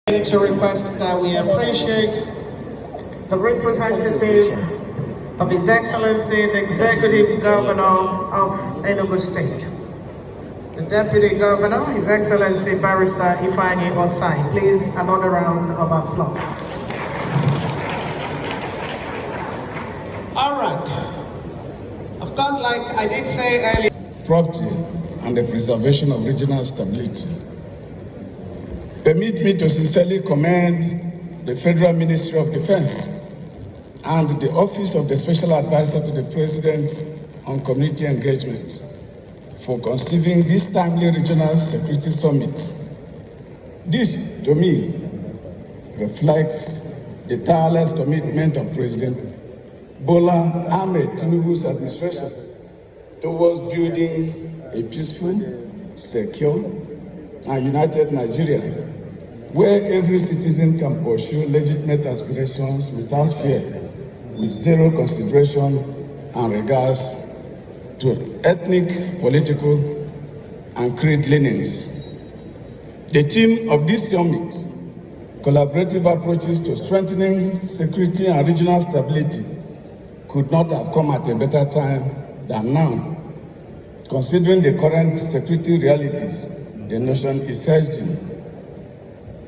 To request that we appreciate the representative of His Excellency, the Executive Governor of Enugu State. The Deputy Governor, His Excellency Barrister Ifeanyi Osai. Please, another round of applause. All right. Of course, like I did say earlier, property and the preservation of regional stability. Permit me to sincerely commend the Federal Ministry of Defense and the Office of the Special Advisor to the President on Community Engagement for conceiving this timely regional security summit. This, to me, reflects the tireless commitment of President Bola Ahmed Tinubu's administration towards building a peaceful, secure, and united Nigeria, where every citizen can pursue legitimate aspirations without fear, with zero consideration and regards to ethnic, political, and creed leanings. The theme of this summit, collaborative approaches to strengthening security and regional stability, could not have come at a better time than now, considering the current security realities the nation is hedged in.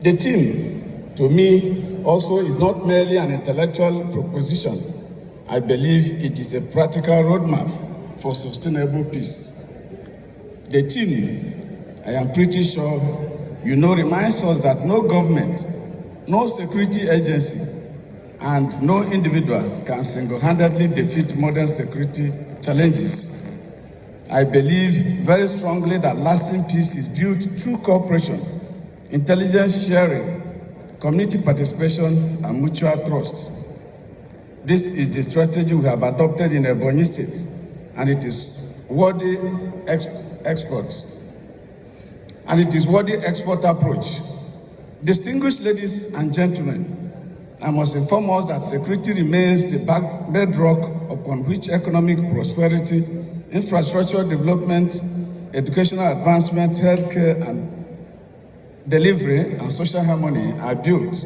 The theme, to me, also is not merely an intellectual proposition. I believe it is a practical roadmap for sustainable peace. The theme, I am pretty sure you know, reminds us that no government, no security agency, and no individual can single-handedly defeat modern security challenges. I believe very strongly that lasting peace is built through cooperation, intelligence sharing, community participation, and mutual trust. This is the strategy we have adopted in Ebonyi State, and it is worthy export approach. Distinguished ladies and gentlemen, I must inform us that security remains the bedrock upon which economic prosperity, infrastructure development, educational advancement, healthcare and delivery, and social harmony are built.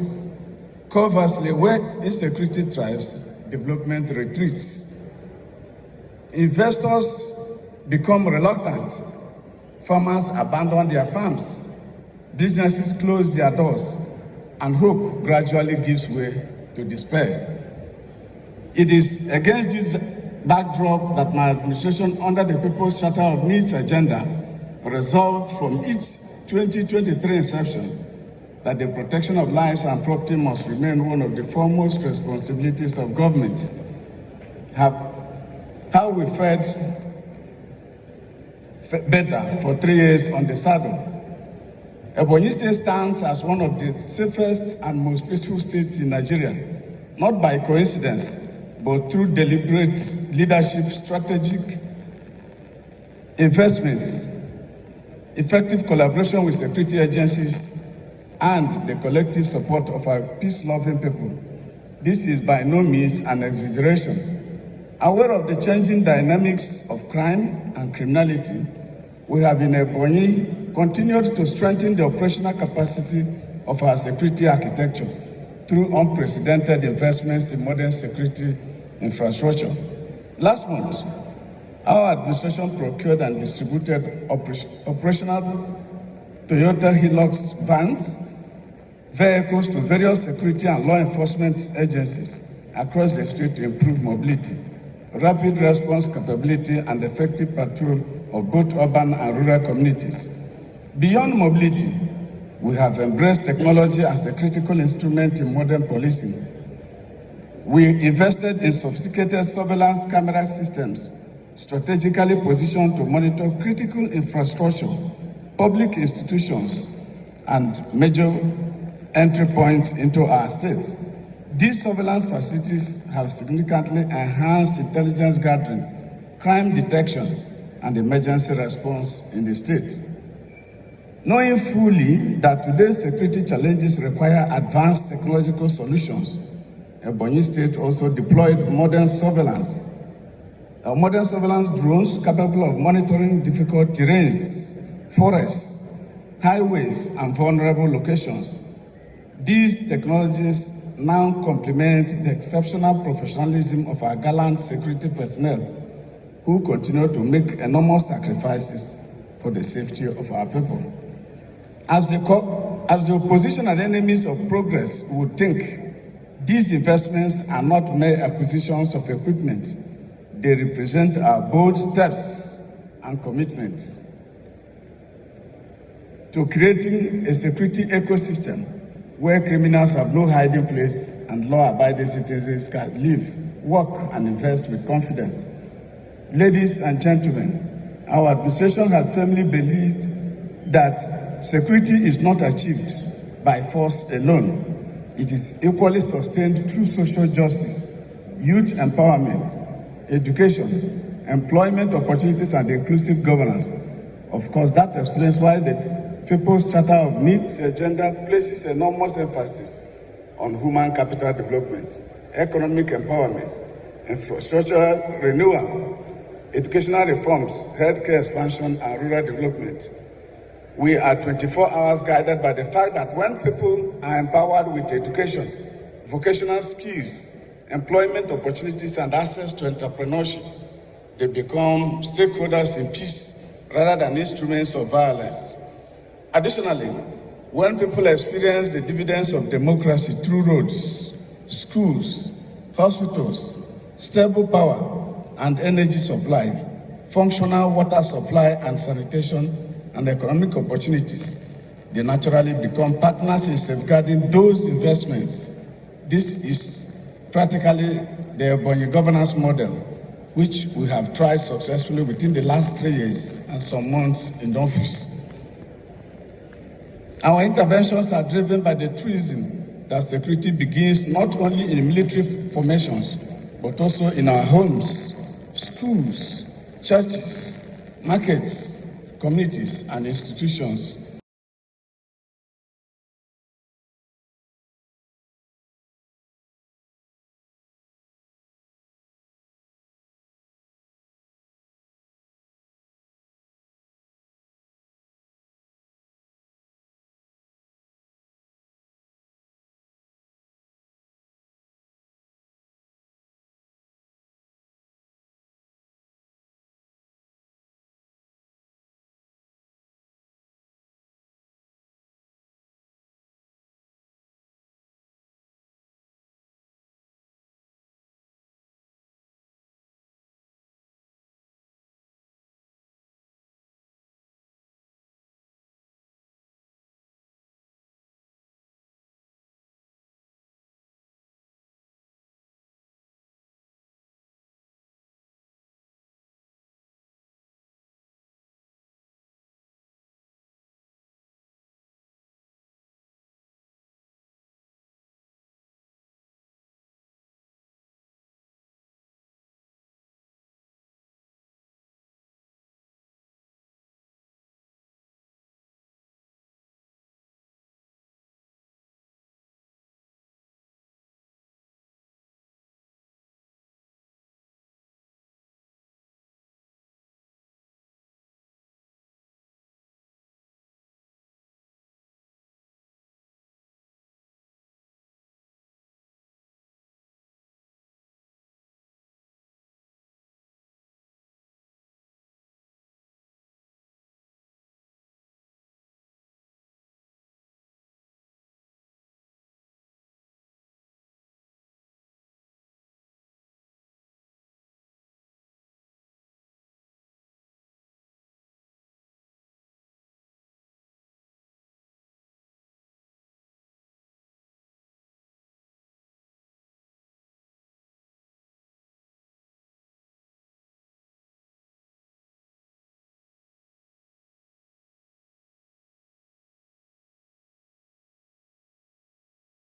Conversely, where insecurity thrives, development retreats. Investors become reluctant. Farmers abandon their farms. Businesses close their doors, and hope gradually gives way to despair. It is against this backdrop that my administration, under the People's Charter of Needs agenda, resolved from its 2023 inception that the protection of lives and property must remain one of the foremost responsibilities of government. How we fared better for 3 years on the saddle. Ebonyi State stands as one of the safest and most peaceful states in Nigeria, not by coincidence, but through deliberate leadership, strategic investments, effective collaboration with security agencies, and the collective support of our peace-loving people. This is by no means an exaggeration. Aware of the changing dynamics of crime and criminality, we have in Ebonyi continued to strengthen the operational capacity of our security architecture through unprecedented investments in modern security infrastructure. Last month, our administration procured and distributed operational Toyota Hilux vans, vehicles to various security and law enforcement agencies across the state to improve mobility, rapid response capability, and effective patrol of both urban and rural communities. Beyond mobility, we have embraced technology as a critical instrument in modern policing. We invested in sophisticated surveillance camera systems, strategically positioned to monitor critical infrastructure, public institutions, and major entry points into our state. These surveillance facilities have significantly enhanced intelligence gathering, crime detection, and emergency response in the state. Knowing fully that today's security challenges require advanced technological solutions, Ebonyi State also deployed modern surveillance drones capable of monitoring difficult terrains, forests, highways, and vulnerable locations. These technologies now complement the exceptional professionalism of our gallant security personnel who continue to make enormous sacrifices for the safety of our people. As the opposition and enemies of progress would think, these investments are not mere acquisitions of equipment. They represent our bold steps and commitment to creating a security ecosystem where criminals have no hiding place and law-abiding citizens can live, work, and invest with confidence. Ladies and gentlemen, our administration has firmly believed that security is not achieved by force alone. It is equally sustained through social justice, youth empowerment, education, employment opportunities, and inclusive governance. Of course, that explains why the People's Charter of Needs agenda places enormous emphasis on human capital development, economic empowerment, infrastructural renewal, educational reforms, healthcare expansion, and rural development. We are 24 hours guided by the fact that when people are empowered with education, vocational skills, employment opportunities, and access to entrepreneurship, they become stakeholders in peace rather than instruments of violence. Additionally, when people experience the dividends of democracy through roads, schools, hospitals, stable power and energy supply, functional water supply and sanitation, and economic opportunities, they naturally become partners in safeguarding those investments. This is practically the Ebonyi governance model, which we have tried successfully within the last 3 years and some months in office. Our interventions are driven by the truism that security begins not only in military formations, but also in our homes, schools, churches, markets, communities, and institutions.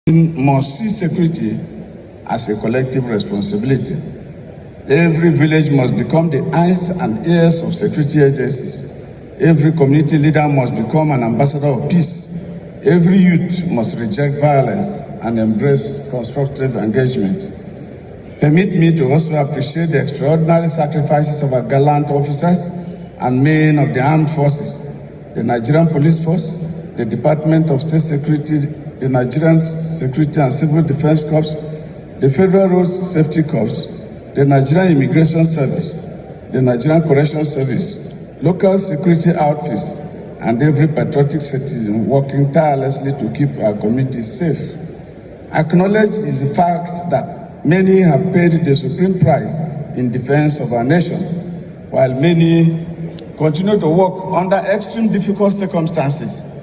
Must see security as a collective responsibility. Every village must become the eyes and ears of security agencies. Every community leader must become an ambassador of peace. Every youth must reject violence and embrace constructive engagement. Permit me to also appreciate the extraordinary sacrifices of our gallant officers and men of the armed forces, the Nigerian Police Force, the Department of State Security, the Nigerian Security and Civil Defense Corps, the Federal Road Safety Corps, the Nigerian Immigration Service, the Nigerian Correctional Service, local security outfits, and every patriotic citizen working tirelessly to keep our communities safe. Acknowledged is the fact that many have paid the supreme price in defense of our nation, while many continue to work under extreme difficult circumstances.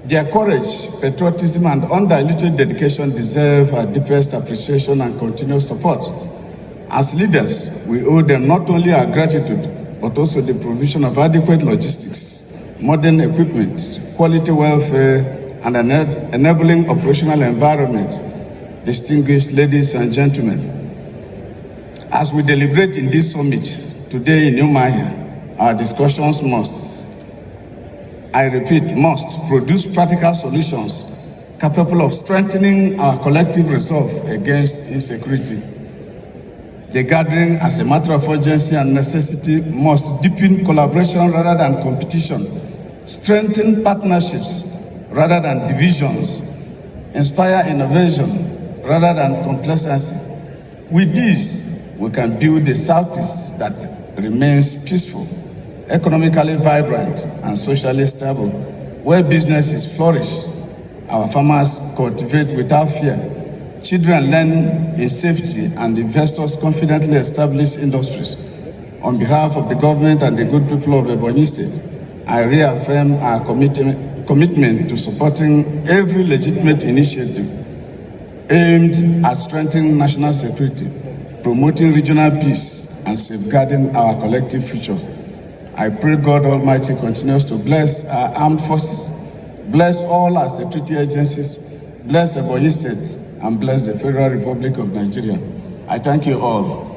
Their courage, patriotism, and undiluted dedication deserve our deepest appreciation and continuous support. As leaders, we owe them not only our gratitude, but also the provision of adequate logistics, modern equipment, quality welfare, and an enabling operational environment. Distinguished ladies and gentlemen, as we deliberate in this summit today in Umuahia, our discussions must, I repeat, must produce practical solutions capable of strengthening our collective resolve against insecurity. The gathering, as a matter of urgency and necessity, must deepen collaboration rather than competition, strengthen partnerships rather than divisions, inspire innovation rather than complacency. With this, we can build a Southeast that remains peaceful, economically vibrant, and socially stable, where businesses flourish, our farmers cultivate without fear, children learn in safety, and investors confidently establish industries. On behalf of the government and the good people of Abia State, I reaffirm our commitment to supporting every legitimate initiative aimed at strengthening national security, promoting regional peace, and safeguarding our collective future. I pray God Almighty continues to bless our armed forces, bless all our security agencies, bless Abia State, and bless the Federal Republic of Nigeria. I thank you all.